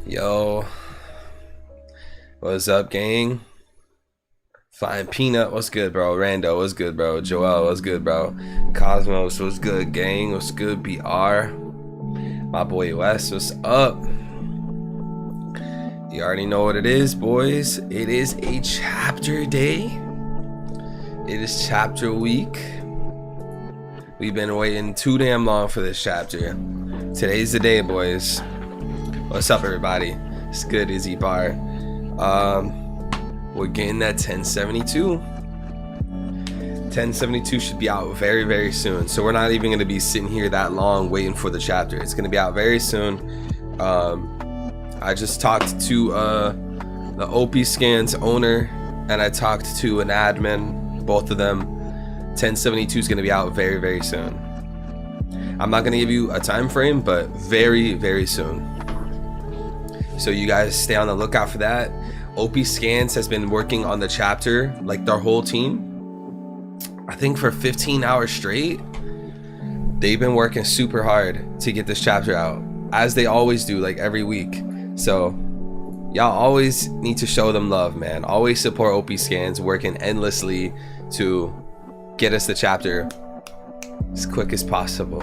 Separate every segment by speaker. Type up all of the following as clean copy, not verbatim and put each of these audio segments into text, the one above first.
Speaker 1: Yo, what's up, gang? Flying Peanut, what's good, bro? Rando, what's good, bro? Joel, what's good, bro? Cosmos, what's good, gang? What's good, BR? My boy Wes, what's up? You already know what it is, boys. It is a chapter day. It is chapter week. We've been waiting too damn long for this chapter. Today's the day, boys. What's up, everybody? It's good, Izzy Bar. We're getting that 1072. 1072 should be out very, very soon. So we're not even going to be sitting here that long waiting for the chapter. It's going to be out very soon. I just talked to the OP Scans owner, and I talked to an admin. Both of them. 1072 is going to be out very, very soon. I'm not going to give you a time frame, but very, very soon. So you guys stay on the lookout for that. OP Scans has been working on the chapter, like their whole team, I think for 15 hours straight. They've been working super hard to get this chapter out, as they always do, like every week. So y'all always need to show them love, man. Always support OP Scans, working endlessly to get us the chapter as quick as possible.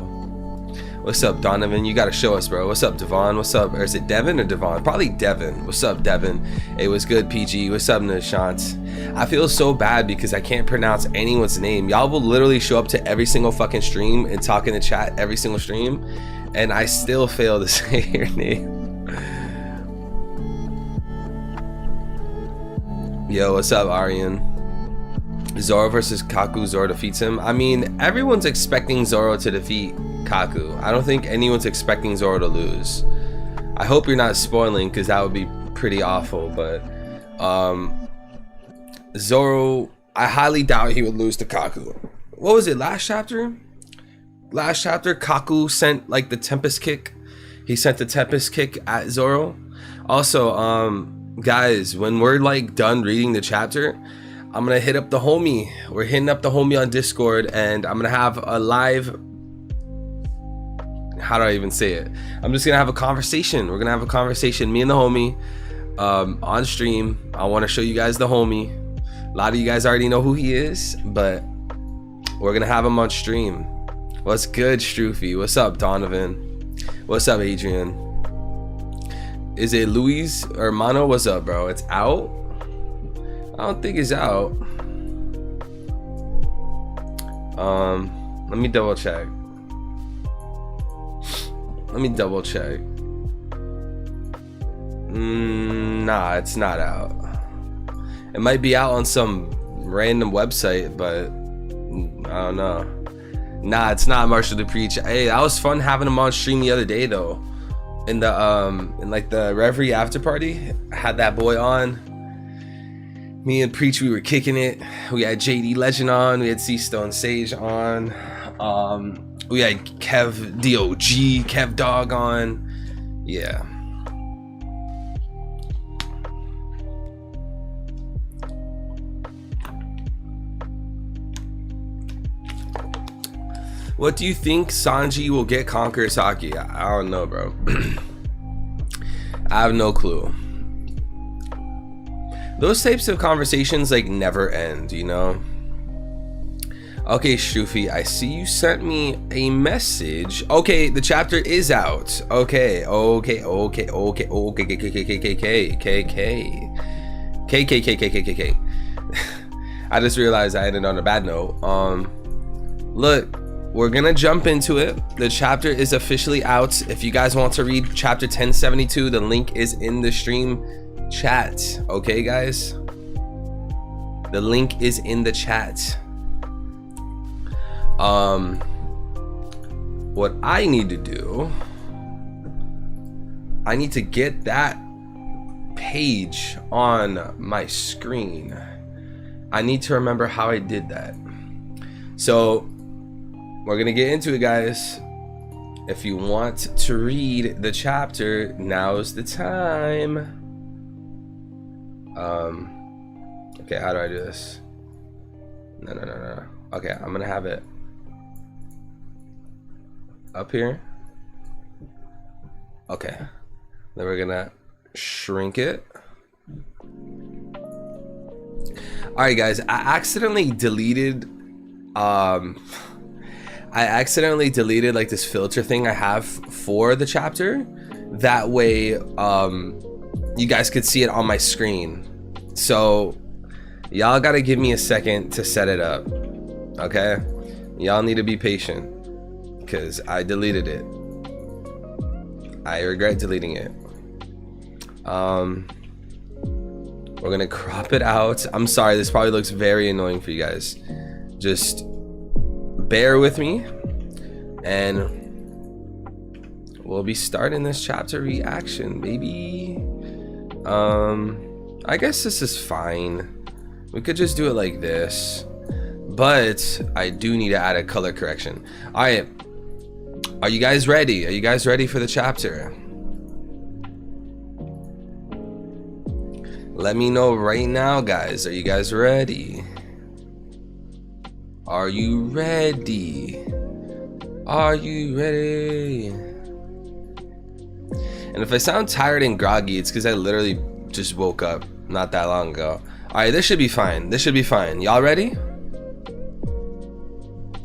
Speaker 1: What's up, Donovan? You gotta show us, bro. What's up, Devon? What's up? Or is it Devin or Devon? Probably Devin. What's up, Devin? It was good, PG. What's up, Nishant? I feel so bad because I can't pronounce anyone's name. Y'all will literally show up to every single fucking stream and talk in the chat every single stream, and I still fail to say your name. Yo, what's up, Aryan? Zoro versus Kaku. Zoro defeats him. I mean, everyone's expecting Zoro to defeat Kaku. I don't think anyone's expecting Zoro to lose. I hope you're not spoiling, because that would be pretty awful. But Zoro, I highly doubt he would lose to Kaku. What was it, last chapter? Last chapter, Kaku sent like the Tempest Kick. He sent the Tempest Kick at Zoro. Also, guys, when we're like done reading the chapter, I'm gonna hit up the homie. We're hitting up the homie on Discord, and I'm gonna have a live, how do I even say it? I'm just gonna have a conversation. We're gonna have a conversation, me and the homie, on stream. I want to show you guys the homie. A lot of you guys already know who he is, but we're gonna have him on stream. What's good, Stroofy? What's up, Donovan? What's up, Adrian? Is it Luis or Mano? What's up, bro? It's out? I don't think it's out. Let me double check. Nah, it's not out. It might be out on some random website, but I don't know. Nah, it's not Marshall to Preach. Hey, that was fun having him on stream the other day though. In the in like the Reverie after party, I had that boy on. Me and Preach, we were kicking it. We had JD Legend on. We had C Stone Sage on. We had Kev DOG, Kev Dog on. Yeah. What do you think Sanji will get Conquer Saki? I don't know, bro. I have no clue. Those types of conversations like never end, you know? Okay, Stroofy, I see you sent me a message. Okay, the chapter is out. Okay. I just realized I ended on a bad note. Look, we're gonna jump into it. The chapter is officially out. If you guys want to read chapter 1072, the link is in the stream chat. Okay, guys? The link is in the chat. What I need to do, I need to get that page on my screen. I need to remember how I did that. So we're gonna get into it, guys. If you want to read the chapter, now's the time. Okay, how do I do this? No. Okay, I'm gonna have it up here. Okay, then we're gonna shrink it. All right, guys, I accidentally deleted like this filter thing I have for the chapter. That way you guys could see it on my screen. So y'all gotta give me a second to set it up, okay? Y'all need to be patient because I deleted it. I regret deleting it. We're gonna crop it out. I'm sorry, this probably looks very annoying for you guys. Just bear with me and we'll be starting this chapter reaction, baby. I guess this is fine. We could just do it like this, but I do need to add a color correction. All right, are you guys ready? Are you guys ready for the chapter? Let me know right now, guys. Are you guys ready? Are you ready? Are you ready? And if I sound tired and groggy, it's because I literally just woke up not that long ago. All right, this should be fine. This should be fine. Y'all ready?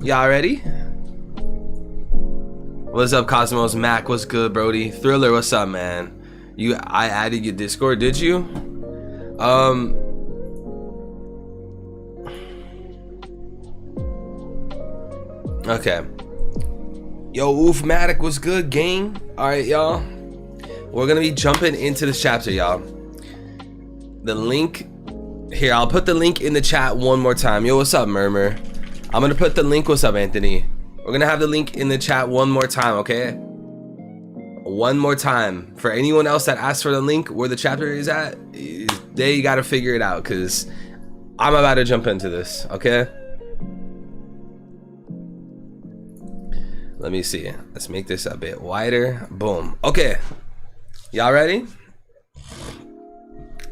Speaker 1: Y'all ready? What's up, Cosmos? Mac, what's good, Brody? Thriller, what's up, man? I added your Discord, did you? Okay. Yo, Oofmatic, what's good, gang? All right, y'all. We're gonna be jumping into this chapter, y'all. The link here, I'll put the link in the chat one more time. Yo, what's up, Murmur? I'm gonna put the link. What's up, Anthony? We're gonna have the link in the chat one more time, okay? One more time. For anyone else that asked for the link where the chapter is at, they gotta figure it out because I'm about to jump into this, okay? Let me see. Let's make this a bit wider. Boom. Okay. Y'all ready?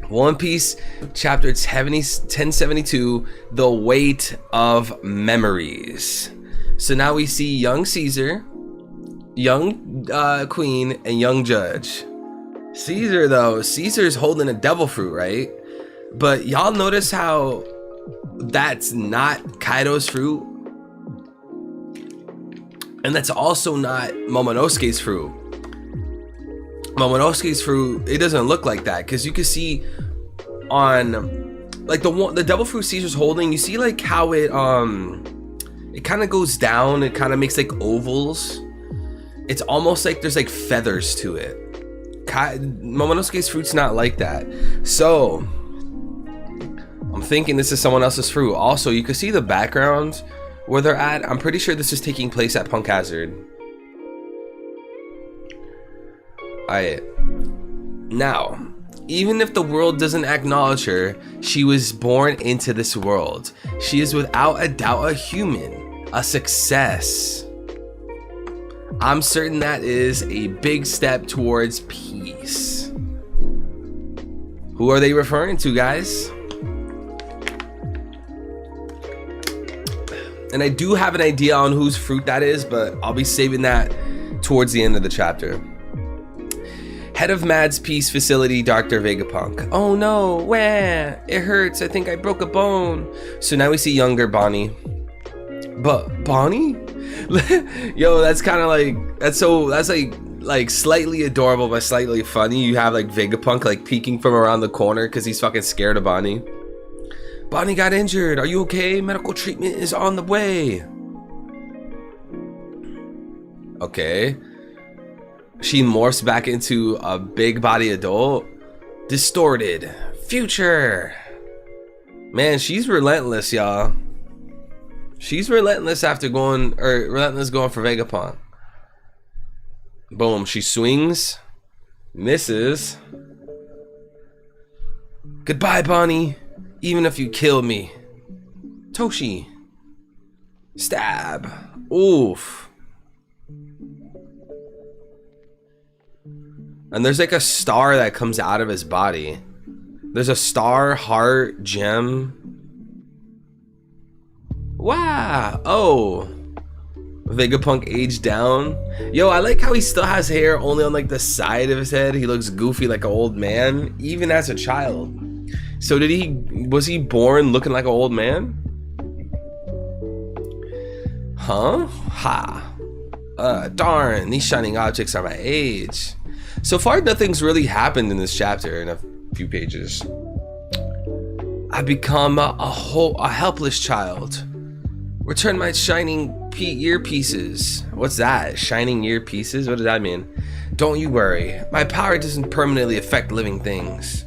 Speaker 1: One Piece chapter 1072, The Weight of Memories. So now we see young Caesar, young Queen, and young Judge. Caesar, though, Caesar's holding a devil fruit, right? But y'all notice how that's not Kaido's fruit? And that's also not Momonosuke's fruit. Momonosuke's fruit, it doesn't look like that, because you can see on like the devil fruit Caesar's holding, you see like how it kind of goes down, it kind of makes like ovals. It's almost like there's like feathers to it. Momonosuke's fruit's not like that. So I'm thinking this is someone else's fruit. Also, you can see the background where they're at. I'm pretty sure this is taking place at Punk Hazard. Alright. Now, even if the world doesn't acknowledge her, she was born into this world. She is without a doubt a human, a success. I'm certain that is a big step towards peace. Who are they referring to, guys? And I do have an idea on whose fruit that is, but I'll be saving that towards the end of the chapter. Head of Mad's Peace Facility, Dr. Vegapunk. Oh no, where? It hurts. I think I broke a bone. So now we see younger Bonnie. But Bonnie? Yo, that's kind of like, that's like slightly adorable but slightly funny. You have like Vegapunk like peeking from around the corner because he's fucking scared of Bonnie. Bonnie got injured. Are you okay? Medical treatment is on the way. Okay. She morphs back into a big body adult. Distorted. Future. Man, she's relentless, y'all. She's relentless after going for Vegapunk. Boom. She swings. Misses. Goodbye, Bonnie. Even if you kill me. Toshi. Stab. Oof. And there's like a star that comes out of his body. There's a star, heart, gem. Wow. Oh. Vegapunk aged down. Yo, I like how he still has hair only on like the side of his head. He looks goofy like an old man, even as a child. So was he born looking like an old man? Huh? Ha. Darn, these shining objects are my age. So far, nothing's really happened in this chapter in a few pages. I become a helpless child. Return my shining earpieces. What's that? Shining earpieces? What does that mean? Don't you worry. My power doesn't permanently affect living things.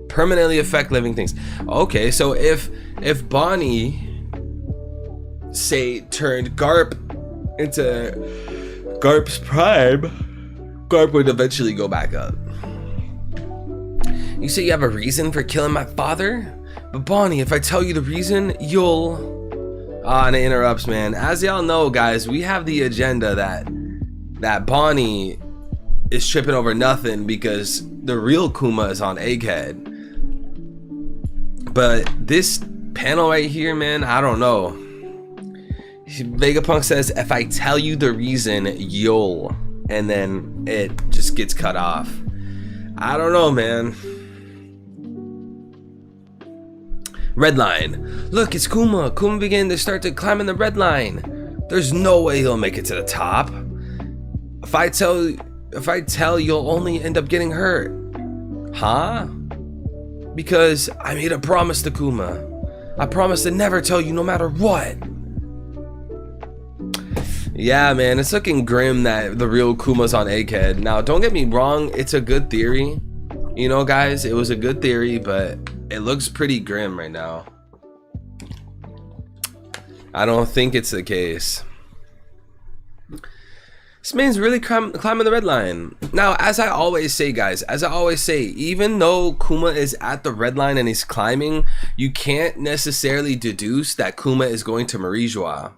Speaker 1: Permanently affect living things. Okay, so if Bonnie, say, turned Garp into Garp's prime, Garp would eventually go back up. You say you have a reason for killing my father? But Bonnie, if I tell you the reason, you'll... and it interrupts, man. As y'all know, guys, we have the agenda that Bonnie is tripping over nothing because the real Kuma is on Egghead. But this panel right here, man, I don't know. Vegapunk says, if I tell you the reason, you'll... And then it just gets cut off. I don't know, man. Red line. Look, it's Kuma. Kuma began to start to climb in the red line. There's no way he'll make it to the top. If I tell, you'll only end up getting hurt. Huh? Because I made a promise to Kuma. I promised to never tell you no matter what. Yeah, man, it's looking grim that the real Kuma's on Egghead. Now, don't get me wrong, it's a good theory. You know, guys, it was a good theory, but it looks pretty grim right now. I don't think it's the case. This man's really climbing the red line. Now, as I always say, guys, even though Kuma is at the red line and he's climbing, you can't necessarily deduce that Kuma is going to Morj,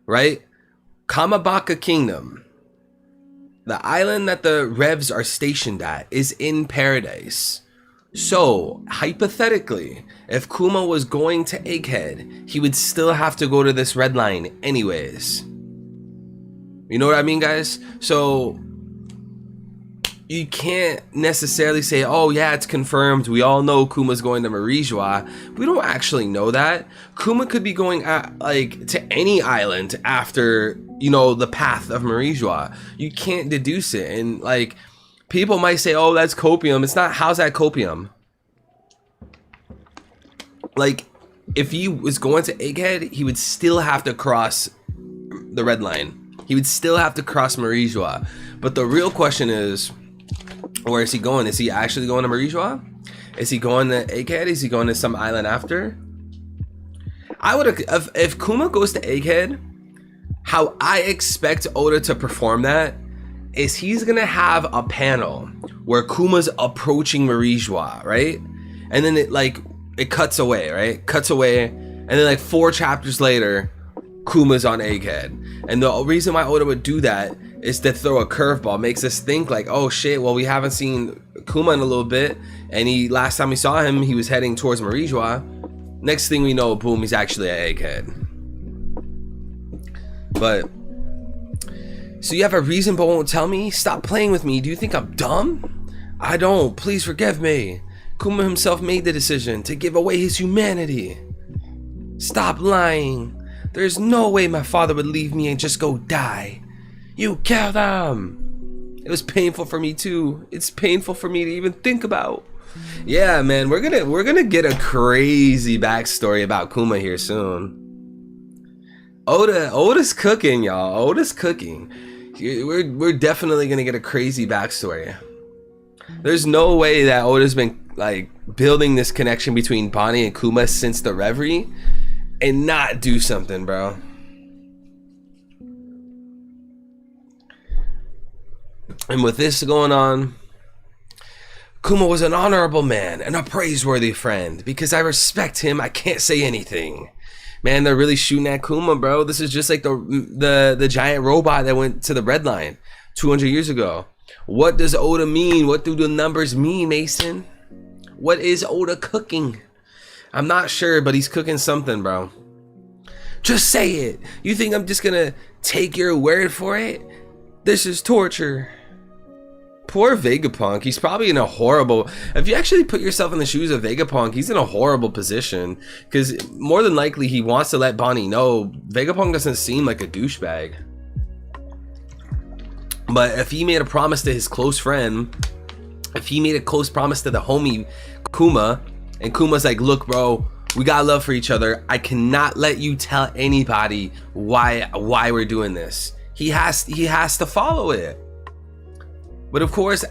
Speaker 1: right? Kamabaka Kingdom, the island that the Revs are stationed at, is in paradise. So, hypothetically, if Kuma was going to Egghead, he would still have to go to this red line anyways. You know what I mean, guys? So, you can't necessarily say, oh yeah, it's confirmed. We all know Kuma's going to Morj. We don't actually know that. Kuma could be going to any island after, you know, the path of Morj. You can't deduce it. And like, people might say, oh, that's copium. It's not. How's that copium? Like, if he was going to Egghead, he would still have to cross the red line. He would still have to cross Morj. But the real question is, where is he going? Is he actually going to Morj? Is he going to Egghead? Is he going to some island after? I would, if Kuma goes to Egghead, how I expect Oda to perform that is he's gonna have a panel where Kuma's approaching Morj, right? And then it cuts away, right? Cuts away, and then like 4 chapters later, Kuma's on Egghead. And the reason why Oda would do that is to throw a curveball, makes us think like, oh shit, well, we haven't seen Kuma in a little bit, and last time we saw him, he was heading towards Morj. Next thing we know, boom, he's actually at Egghead. But so you have a reason but won't tell me? Stop playing with me. Do you think I'm dumb? I don't. Please forgive me. Kuma himself made the decision to give away his humanity. Stop lying. There's no way my father would leave me and just go die. You killed him. It was painful for me too. It's painful for me to even think about. Yeah, man, we're gonna get a crazy backstory about Kuma here soon. Oda's cooking, y'all. Oda's cooking. We're definitely gonna get a crazy backstory. There's no way that Oda's been like building this connection between Bonnie and Kuma since the Reverie and not do something, bro. And with this going on, Kuma was an honorable man and a praiseworthy friend. Because I respect him, I can't say anything. Man, they're really shooting at Kuma, bro. This is just like the giant robot that went to the red line 200 years ago. What does Oda mean? What do the numbers mean, Mason? What is Oda cooking? I'm not sure, but he's cooking something, bro. Just say it. You think I'm just gonna Take your word for it? This is torture. Poor Vegapunk. He's probably in a horrible... If you actually put yourself in the shoes of Vegapunk, he's in a horrible position. Because more than likely, he wants to let Bonnie know. Vegapunk doesn't seem like a douchebag. But if he made a promise to his close friend... If he made a close promise to the homie Kuma... And Kuma's like, look, bro... We got love for each other. I cannot let you tell anybody why we're doing this. He has to follow it. But of course,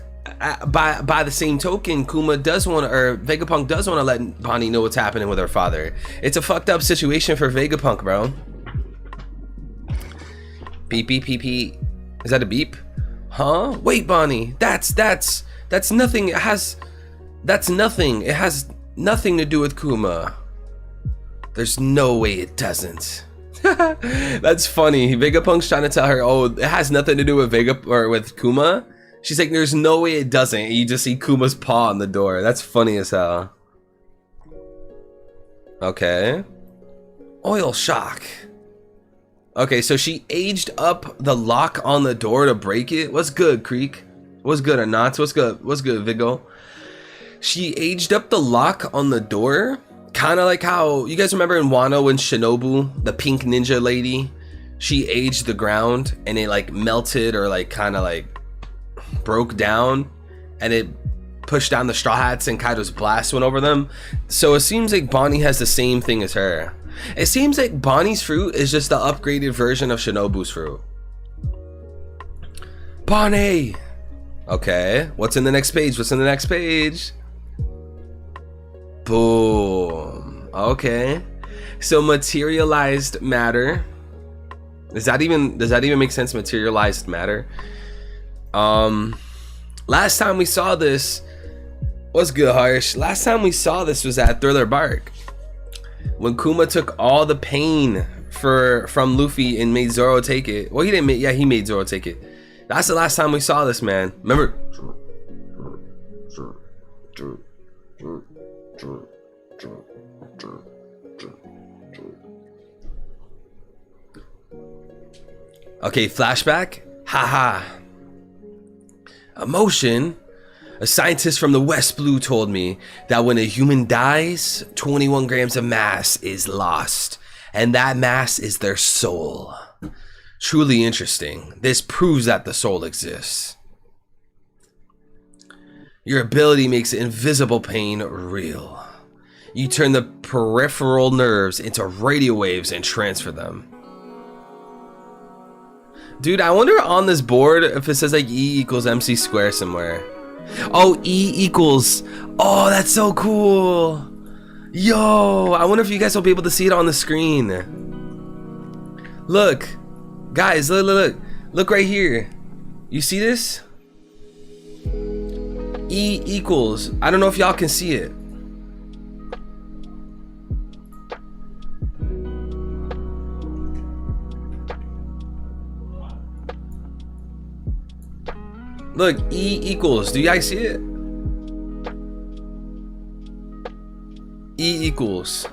Speaker 1: by the same token, Kuma does want to, or Vegapunk does want to let Bonnie know what's happening with her father. It's a fucked up situation for Vegapunk, bro. Beep beep beep beep. Is that a beep? Huh? Wait, Bonnie. That's nothing. That's nothing. It has nothing to do with Kuma. There's no way it doesn't. That's funny. Vegapunk's trying to tell her, oh, it has nothing to do with with Kuma. She's like, there's no way it doesn't. You just see Kuma's paw on the door. That's funny as hell. Okay. Oil shock. Okay, so she aged up the lock on the door to break it. What's good, Creek? What's good, Anats? What's good? What's good, Vigo? She aged up the lock on the door. Kind of like how, you guys remember in Wano when Shinobu, the pink ninja lady, she aged the ground and it like melted or like kind of like broke down and it pushed down the Straw Hats and Kaido's blast went over them. So it seems like Bonnie has the same thing as her. It seems like Bonnie's fruit is just the upgraded version of Shinobu's fruit. Bonnie! Okay, what's in the next page? What's in the next page? Boom. Okay. So materialized matter. Does that even make sense? Materialized matter. Last time we saw this, what's good, Harsh? Last time we saw this was at Thriller Bark. When Kuma took all the pain from Luffy and made Zoro take it. Well, he didn't make, yeah, he made Zoro take it. That's the last time we saw this, man. Remember? Okay, flashback. Haha. Emotion. A scientist from the West Blue told me that when a human dies, 21 grams of mass is lost, and that mass is their soul. Truly interesting. This proves that the soul exists. Your ability makes invisible pain real. You turn the peripheral nerves into radio waves and transfer them. Dude, I wonder on this board if it says like E equals MC squared somewhere. Oh, E equals. Oh, that's so cool. Yo, I wonder if you guys will be able to see it on the screen. Look, guys, look right here. You see this? E equals. I don't know if y'all can see it. Look, E equals. Do you guys see it? E equals.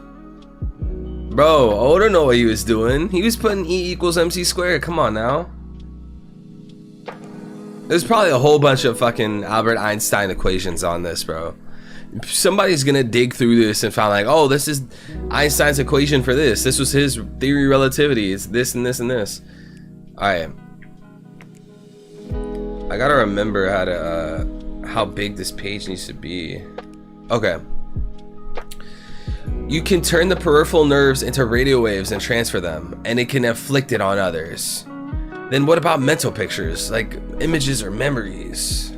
Speaker 1: Bro, Oda know what he was doing. He was putting E equals MC squared. Come on now. There's probably a whole bunch of fucking Albert Einstein equations on this, bro. Somebody's gonna dig through this and find like, oh, this is Einstein's equation for this. This was his theory of relativity. It's this and this and this. All right. I gotta remember how big this page needs to be. Okay. You can turn the peripheral nerves into radio waves and transfer them, and it can inflict it on others. Then what about mental pictures, like images or memories?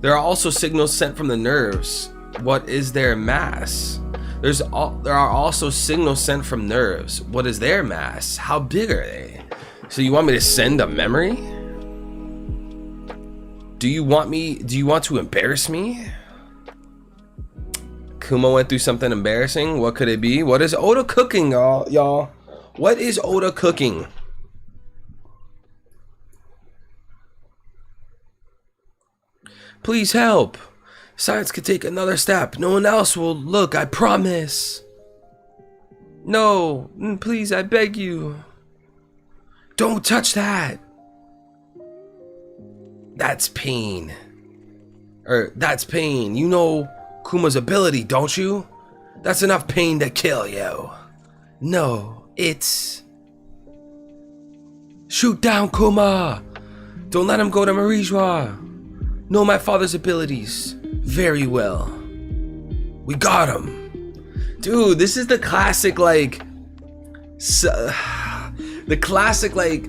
Speaker 1: There are also signals sent from the nerves. What is their mass? There are also signals sent from nerves. What is their mass? How big are they? So you want me to send a memory? Do you want to embarrass me? Kuma went through something embarrassing. What could it be? What is Oda cooking, y'all? What is Oda cooking? Please help. Science could take another step. No one else will look, I promise. No, please, I beg you. Don't touch that. That's pain. That's pain. You know Kuma's ability, don't you? That's enough pain to kill you. No, it's... Shoot down Kuma. Don't let him go to Morj. Know my father's abilities very well. We got him. Dude, this is the classic, like... the classic, like...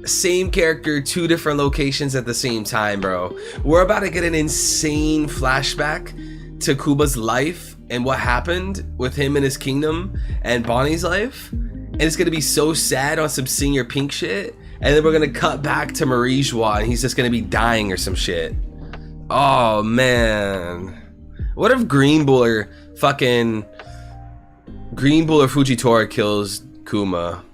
Speaker 1: same character, two different locations at the same time, bro. We're about to get an insane flashback to Kuma's life and what happened with him and his kingdom and Bonnie's life, and it's gonna be so sad on some Senior Pink shit, and then we're gonna cut back to Morj and he's just gonna be dying or some shit. Oh man, what if Green Bull or Fujitora kills Kuma?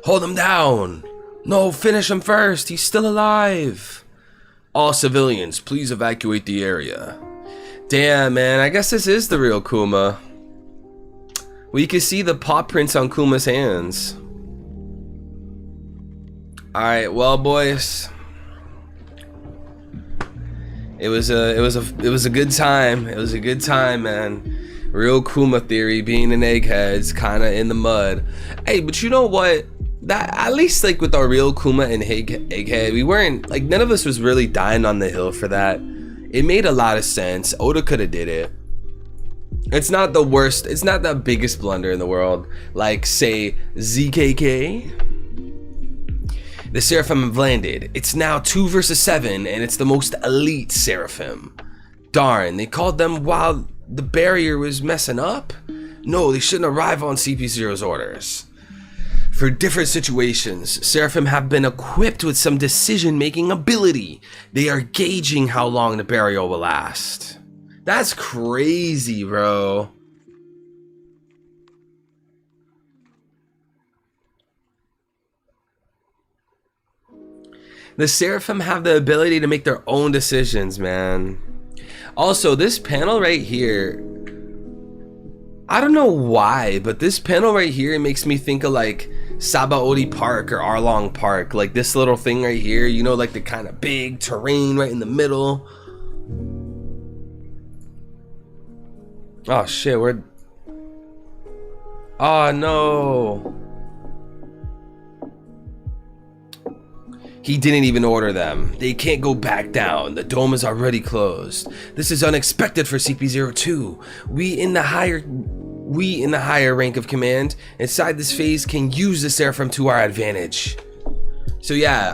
Speaker 1: Hold him down. No, finish him first. He's still alive. All civilians, please evacuate the area. Damn, man. I guess this is the real Kuma. Well, you can see the paw prints on Kuma's hands. Alright, well, boys. It was a good time. It was a good time, man. Real Kuma theory, being an egghead's kind of in the mud. Hey, but you know what? That at least, like, with our real Kuma and Egghead, we weren't, like, none of us was really dying on the hill for that. It made a lot of sense. Oda could have did it. It's not the worst, it's not the biggest blunder in the world, like, say, ZKK. The Seraphim have landed. It's now 2 versus 7, and it's the most elite Seraphim. Darn, they called them while the barrier was messing up? No, they shouldn't arrive on CP0's orders. For different situations, Seraphim have been equipped with some decision-making ability. They are gauging how long the burial will last. That's crazy, bro. The Seraphim have the ability to make their own decisions, man. Also, this panel right here, I don't know why, but this panel right here makes me think of like Sabaody Park or Arlong Park. Like this little thing right here, you know, like the kind of big terrain right in the middle. Oh shit, we're... Oh no. He didn't even order them. They can't go back down. The dome is already closed. This is unexpected for CP02. We in the higher rank of command inside this phase can use the Seraphim to our advantage. So yeah,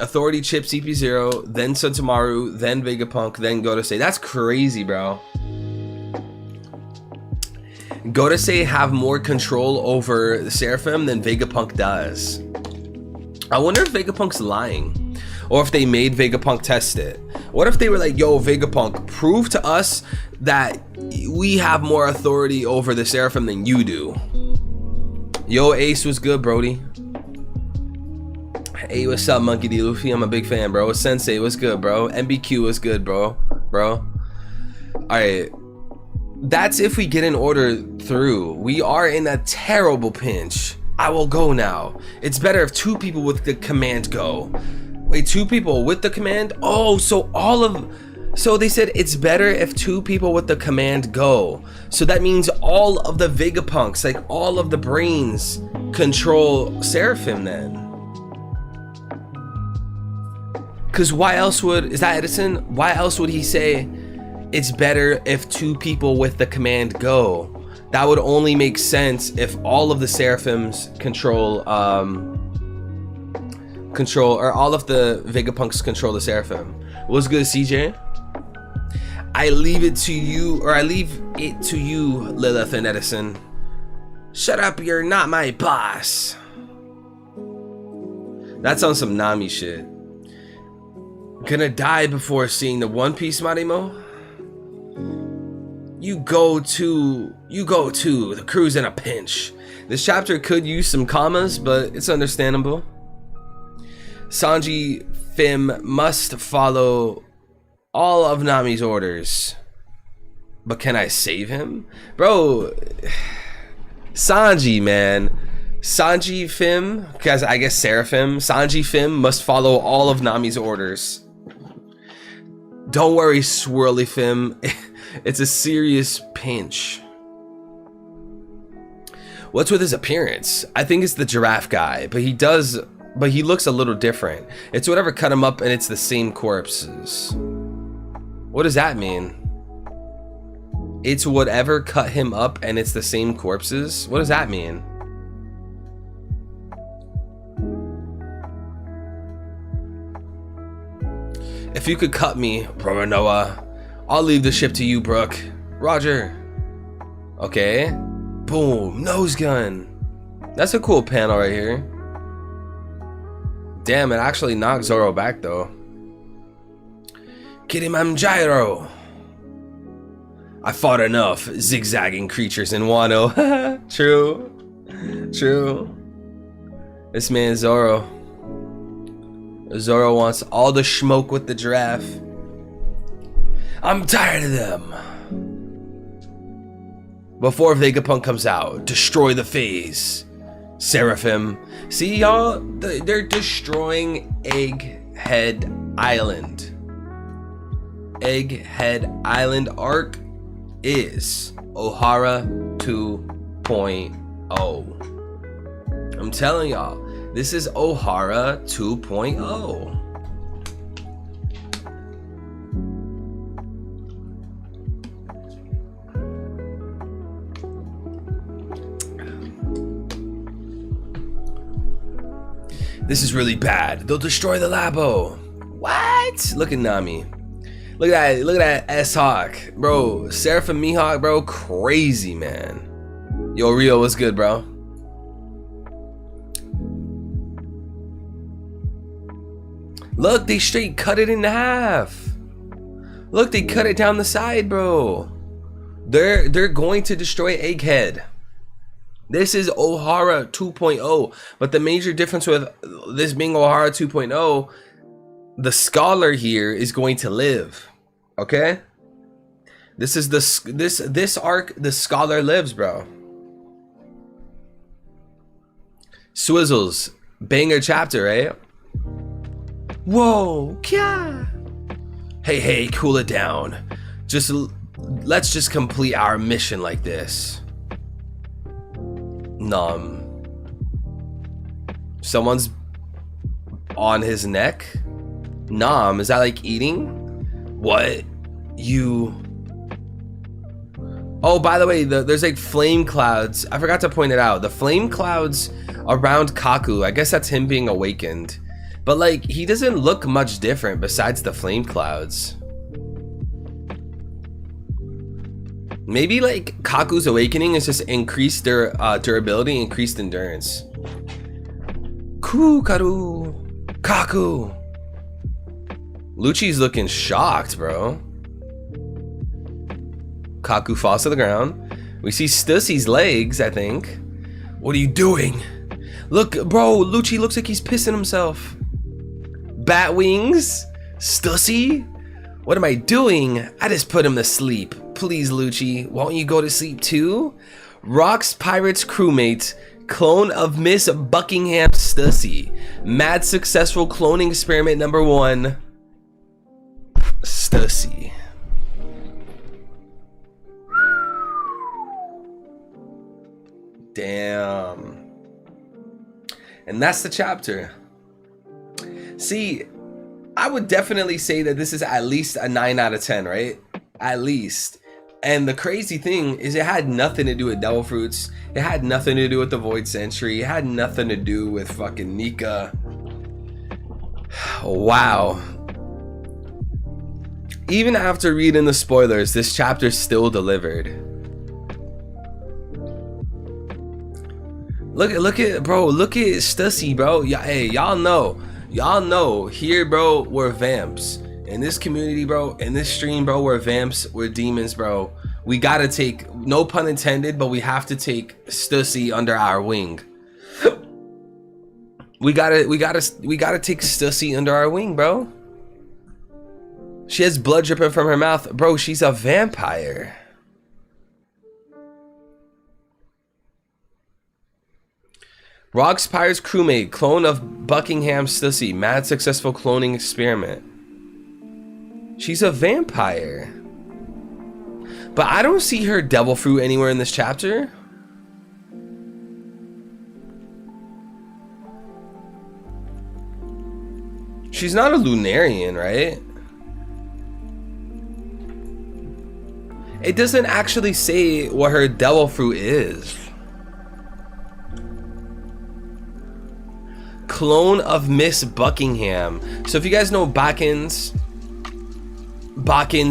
Speaker 1: Authority Chip CP0, then Sentamaru, then Vegapunk, then Godosei. That's crazy, bro. Godosei have more control over the Seraphim than Vegapunk does. I wonder if Vegapunk's lying, or if they made Vegapunk test it. What if they were like, yo, Vegapunk, prove to us that we have more authority over the Seraphim than you do. Yo, Ace, was good, Brody? Hey, what's up, Monkey D. Luffy? I'm a big fan, bro. Sensei, what's good, bro? MBQ, was good, bro? Alright. That's if we get an order through. We are in a terrible pinch. I will go now. It's better if 2 people with the command go. Wait, 2 people with the command? Oh, so they said it's better if 2 people with the command go. So that means all of the Vegapunks, like all of the brains, control Seraphim then. Cause why else would, is that Edison? Why else would he say it's better if 2 people with the command go? That would only make sense if all of the Seraphims control, or all of the Vegapunks control the Seraphim. What's good, CJ? I leave it to you, Lilith and Edison. Shut up, you're not my boss. That's on some Nami shit. Gonna die before seeing the One Piece, Marimo? You go to, the crew's in a pinch. This chapter could use some commas, but it's understandable. Sanji Fim must follow all of Nami's orders. But can I save him? Bro, Sanji, man. Sanji Fim, because I guess Seraphim, Sanji Fim must follow all of Nami's orders. Don't worry, Swirly Fim. It's a serious pinch. What's with his appearance? I think it's the giraffe guy, but he looks a little different. It's whatever cut him up and it's the same corpses. What does that mean? It's whatever cut him up and it's the same corpses? What does that mean? If you could cut me, Roronoa, I'll leave the ship to you, Brooke. Roger. Okay. Boom. Nose gun. That's a cool panel right here. Damn, it actually knocked Zoro back, though. Kilimanjaro. I fought enough zigzagging creatures in Wano. True. True. This man Zoro. Zoro wants all the smoke with the giraffe. I'm tired of them. Before Vegapunk comes out, destroy the phase. Seraphim. See, y'all? They're destroying Egghead Island. Egghead Island arc is Ohara 2.0. I'm telling y'all, this is Ohara 2.0. This is really bad. They'll destroy the Labo. What? Look at Nami. Look at that S-Hawk. Bro, Seraphim Mihawk, bro, crazy, man. Yo, Rio, what's good, bro? Look, they straight cut it in half. Look, they cut it down the side, bro. They're going to destroy Egghead. This is Ohara 2.0, but the major difference with this being Ohara 2.0, the scholar here is going to live. Okay? This is this arc, the scholar lives, bro. Swizzles, banger chapter, right? Whoa, kya. Hey, cool it down. Let's just complete our mission like this. Someone's on his neck. Is that like eating? What? You? Oh, by the way, there's like flame clouds. I forgot to point it out. The flame clouds around Kaku, I guess that's him being awakened. But like, he doesn't look much different besides the flame clouds. Maybe like Kaku's awakening is just increased their durability, increased endurance. Kaku. Lucci's looking shocked, bro. Kaku falls to the ground. We see Stussy's legs, I think. What are you doing? Look, bro, Lucci looks like he's pissing himself. Bat wings? Stussy? What am I doing? I just put him to sleep. Please, Lucci, won't you go to sleep too? Rocks Pirates crewmate, clone of Miss Buckingham Stussy. Mad successful cloning experiment number 1. Stussy. Damn. And that's the chapter. See, I would definitely say that this is at least a 9 out of 10, right? At least. And the crazy thing is it had nothing to do with Devil Fruits. It had nothing to do with the Void Century. It had nothing to do with fucking Nika. Wow. Even after reading the spoilers, this chapter still delivered. Look at bro, look at Stussy, bro. Hey, y'all know here, bro, we're vamps. In this community, bro, in this stream, bro, we're vamps, we're demons, bro. We gotta take, no pun intended, but we have to take Stussy under our wing. We gotta take Stussy under our wing, bro. She has blood dripping from her mouth. Bro, she's a vampire. Rock Spire's crewmate, clone of Buckingham Stussy, mad successful cloning experiment. She's a vampire. But I don't see her devil fruit anywhere in this chapter. She's not a Lunarian, right? It doesn't actually say what her devil fruit is. Clone of Miss Buckingham. So if you guys know Bakins,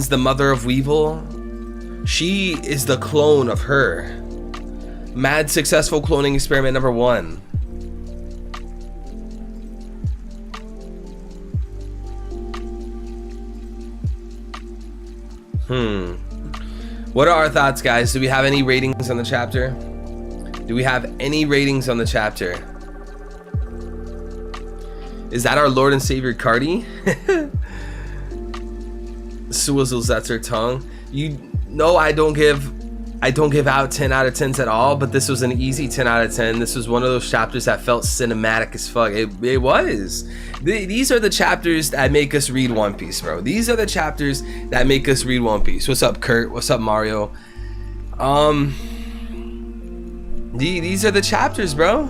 Speaker 1: the mother of Weevil, she is the clone of her. Mad successful cloning experiment number 1. What are our thoughts, guys? Do we have any ratings on the chapter? Do we have any ratings on the chapter? Is that our Lord and Savior Cardi? Swizzles, that's her tongue. You know, I don't give out 10 out of 10s at all, but this was an easy 10 out of 10. This was one of those chapters that felt cinematic as fuck. It was. These are the chapters that make us read One Piece, bro. These are the chapters that make us read One Piece. What's up, Kurt? What's up, Mario? These are the chapters, bro.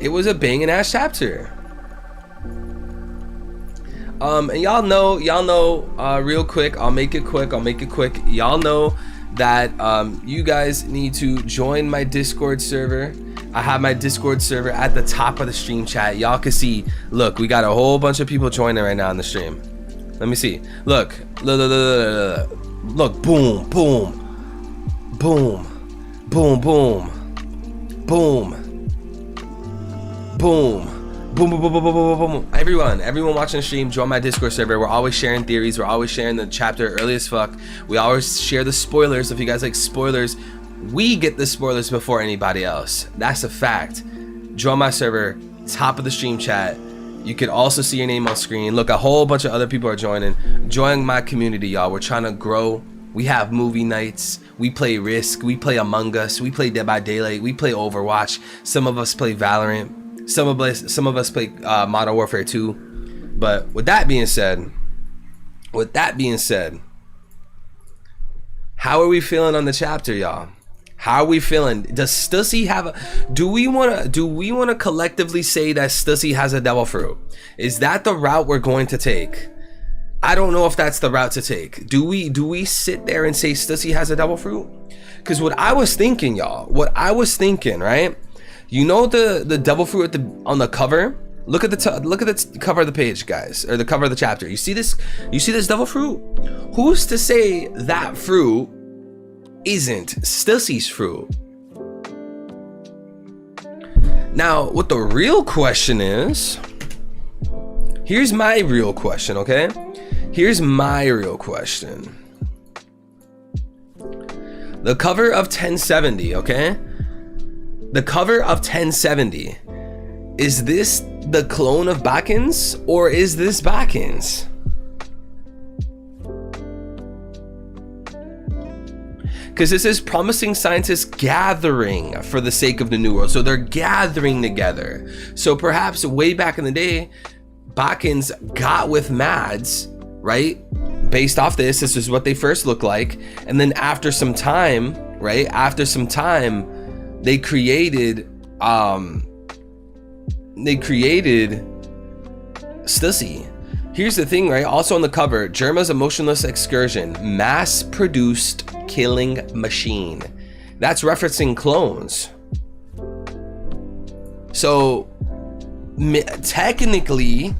Speaker 1: It was a banging ass chapter. And y'all know, real quick, I'll make it quick. Y'all know that you guys need to join my Discord server. I have my Discord server at the top of the stream chat. Y'all can see, look, we got a whole bunch of people joining right now in the stream. Let me see. Look, look, boom, boom, boom, boom, boom, boom, boom, boom, boom, boom, boom, boom, boom. Everyone watching the stream, join my Discord server. We're always sharing theories. We're always sharing the chapter early as fuck. We always share the spoilers. If you guys like spoilers, we get the spoilers before anybody else. That's a fact. Join my server, top of the stream chat. You can also see your name on screen. Look, a whole bunch of other people are joining. Join my community, y'all. We're trying to grow. We have movie nights. We play Risk. We play Among Us. We play Dead by Daylight. We play Overwatch. Some of us play Valorant. Some of us play Modern Warfare 2. But with that being said, how are we feeling on the chapter, y'all? How are we feeling? Does Stussy have a? Do we wanna collectively say that Stussy has a devil fruit? Is that the route we're going to take? I don't know if that's the route to take. Do we sit there and say Stussy has a devil fruit? Because what I was thinking, y'all, right? You know the devil fruit on the cover. Look at the cover of the page, guys, or the cover of the chapter. You see this? You see this devil fruit? Who's to say that fruit isn't Stussy's fruit? Now, what the real question is, here's my real question, okay? Here's my real question. The cover of 1070, okay? The cover of 1070. Is this the clone of Bakins, or is this Bakins? Because this is promising scientists gathering for the sake of the new world. So they're gathering together. So perhaps way back in the day, Bakins got with Mads, right? Based off this is what they first look like. And then after some time, right? After some time, they created Stussy. Here's the thing, right? Also on the cover, Germa's emotionless excursion, mass-produced killing machine. That's referencing clones. So technically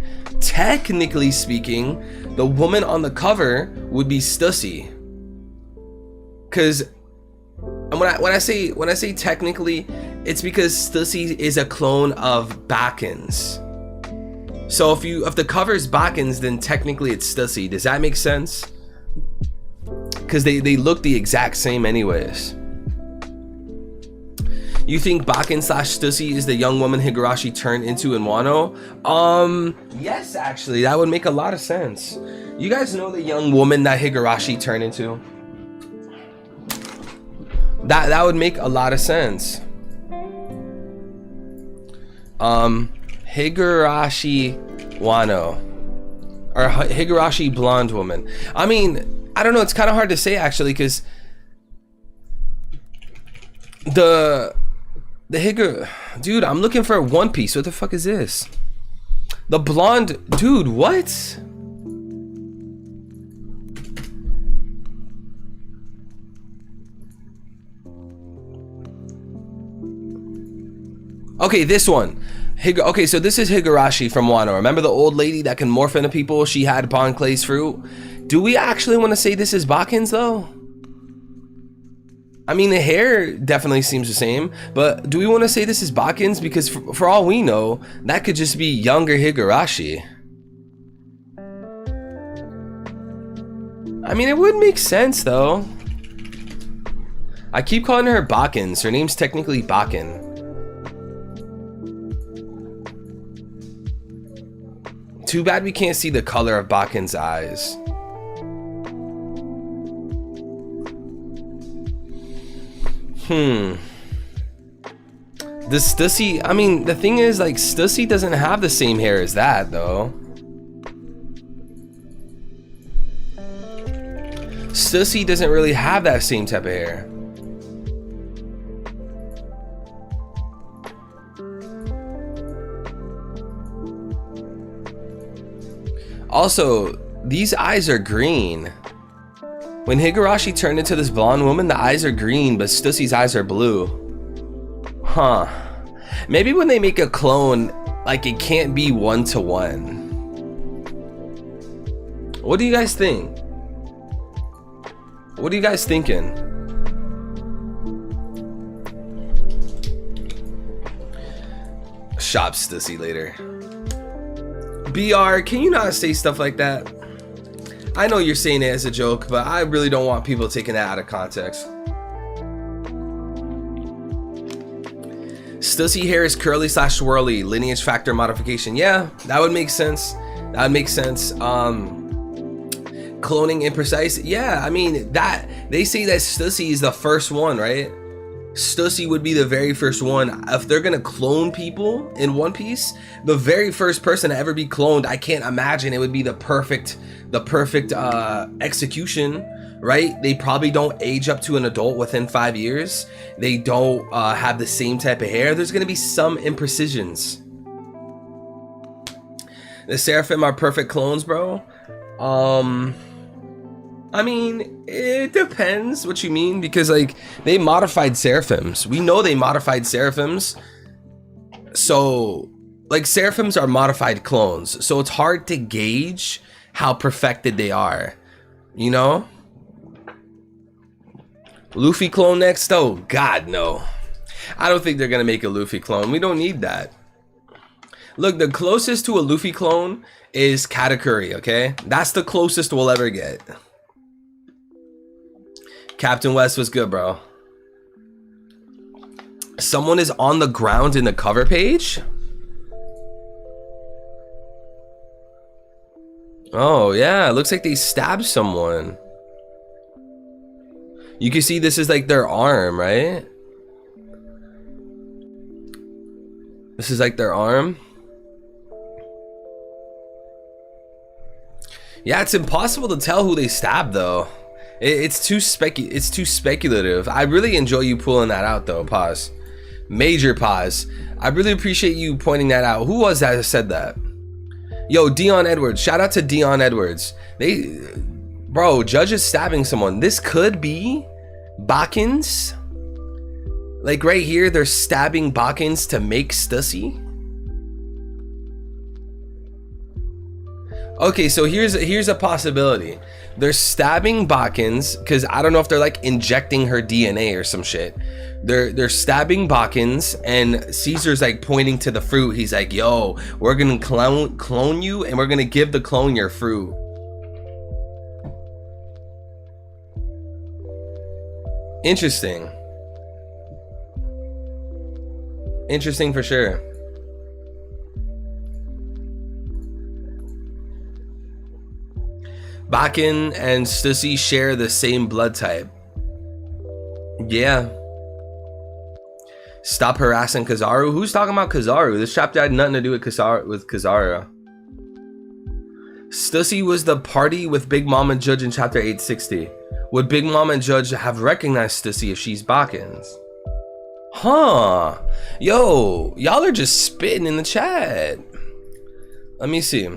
Speaker 1: speaking, the woman on the cover would be Stussy. Because when I say technically, it's because Stussy is a clone of Bakins. So if the cover is Bakins, then technically it's Stussy. Does that make sense? Because they look the exact same anyways. You think Bakin / Stussy is the young woman Higurashi turned into in Wano? Yes, actually, that would make a lot of sense. You guys know the young woman that Higurashi turned into? That would make a lot of sense. Higurashi Wano, or Higurashi blonde woman. I mean, I don't know, it's kind of hard to say actually, because the dude, I'm looking for One Piece. What the fuck is this? The blonde dude, what? Okay, this one. Okay, so this is Higurashi from Wano. Remember the old lady that can morph into people? She had Bon Clay's fruit. Do we actually want to say this is Bakin's though? I mean, the hair definitely seems the same, but do we want to say this is Bakin's? Because for all we know, that could just be younger Higurashi. I mean, it would make sense though. I keep calling her Bakin's. Her name's technically Bakin. Too bad we can't see the color of Bakin's eyes. Does Stussy, I mean, the thing is, like, Stussy doesn't have the same hair as that, though. Stussy doesn't really have that same type of hair. Also, these eyes are green. When Higurashi turned into this blonde woman, the eyes are green, but Stussy's eyes are blue. Huh. Maybe when they make a clone, like, it can't be 1-to-1. What do you guys think? What are you guys thinking? Shop Stussy later. BR, can you not say stuff like that? I know you're saying it as a joke, but I really don't want people taking that out of context. Stussy hair is curly / swirly, lineage factor modification. Yeah, that would make sense. That would make sense. Cloning imprecise. Yeah, I mean, that they say that Stussy is the first one, right? Stussy would be the very first one. If they're gonna clone people in One Piece, the very first person to ever be cloned, I can't imagine it would be the perfect execution, right? They probably don't age up to an adult within 5 years. They don't have the same type of hair. There's gonna be some imprecisions. The Seraphim are perfect clones, bro. I mean, it depends what you mean, because like they modified Seraphims. We know they modified Seraphims. So like Seraphims are modified clones. So it's hard to gauge how perfected they are, you know? Luffy clone next? Oh God, no. I don't think they're gonna make a Luffy clone. We don't need that. Look, the closest to a Luffy clone is Katakuri, okay? That's the closest we'll ever get. Captain West was good, bro. Someone is on the ground in the cover page? Oh, yeah. It looks like they stabbed someone. You can see this is like their arm, right? This is like their arm. Yeah, it's impossible to tell who they stabbed, though. It's too speculative. I really enjoy you pulling that out, though. Pause. Major pause. I really appreciate you pointing that out. Who was that said that? Yo, Dion Edwards. Shout out to Dion Edwards. Bro, Judge is stabbing someone. This could be Bakins. Like right here, they're stabbing Bakins to make Stussy. Okay, so here's a possibility. They're stabbing Bakins because I don't know if they're like injecting her DNA or some shit. They're stabbing Bakins, and Caesar's like pointing to the fruit. He's like, "Yo, we're gonna clone you, and we're gonna give the clone your fruit." Interesting. Interesting for sure. Bakin and Stussy share the same blood type. Yeah. Stop harassing Kizaru. Who's talking about Kizaru? This chapter had nothing to do with Kizaru. Stussy was the party with Big Mom and Judge in chapter 860. Would Big Mom and Judge have recognized Stussy if she's Bakin's? Huh. Yo, y'all are just spitting in the chat. Let me see.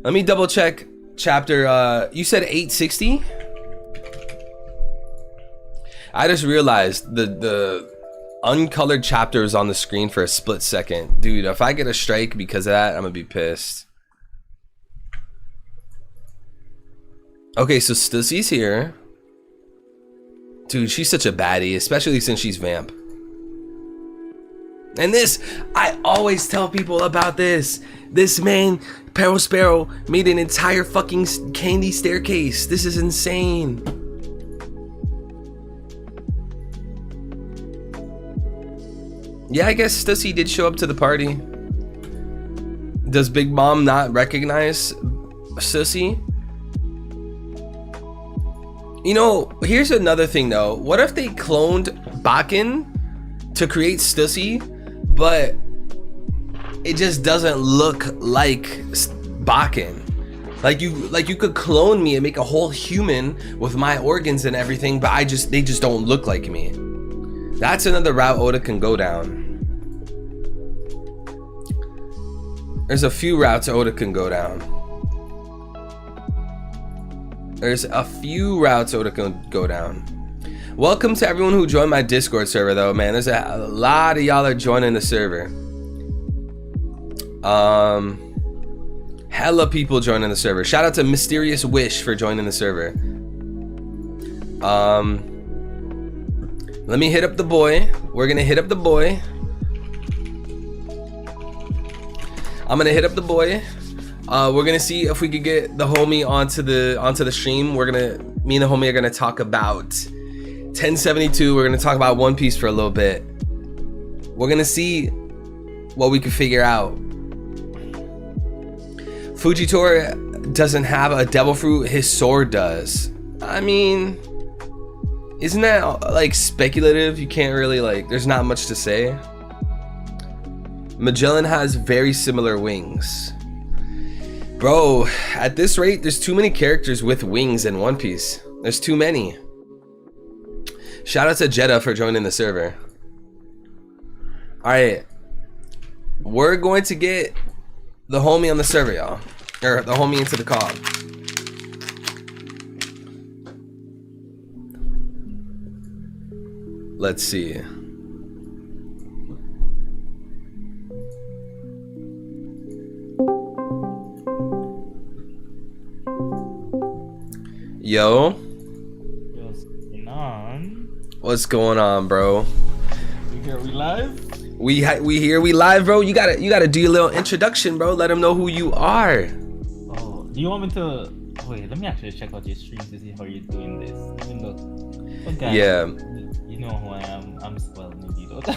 Speaker 1: Let me double check chapter. You said 860? I just realized the uncolored chapter is on the screen for a split second. Dude, if I get a strike because of that, I'm gonna be pissed. Okay, so Stussy's here. Dude, she's such a baddie, especially since she's Vamp. And this, I always tell people about this. This man, Peril Sparrow, made an entire fucking candy staircase. This is insane. Yeah, I guess Stussy did show up to the party. Does Big Mom not recognize Stussy? You know, here's another thing though. What if they cloned Bakin to create Stussy, but it just doesn't look like Bakin? Like you could clone me and make a whole human with my organs and everything, but they just don't look like me. That's another route Oda can go down. There's a few routes Oda can go down. Welcome to everyone who joined my Discord server though, man. There's a lot of y'all are joining the server. Hella people joining the server. Shout out to Mysterious Wish for joining the server. Let me hit up the boy. We're gonna hit up the boy. I'm gonna hit up the boy. We're gonna see if we could get the homie onto the stream. Me and the homie are gonna talk about 1072. We're gonna talk about One Piece for a little bit. We're gonna see what we can figure out. Fujitora doesn't have a devil fruit. His sword does. I mean, isn't that like speculative? You can't really like. There's not much to say. Magellan has very similar wings. Bro, at this rate, there's too many characters with wings in One Piece. There's too many. Shout out to Jeddah for joining the server. Alright. We're going to get the homie on the server, y'all. Or the homie into the call. Let's see. Yo. What's going on, bro?
Speaker 2: We here, we live?
Speaker 1: We here, we live, bro. You gotta do your little introduction, bro. Let them know who you are.
Speaker 2: Oh, do you want me to wait? Let me actually check out your stream to see how you're doing this. Even though, okay,
Speaker 1: yeah,
Speaker 2: you know who I am. Well, maybe you don't.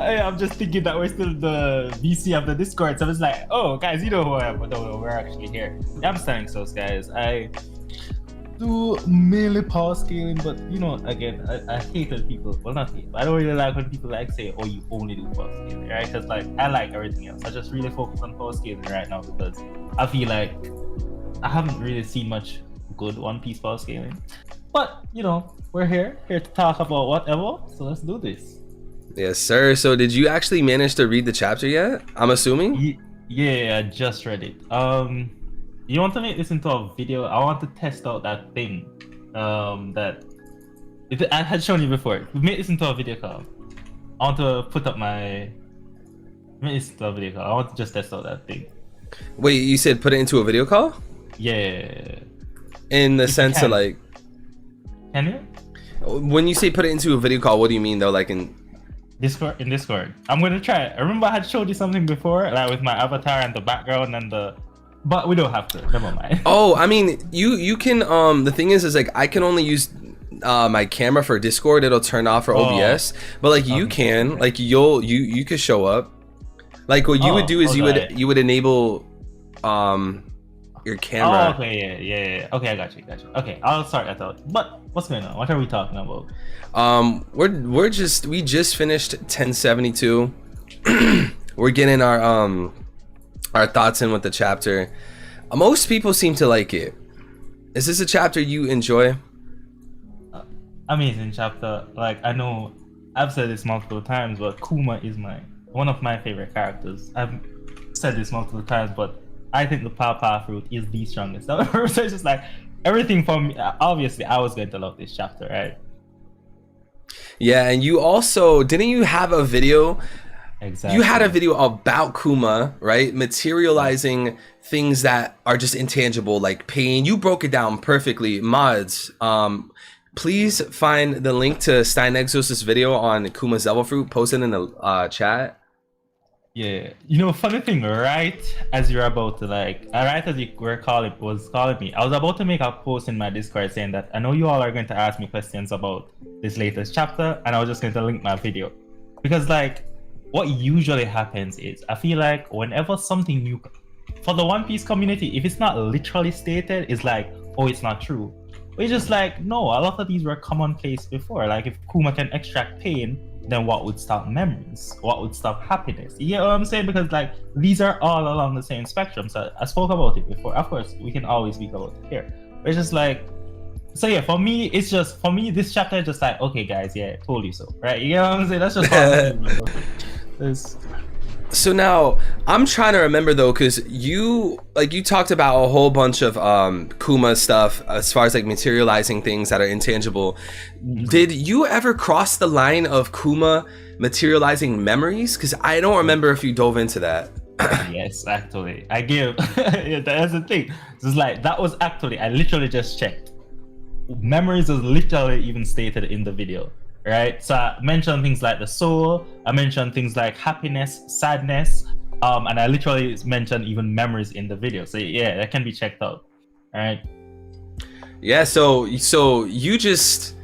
Speaker 2: I'm just thinking that we're still the VC of the Discord, so it's like, oh, guys, you know who I am, but no, we're actually here. Yeah, I'm standing so, guys. I do mainly power scaling, but you know, again, I hate when people, well, not hate, but I don't really like when people like say, oh, you only do power scaling, right? Because like I like everything else. I just really focus on power scaling right now because I feel like I haven't really seen much good One Piece power scaling. But you know, we're here to talk about whatever, so let's do this.
Speaker 1: Yes, sir. So did you actually manage to read the chapter yet? I'm assuming.
Speaker 2: Yeah, I just read it. You want to make this into a video? I want to test out that thing that I had shown you before. We made this into a video call. I want to put up I want to just test out that thing.
Speaker 1: Wait, you said put it into a video call?
Speaker 2: Yeah.
Speaker 1: In the sense of like,
Speaker 2: can you?
Speaker 1: When you say put it into a video call, what do you mean though? Like in
Speaker 2: Discord? In Discord. I'm gonna try it. I remember I had showed you something before, like with my avatar and the background and but we don't have to. Never mind. Oh,
Speaker 1: I mean, you can. The thing is like I can only use my camera for Discord. It'll turn off for OBS, but like you can, like you could show up. Like what you would do is you would enable. your camera.
Speaker 2: Oh, okay, yeah. Okay, I got you. Okay, I'll start that out. But what's going on? What are we talking about?
Speaker 1: We just finished 1072. We're getting our thoughts in with the chapter. Most people seem to like it. Is this a chapter you enjoy?
Speaker 2: Amazing chapter. Like, I know I've said this multiple times, but Kuma is one of my favorite characters. I've said this multiple times, but I think the Papa fruit is the strongest. So it's just like everything for me. Obviously, I was going to love this chapter, right?
Speaker 1: Yeah, and you also didn't you have a video?
Speaker 2: Exactly.
Speaker 1: You had a video about Kuma, right? Materializing things that are just intangible, like pain. You broke it down perfectly. Mods, please find the link to Stein Exos' video on Kuma's Devil Fruit. Post it in the chat.
Speaker 2: Yeah, funny thing, right as you're about to right as you were calling me, I was about to make a post in my Discord saying that I know you all are going to ask me questions about this latest chapter, and I was just going to link my video because what usually happens is I feel like whenever something new for the One Piece community, if it's not literally stated, it's like, oh, it's not true. But it's just like, no, a lot of these were commonplace before. Like if Kuma can extract pain, then what would stop memories? What would stop happiness? You get what I'm saying? Because these are all along the same spectrum. So I spoke about it before. Of course, we can always speak about it here. But it's just so yeah, for me, this chapter is just like, okay, guys, yeah, told you so, right? You know what I'm saying? That's just
Speaker 1: So now I'm trying to remember though, because you talked about a whole bunch of Kuma stuff as far as materializing things that are intangible. Did you ever cross the line of Kuma materializing memories? Because I don't remember if you dove into that.
Speaker 2: Yes, actually, I give. Yeah, that's the thing. It's that was actually, I literally just checked. Memories was literally even stated in the video. Right, so I mentioned things like the soul, I mentioned things like happiness, sadness, and I literally mentioned even memories in the video. So yeah, that can be checked out. All right.
Speaker 1: Yeah, so you just,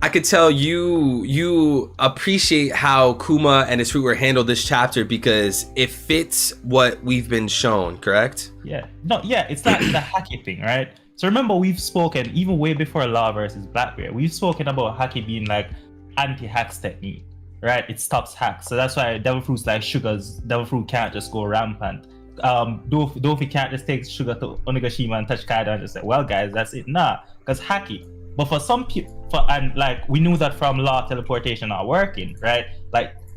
Speaker 1: I could tell you appreciate how Kuma and his fruit were handled this chapter because it fits what we've been shown, correct?
Speaker 2: Yeah. No, yeah, it's like the Haki thing, right? So remember, we've spoken even way before Law versus Blackbeard. We've spoken about Haki being anti-hacks technique, right? It stops hacks. So that's why devil fruits like sugars, devil fruit can't just go rampant. Dofi can't just take sugar to Onigashima and touch Kaido and just say, well guys, that's it. Nah, because Haki. But for some people, we knew that from Law teleportation not working, right?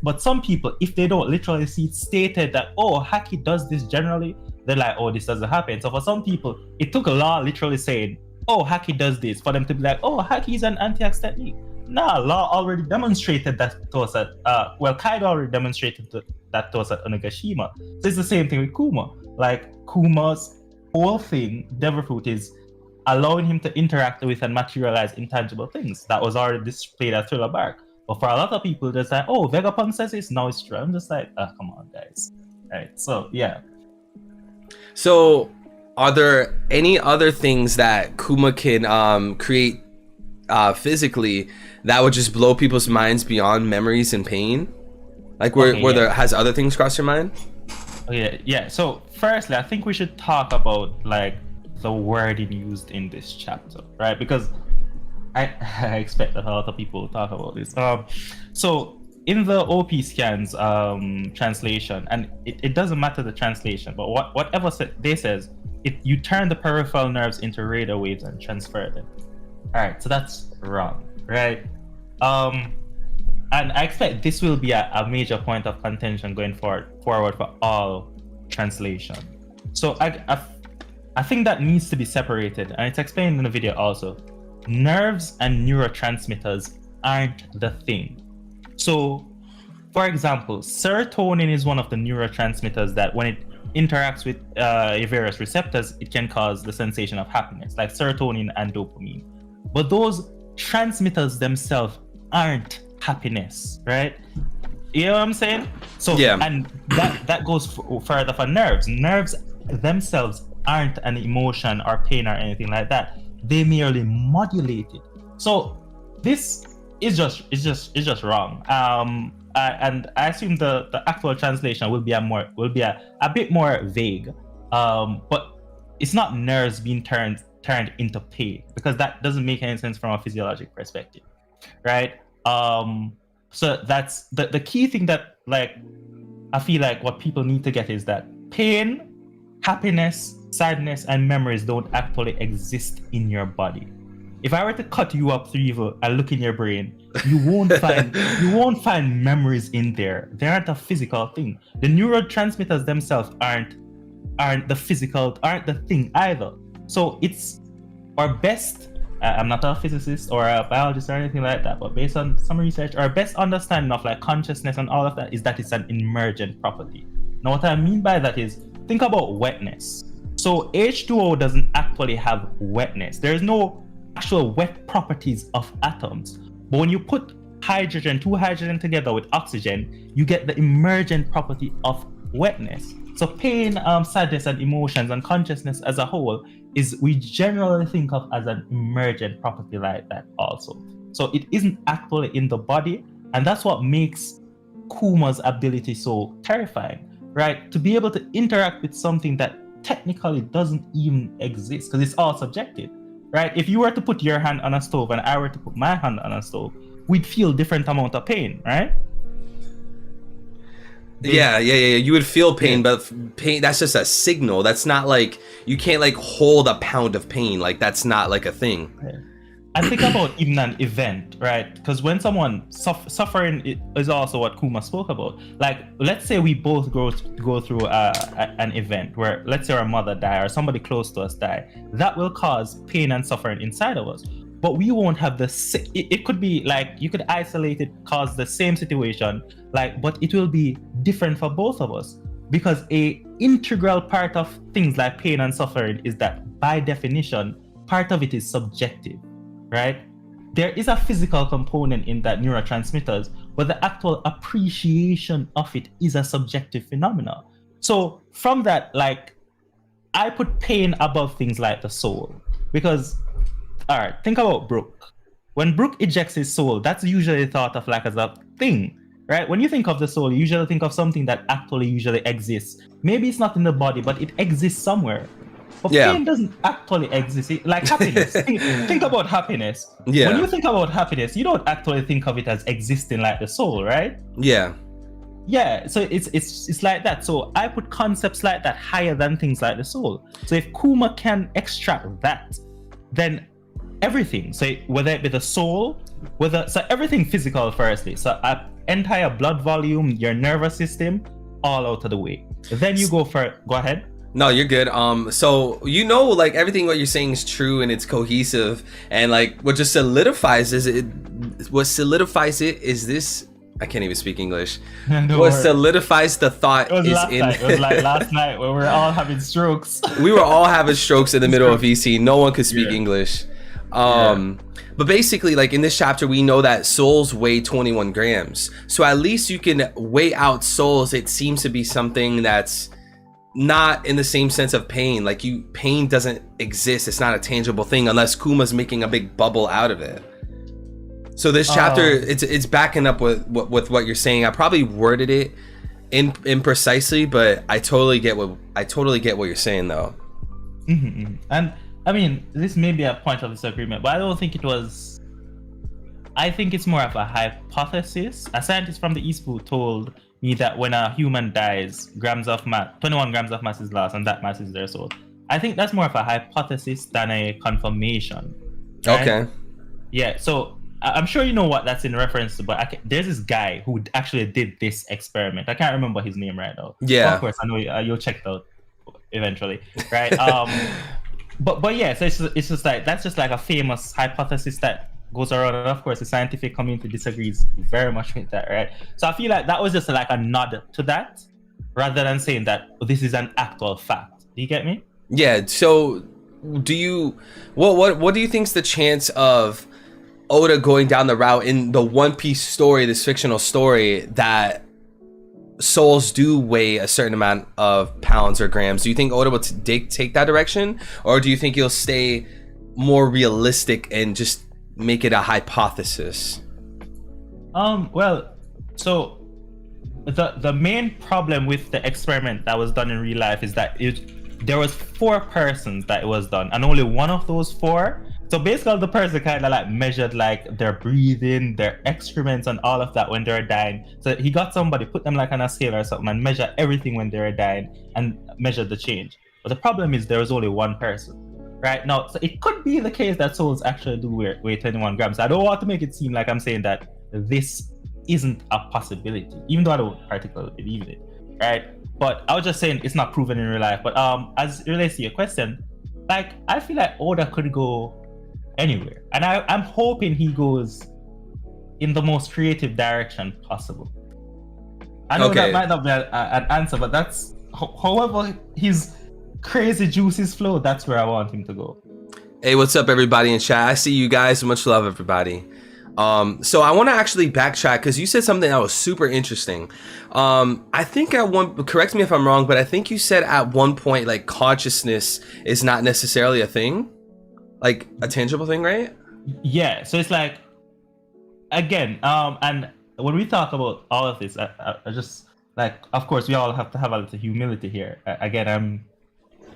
Speaker 2: But some people, if they don't literally see it stated that, oh, Haki does this generally, they're like, oh, this doesn't happen. So for some people, it took Law literally saying, oh, Haki does this, for them to be like, oh, Haki is an anti-hacks technique. Nah, Law already demonstrated that to us at, Kaido already demonstrated that to us at Onigashima. So it's the same thing with Kuma. Kuma's whole thing, Devil Fruit, is allowing him to interact with and materialize intangible things that was already displayed at Thriller Bark. But for a lot of people, they're like, oh, Vegapunk says it's now it's true. I'm just like, oh, come on, guys. Right, so yeah.
Speaker 1: So are there any other things that Kuma can create physically that would just blow people's minds beyond memories and pain? There has other things crossed your mind?
Speaker 2: Okay, yeah. So firstly, I think we should talk about the wording used in this chapter, right? Because I expect that a lot of people will talk about this. So in the OP scans translation, and it doesn't matter the translation, but whatever they says, you turn the peripheral nerves into radar waves and transfer them. All right, so that's wrong, right? And I expect this will be a major point of contention going forward for all translation. So I think that needs to be separated, and it's explained in the video also. Nerves and neurotransmitters aren't the thing. So, for example, serotonin is one of the neurotransmitters that when it interacts with various receptors, it can cause the sensation of happiness, like serotonin and dopamine. But those transmitters themselves aren't happiness, right? You know what I'm saying? So, yeah. And that goes further for nerves. Nerves themselves aren't an emotion or pain or anything like that. They merely modulate it. So this is just wrong. And I assume the actual translation will be a bit more vague. But it's not nerves being turned into pain, because that doesn't make any sense from a physiologic perspective, right? So that's the key thing that, like, I feel like what people need to get is that pain, happiness, sadness, and memories don't actually exist in your body. If I were to cut you up through evil and look in your brain, you won't find memories in there. They aren't a physical thing. The neurotransmitters themselves aren't the thing either. So it's our best. I'm not a physicist or a biologist or anything like that, but based on some research, our best understanding of like consciousness and all of that is that it's an emergent property. Now, what I mean by that is, think about wetness. So H2O doesn't actually have wetness. There's no actual wet properties of atoms. But when you put two hydrogen together with oxygen, you get the emergent property of wetness. So pain, sadness, and emotions and consciousness as a whole we generally think of as an emergent property like that also. So it isn't actually in the body, and that's what makes Kuma's ability so terrifying, right? To be able to interact with something that technically doesn't even exist, because it's all subjective, right? If you were to put your hand on a stove and I were to put my hand on a stove, we'd feel different amount of pain, right?
Speaker 1: Yeah. You would feel pain, but pain, that's just a signal. That's not like, you can't like hold a pound of pain. Like, that's not like a thing.
Speaker 2: And think about even an event, right? Because when someone suffering is also what Kuma spoke about. Like, let's say we both go through an event where, let's say, our mother die or somebody close to us die. That will cause pain and suffering inside of us. But we won't have it could be like, you could isolate it, cause the same situation, like, but it will be different for both of us, because a integral part of things like pain and suffering is that, by definition, part of it is subjective, right? There is a physical component in that neurotransmitters, but the actual appreciation of it is a subjective phenomenon. So from that, like, I put pain above things like the soul, because, all right, think about Brooke. When Brooke ejects his soul, that's usually thought of like as a thing, right? When you think of the soul, you usually think of something that actually usually exists. Maybe it's not in the body, but it exists somewhere. But pain doesn't actually exist. Like happiness. think about happiness. Yeah. When you think about happiness, you don't actually think of it as existing like the soul, right?
Speaker 1: Yeah.
Speaker 2: Yeah, so it's like that. So I put concepts like that higher than things like the soul. So if Kuma can extract that, then everything, so whether it be the soul, so everything physical firstly, so entire blood volume, your nervous system, all out of the way. Then you go ahead.
Speaker 1: No, you're good. So like everything what you're saying is true and it's cohesive, and like what solidifies it is this. I can't even speak English. Solidifies the thought
Speaker 2: it was like last night when we were all having strokes.
Speaker 1: We were all having strokes in the middle of VC. No one could speak English. But basically, like in this chapter, we know that souls weigh 21 grams. So at least you can weigh out souls. It seems to be something that's not in the same sense of pain. Like pain doesn't exist. It's not a tangible thing unless Kuma's making a big bubble out of it. So this chapter, it's backing up with what you're saying. I probably worded it imprecisely, but I totally get what you're saying though.
Speaker 2: Mm-hmm. And I mean, this may be a point of disagreement, but I don't think it was. I think it's more of a hypothesis. A scientist from the East who told me that when a human dies, 21 grams of mass is lost, and that mass is their soul. I think that's more of a hypothesis than a confirmation. Right? Okay. Yeah. So I'm sure you know what that's in reference to, but there's this guy who actually did this experiment. I can't remember his name right now.
Speaker 1: Yeah.
Speaker 2: Of course, I know you'll check it out eventually, right? But yeah, so it's just like, that's just like a famous hypothesis that goes around, and of course the scientific community disagrees very much with that, right? So I feel like that was just like a nod to that, rather than saying that this is an actual fact. Do you get me?
Speaker 1: Yeah. So what do you think's the chance of Oda going down the route in the One Piece story, this fictional story, that souls do weigh a certain amount of pounds or grams? Do you think Oda will take that direction, or do you think he'll stay more realistic and just make it a hypothesis?
Speaker 2: Well, so the main problem with the experiment that was done in real life is that there was 4 persons that it was done, and only one of those 4. So basically, the person kind of like measured like their breathing, their excrements, and all of that when they were dying. So he got somebody, put them like on a scale or something, and measure everything when they were dying, and measure the change. But the problem is there was only one person. Right now, so it could be the case that souls actually do weigh 21 grams. I don't want to make it seem like I'm saying that this isn't a possibility, even though I don't particularly believe in it, right? But I was just saying it's not proven in real life. But as it relates to your question, like I feel like Oda could go anywhere, and I'm hoping he goes in the most creative direction possible. I know that might not be an answer, but that's however his crazy juices flow, that's where I want him to go.
Speaker 1: Hey, what's up everybody in chat? I see you guys. Much love everybody. So I want to actually backtrack because you said something that was super interesting. I think correct me if I'm wrong, but I think you said at one point like consciousness is not necessarily a thing, like a tangible thing, right?
Speaker 2: Yeah, so it's like, again, and when we talk about all of this, I just like, of course we all have to have a little humility here. Again,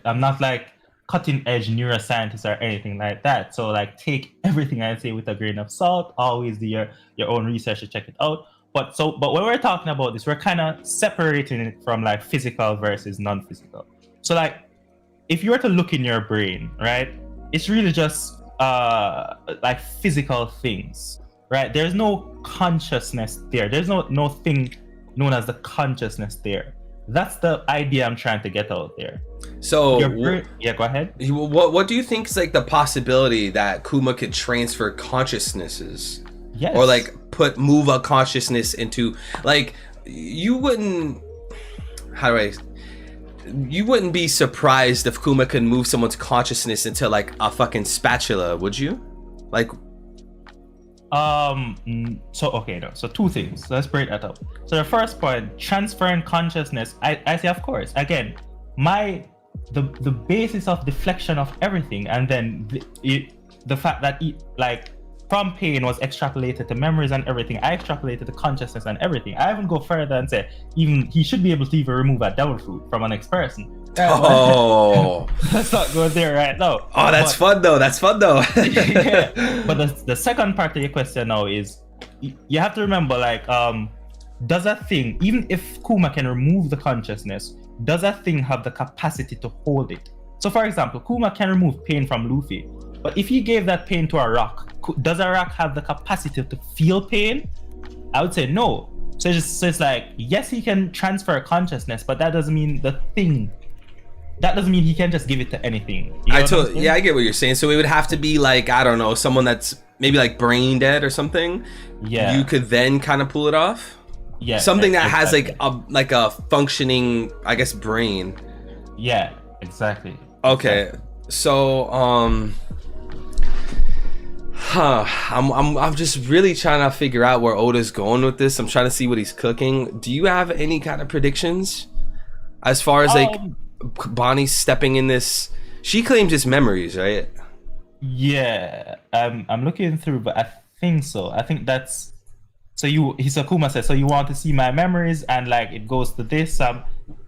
Speaker 2: I'm not like cutting edge neuroscientist or anything like that. So like take everything I say with a grain of salt. Always do your own research to check it out. But when we're talking about this, we're kind of separating it from like physical versus non-physical. So like if you were to look in your brain, right, it's really just like physical things, right? There's no consciousness there. There's no thing known as the consciousness there. That's the idea I'm trying to get out there. So yeah, go ahead.
Speaker 1: What do you think is like the possibility that Kuma could transfer consciousnesses?
Speaker 2: Yes.
Speaker 1: Or like move a consciousness into, like, you wouldn't be surprised if Kuma could move someone's consciousness into like a fucking spatula, would you? Like
Speaker 2: so 2 things. Let's break that up. So the first point, transferring consciousness, I say of course. Again, the basis of deflection of everything, and then the fact that like from pain was extrapolated to memories and everything. I extrapolated to consciousness and everything. I even go further and say even he should be able to even remove a devil fruit from an ex-person.
Speaker 1: Oh,
Speaker 2: let's not go there right now.
Speaker 1: Oh, that's fun though.
Speaker 2: Yeah. But the second part of your question now is you have to remember, like, does that thing, even if Kuma can remove the consciousness, does that thing have the capacity to hold it? So for example, Kuma can remove pain from Luffy, but if he gave that pain to a rock, does a rock have the capacity to feel pain? I would say no. So it's like, yes, he can transfer consciousness, but that doesn't mean he can just give it to anything.
Speaker 1: I get what you're saying. So it would have to be like, I don't know, someone that's maybe like brain dead or something.
Speaker 2: Yeah.
Speaker 1: You could then kind of pull it off.
Speaker 2: Yeah.
Speaker 1: Something that has like a functioning, I guess, brain.
Speaker 2: Yeah, exactly.
Speaker 1: Okay.
Speaker 2: Exactly.
Speaker 1: So I'm just really trying to figure out where Oda's going with this. I'm trying to see what he's cooking. Do you have any kind of predictions as far as like Bonnie stepping in this? She claims it's memories, right?
Speaker 2: Yeah, I'm looking through, but I think so. I think that's so. Hisakuma says, so you want to see my memories, and like it goes to this.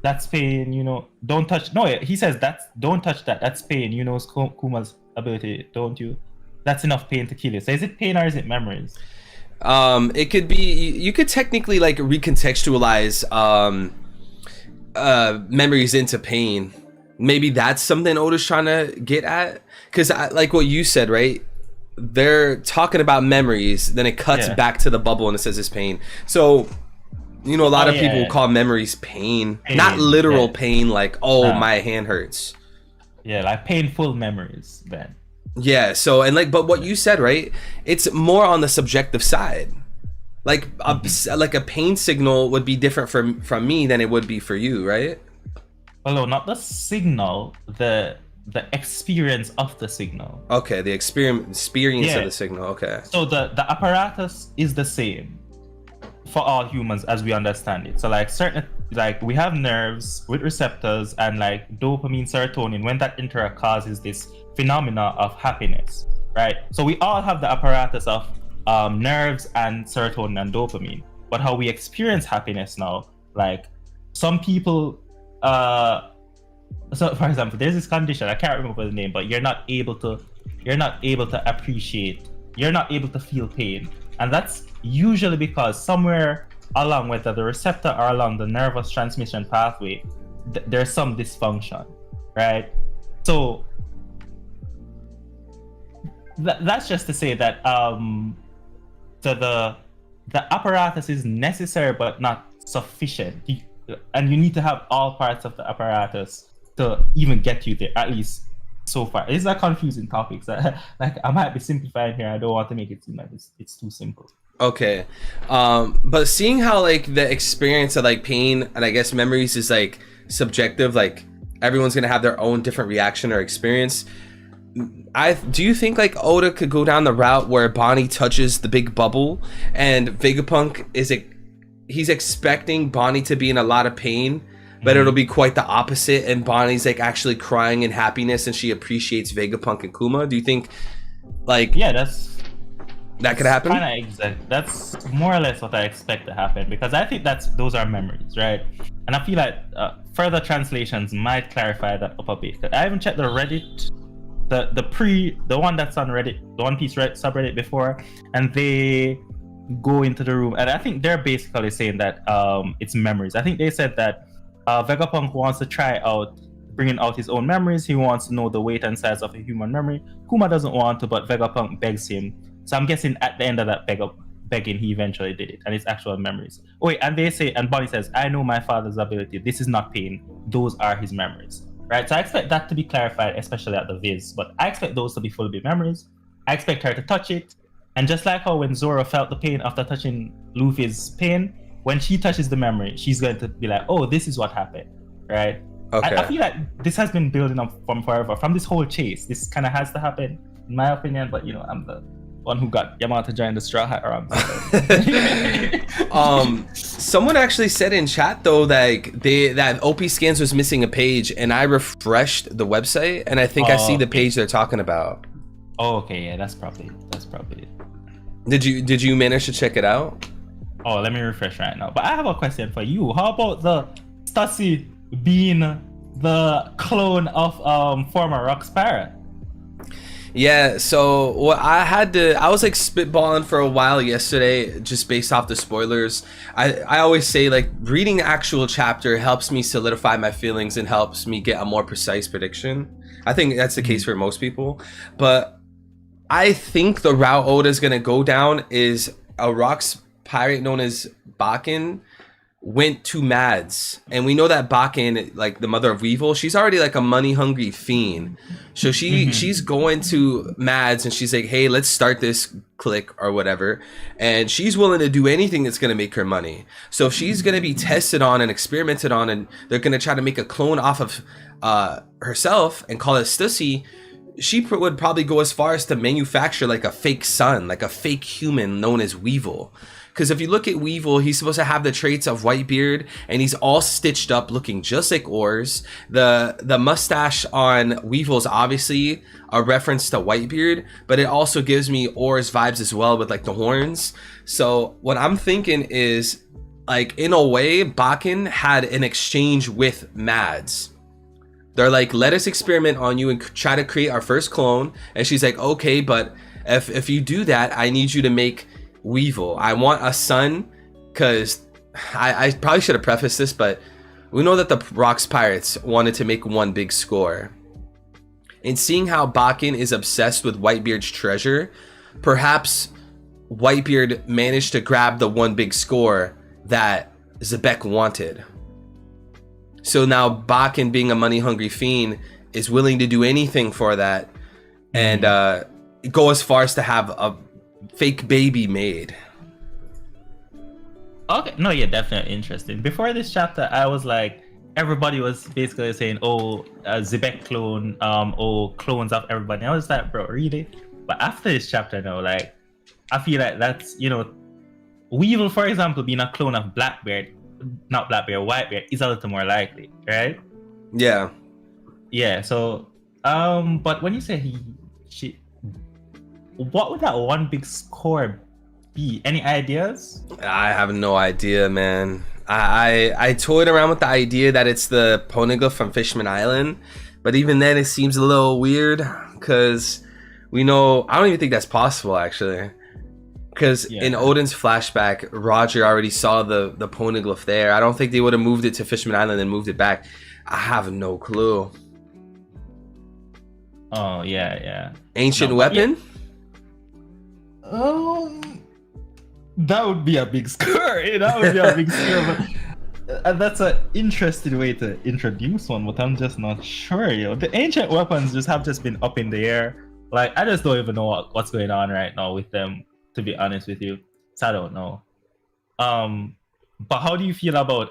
Speaker 2: That's pain. You know, don't touch. No, he says don't touch that. That's pain. You know, Kuma's ability. Don't you? That's enough pain to kill you. So is it pain or is it memories?
Speaker 1: It could be. You could technically like recontextualize memories into pain. Maybe that's something Oda's trying to get at, because like what you said, right, they're talking about memories, then it cuts back to the bubble and it says it's pain. So you know, a lot of people call memories pain, not literal pain, like my hand hurts.
Speaker 2: Yeah, like painful memories then.
Speaker 1: Yeah, so and like, but what you said, right, it's more on the subjective side. Like like a pain signal would be different from me than it would be for you, right?
Speaker 2: Well, no, not the signal, the experience of the signal.
Speaker 1: Okay, the experience of the signal. Okay.
Speaker 2: So the apparatus is the same for all humans as we understand it. So like we have nerves with receptors, and like dopamine, serotonin, when that interact causes this phenomena of happiness, right? So we all have the apparatus of nerves and serotonin and dopamine, but how we experience happiness now, like some people So for example, there's this condition, I can't remember the name, but you're not able to appreciate, you're not able to feel pain. And that's usually because somewhere along, whether the receptor or along the nervous transmission pathway, there's some dysfunction, right? So that's just to say that the apparatus is necessary but not sufficient, and you need to have all parts of the apparatus to even get you there, at least so far. It's a confusing topic, so like I might be simplifying here. I don't want to make it seem like it's too simple.
Speaker 1: Okay, but seeing how like the experience of like pain and I guess memories is like subjective, like everyone's gonna have their own different reaction or experience. Do you think like Oda could go down the route where Bonnie touches the big bubble and Vegapunk he's expecting Bonnie to be in a lot of pain, but it'll be quite the opposite, and Bonnie's like actually crying in happiness and she appreciates Vegapunk and Kuma? Do you think like that could happen?
Speaker 2: Kind of exact. That's more or less what I expect to happen, because I think those are memories, right? And I feel like further translations might clarify that up a bit. I haven't checked the Reddit, the one that's on Reddit, the One Piece subreddit before, and they go into the room, and I think they're basically saying that it's memories. I think they said that Vegapunk wants to try out bringing out his own memories. He wants to know the weight and size of a human memory. Kuma doesn't want to, but Vegapunk begs him. So I'm guessing at the end of that begging, he eventually did it, and it's actual memories. Oh wait, and they say, and Bonnie says, "I know my father's ability. This is not pain. Those are his memories." Right? So I expect that to be clarified, especially at the Viz. But I expect those to be fully memories. I expect her to touch it, and just like how when Zoro felt the pain after touching Luffy's pain, when she touches the memory, she's going to be like, "Oh, this is what happened." Right?
Speaker 1: Okay.
Speaker 2: I feel like this has been building up from forever, from this whole chase. This kind of has to happen, in my opinion. But you know, I'm the one who got Yamato to join the Straw Hat around.
Speaker 1: Someone actually said in chat though that OP Scans was missing a page, and I refreshed the website, and I think I see the page they're talking about.
Speaker 2: Oh, okay, yeah, that's probably it.
Speaker 1: Did you manage to check it out?
Speaker 2: Oh, let me refresh right now. But I have a question for you. How about the Stussy being the clone of former Rock's Pirate?
Speaker 1: Yeah, so what I was like spitballing for a while yesterday just based off the spoilers. I always say like reading the actual chapter helps me solidify my feelings and helps me get a more precise prediction. I think that's the case for most people, but I think the route Oda's gonna go down is a Rock's Pirate known as Bakken went to Mads, and we know that Bakken, like the mother of Weevil, she's already like a money hungry fiend. So she's going to Mads and she's like, "Hey, let's start this clique or whatever," and she's willing to do anything that's gonna make her money. So if she's gonna be tested on and experimented on, and they're gonna try to make a clone off of herself and call it Stussy, she would probably go as far as to manufacture like a fake son, like a fake human known as Weevil. Because if you look at Weevil, he's supposed to have the traits of Whitebeard, and he's all stitched up looking just like Oars. The mustache on Weevil's obviously a reference to Whitebeard, but it also gives me Oars vibes as well with like the horns. So what I'm thinking is, like, in a way, Bakken had an exchange with Mads. They're like, "Let us experiment on you and try to create our first clone." And she's like, "Okay, but if you do that, I need you to make Weevil. I want a son," because I probably should have prefaced this, but we know that the Rock's Pirates wanted to make one big score. And seeing how Bakken is obsessed with Whitebeard's treasure, perhaps Whitebeard managed to grab the one big score that Zebek wanted. So now Bakken, being a money-hungry fiend, is willing to do anything for that, and go as far as to have a fake baby made.
Speaker 2: Okay, no, yeah, definitely interesting. Before this chapter, I was like, everybody was basically saying, "Oh, Zebek clone, oh, clones of everybody." I was like, bro, really? But after this chapter, now, like, I feel like that's, you know, Weevil, for example, being a clone of Whitebeard is a little more likely, right?
Speaker 1: Yeah.
Speaker 2: Yeah. So, but when you say what would that one big score be? Any ideas?
Speaker 1: I have no idea, man. I toyed around with the idea that it's the poneglyph from Fishman Island, but even then it seems a little weird because we know I don't even think that's possible actually. Because in Odin's flashback, Roger already saw the poneglyph there. I don't think they would have moved it to Fishman Island and moved it back. I have no clue.
Speaker 2: Oh yeah.
Speaker 1: Ancient weapon?
Speaker 2: That would be a big score. That would be a big score. But that's an interesting way to introduce one, but I'm just not sure. The ancient weapons just been up in the air. Like I just don't even know what's going on right now with them. To be honest with you, so I don't know. But how do you feel about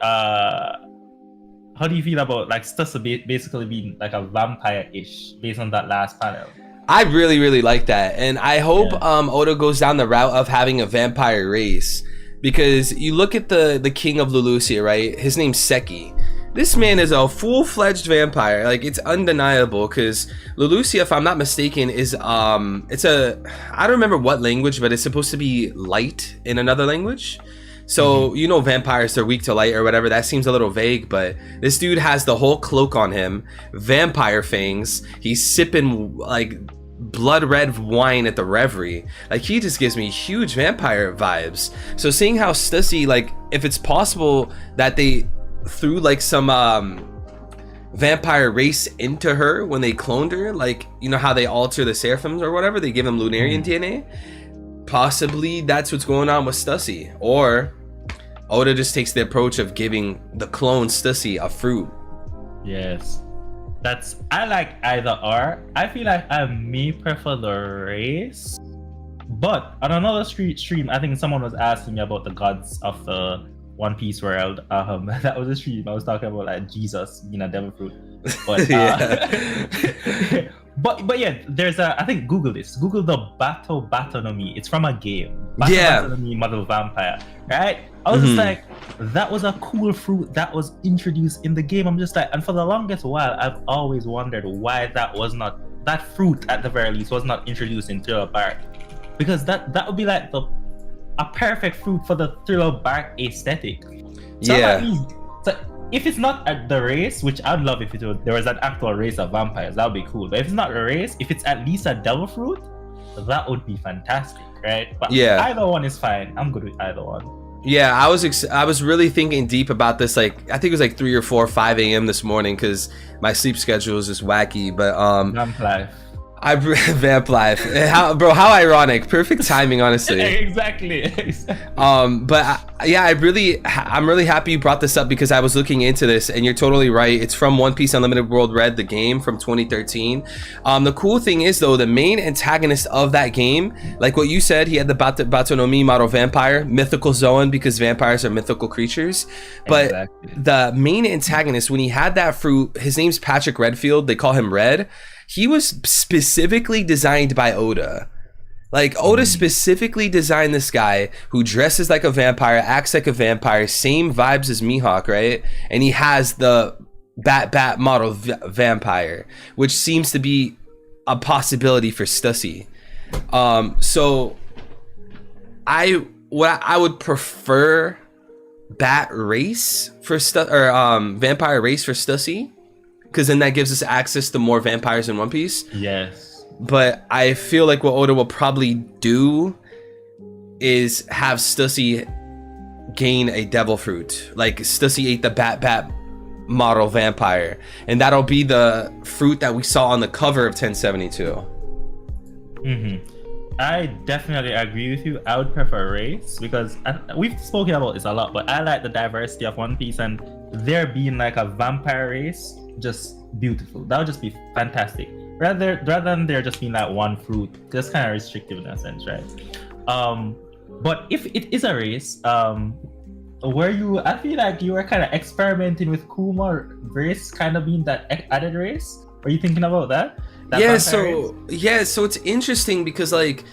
Speaker 2: like Stussy basically being like a vampire-ish based on that last panel?
Speaker 1: I really like that, and I hope Oda goes down the route of having a vampire race, because you look at the king of Lulusia, right? His name's Seki. This man is a full-fledged vampire. Like, it's undeniable, because Lulusia, if I'm not mistaken, is I don't remember what language, but it's supposed to be light in another language. So you know, vampires, they're weak to light or whatever. That seems a little vague, but this dude has the whole cloak on him, vampire fangs. He's sipping like blood red wine at the reverie. Like, he just gives me huge vampire vibes. So seeing how Stussy, like, if it's possible that they threw like some vampire race into her when they cloned her, like, you know how they alter the seraphims or whatever, they give them Lunarian DNA, possibly that's what's going on with Stussy. Or Oda just takes the approach of giving the clone Stussy a fruit. Yes, I like either or. I feel like I may prefer the race, but on another stream I think someone was asking me about the gods of the One Piece world. That was a stream I was talking about, like Jesus being a devil fruit. But but yeah, there's I think Google the Batonomy. It's from a game. Batonomy Model Vampire, right? I was just like, that was a cool fruit that was introduced in the game. I'm just like, and for the longest while I've always wondered why that fruit at the very least was not introduced in Thriller Bark, because that would be like a perfect fruit for the Thriller Bark aesthetic. So so if it's not at the race, which I'd love if there was an actual race of vampires, that would be cool. But if it's not a race, if it's at least a devil fruit, that would be fantastic, right? But either one is fine. I'm good with either one. Yeah, I was really thinking deep about this. Like, I think it was like 3 or 4 or 5 a.m. this morning because my sleep schedule is just wacky. But Vamp life. Vamp life. How ironic. Perfect timing, honestly. Exactly. But I'm really happy you brought this up, because I was looking into this, and you're totally right. It's from One Piece Unlimited World Red, the game from 2013. The cool thing is, though, the main antagonist of that game, like what you said, he had the Batonomi model vampire, mythical Zoan, because vampires are mythical creatures. But the main antagonist, when he had that fruit, his name's Patrick Redfield. They call him Red. He was specifically designed by Oda. Like, Oda specifically designed this guy who dresses like a vampire, acts like a vampire, same vibes as Mihawk, right? And he has the bat model vampire, which seems to be a possibility for Stussy. So I would prefer bat race for vampire race for Stussy, because then that gives us access to more vampires in One Piece. Yes. But I feel like what Oda will probably do is have Stussy gain a devil fruit. Like, Stussy ate the bat model vampire, and that'll be the fruit that we saw on the cover of 1072. I definitely agree with you. I would prefer race, because we've spoken about this a lot, but I like the diversity of One Piece, and there being like a vampire race, just beautiful. That would just be fantastic. Rather than there just being like one fruit, just kind of restrictive in a sense, right? But if it is a race, I feel like you were kind of experimenting with Kuma race kind of being that added race. Are you thinking about that? So it's interesting because, like,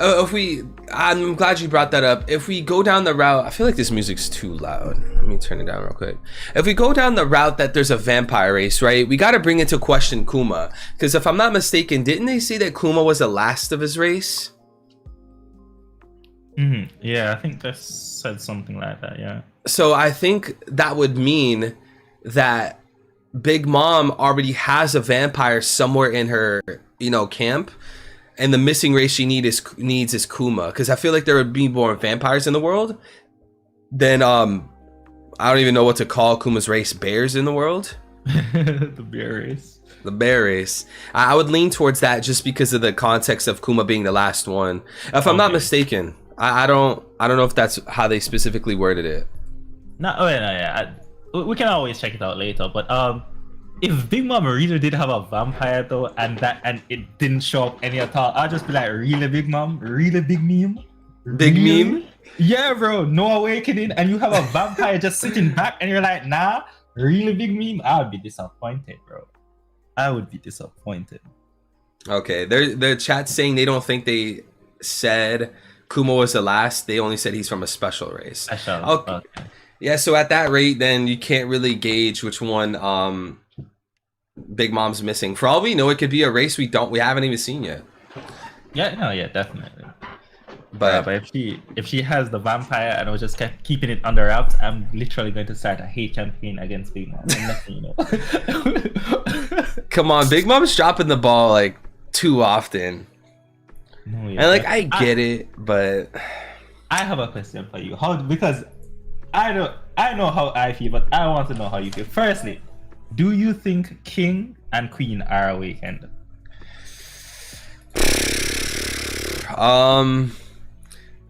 Speaker 1: I'm glad you brought that up. If we go down the route, I feel like this music's too loud. Let me turn it down real quick. If we go down the route that there's a vampire race, right, we got to bring into question Kuma, because if I'm not mistaken, didn't they say that Kuma was the last of his race? Yeah, I think they said something like that. So I think that would mean that Big Mom already has a vampire somewhere in her, camp, and the missing race she needs is Kuma. Because I feel like there would be more vampires in the world than I don't even know what to call Kuma's race, bears in the world.
Speaker 2: The bear race.
Speaker 1: The bear race. I would lean towards that just because of the context of Kuma being the last one. If I'm not mistaken, I don't know if that's how they specifically worded it.
Speaker 2: No, oh, yeah. We can always check it out later. But if Big Mom really did have a vampire though, and it didn't show up any at all, I'll just be like, really, Big Mom, really, big meme,
Speaker 1: big
Speaker 2: really?
Speaker 1: Meme.
Speaker 2: Yeah, bro, no awakening, and you have a vampire just sitting back, and you're like, nah, really, big meme. I would be disappointed, bro. I would be disappointed.
Speaker 1: Okay, the chat's saying they don't think they said Kuma was the last. They only said he's from a special race. Okay. Yeah, so at that rate, then you can't really gauge which one Big Mom's missing. For all we know, it could be a race we haven't even seen yet.
Speaker 2: Yeah, definitely.
Speaker 1: But
Speaker 2: if she has the vampire and I was just kept keeping it under wraps, I'm literally going to start a hate campaign against Big Mom.
Speaker 1: Come on, Big Mom's dropping the ball like too often.
Speaker 2: No, yeah,
Speaker 1: and like I get it, but
Speaker 2: I have a question for you. Because I know how I feel, but I want to know how you feel. Firstly, do you think King and Queen are awakened?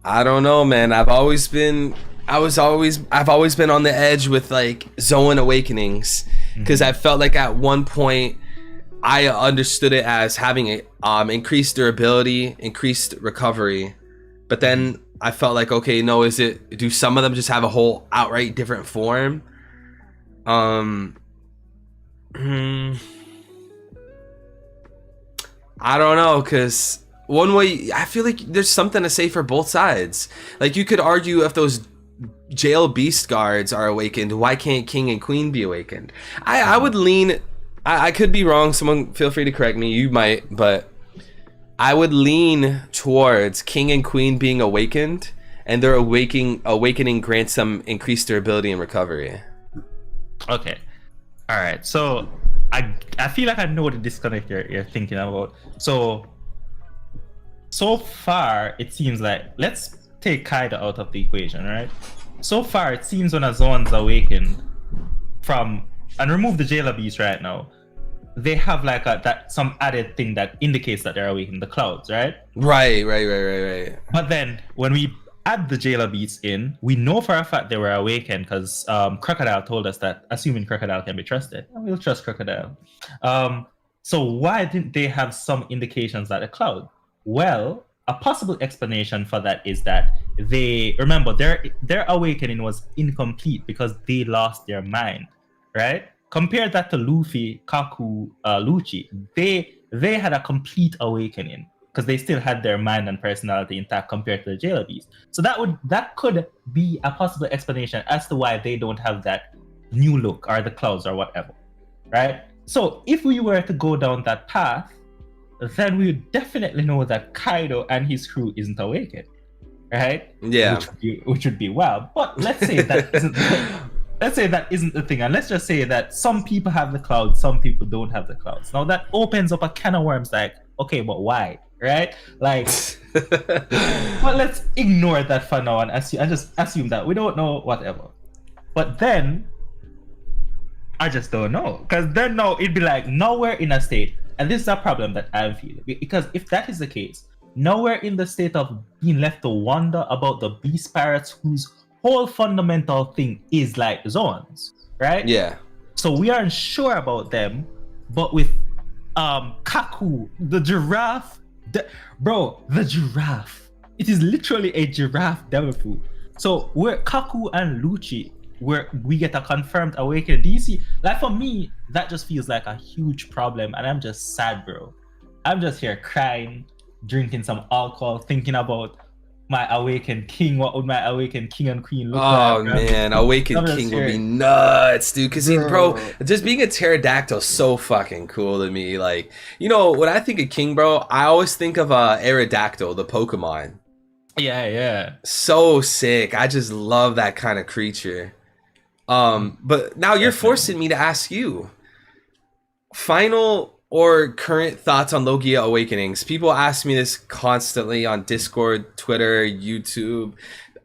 Speaker 1: I don't know, man. I've always been on the edge with like Zoan awakenings because I felt like at one point I understood it as having a increased durability, increased recovery, but then I felt like, okay, no, do some of them just have a whole outright different form? I don't know, because one way I feel like there's something to say for both sides. Like you could argue if those jail beast guards are awakened, why can't King and Queen be awakened? I would lean, I could be wrong, someone feel free to correct me, you might, but I would lean towards King and Queen being awakened, and their awakening grants them increased durability and recovery.
Speaker 2: Okay, all right. So I feel like I know the disconnect you're thinking about. So far it seems like, let's take Kaido out of the equation, right? So far it seems when a Zoan's awakened and remove the jailer beast right now, they have like some added thing that indicates that they're awakened, the clouds, right?
Speaker 1: Right.
Speaker 2: But then when we add the jailer beasts in, we know for a fact they were awakened because Crocodile told us that, assuming Crocodile can be trusted, we'll trust Crocodile. So why didn't they have some indications that a cloud? Well, a possible explanation for that is that remember their awakening was incomplete because they lost their mind, right? Compare that to Luffy, Kaku, Lucci. They had a complete awakening because they still had their mind and personality intact compared to the jailer beast. So that could be a possible explanation as to why they don't have that new look or the clouds or whatever, right? So if we were to go down that path, then we would definitely know that Kaido and his crew isn't awakened, right?
Speaker 1: Yeah.
Speaker 2: Which would be wild. But let's say that isn't the thing, and let's just say that some people have the clouds, some people don't have the clouds. Now that opens up a can of worms. Like, okay, but why, right? Like, but let's ignore that for now and just assume that we don't know, whatever. But then I just don't know, because then now it'd be like nowhere in a state. And this is a problem that I'm feeling, because if that is the case, nowhere in the state of being left to wonder about the beast pirates whose whole fundamental thing is like zones, right?
Speaker 1: Yeah.
Speaker 2: So we aren't sure about them, but with Kaku, the giraffe, the giraffe. It is literally a giraffe devil fruit. So we're Kaku and Lucci, where we get a confirmed awakening. Do you see? Like for me, that just feels like a huge problem, and I'm just sad, bro. I'm just here crying, drinking some alcohol, thinking about my awakened king. What would my awakened king and queen look like?
Speaker 1: Oh man, awakened king would be nuts, dude. Because bro, just being a pterodactyl is so fucking cool to me. Like, when I think of king, bro, I always think of Aerodactyl, the Pokemon.
Speaker 2: Yeah.
Speaker 1: So sick. I just love that kind of creature. But now you're
Speaker 2: Definitely.
Speaker 1: forcing me to ask you final or current thoughts on Logia Awakenings. People ask me this constantly on Discord, Twitter, YouTube.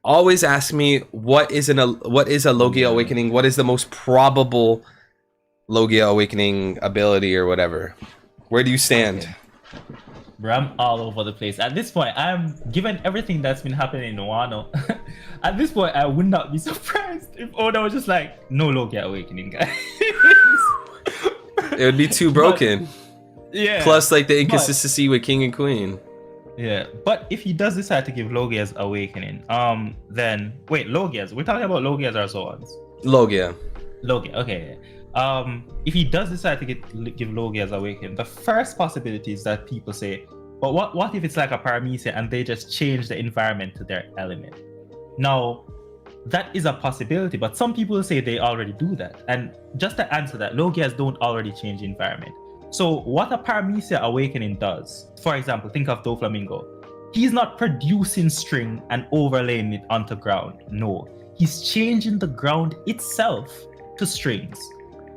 Speaker 1: Always ask me what is a Logia Awakening? What is the most probable Logia Awakening ability or whatever? Where do you stand?
Speaker 2: Okay. Bro, I'm all over the place. At this point, I'm given everything that's been happening in Wano. At this point, I would not be surprised if Oda was just like, no Logia Awakening, guys.
Speaker 1: It would be too broken.
Speaker 2: Yeah.
Speaker 1: Plus, like the inconsistency with King and Queen.
Speaker 2: Yeah, but if he does decide to give Logia's Awakening, then wait, Logia's. We're talking about Logia's or Zoans.
Speaker 1: Logia.
Speaker 2: Logia, okay. If he does decide to give Logia's Awakening, the first possibility is that people say, but what if it's like a Paramecia and they just change the environment to their element? Now, that is a possibility, but some people say they already do that. And just to answer that, Logias don't already change the environment. So what a Paramecia Awakening does, for example, think of Doflamingo. He's not producing string and overlaying it onto ground. No, he's changing the ground itself to strings.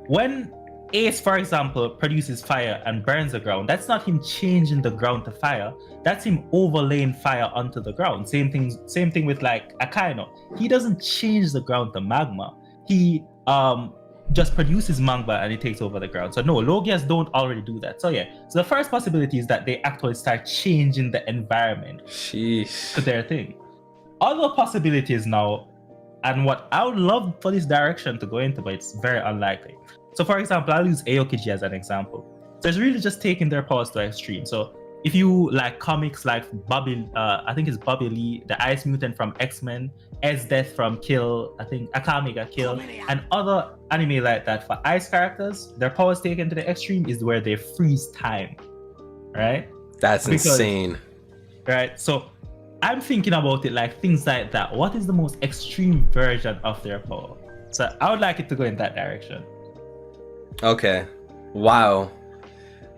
Speaker 2: When Ace, for example, produces fire and burns the ground, that's not him changing the ground to fire. That's him overlaying fire onto the ground. Same thing with like Akaino. He doesn't change the ground to magma. He just produces manga and it takes over the ground. So no, Logias don't already do that. So yeah, so the first possibility is that they actually start changing the environment to their thing. Other possibilities now, and what I would love for this direction to go into, but it's very unlikely. So for example, I'll use Aokiji as an example. So it's really just taking their powers to extreme. So if you like comics like Bobby, I think it's Bobby Lee, the Ice Mutant from X-Men, S-Death from Kill, I think Akame got Kill, and other anime like that, for ice characters, their powers taken to the extreme is where they freeze time, right?
Speaker 1: That's insane.
Speaker 2: Right, so I'm thinking about it like things like that. What is the most extreme version of their power? So I would like it to go in that direction.
Speaker 1: Okay. Wow.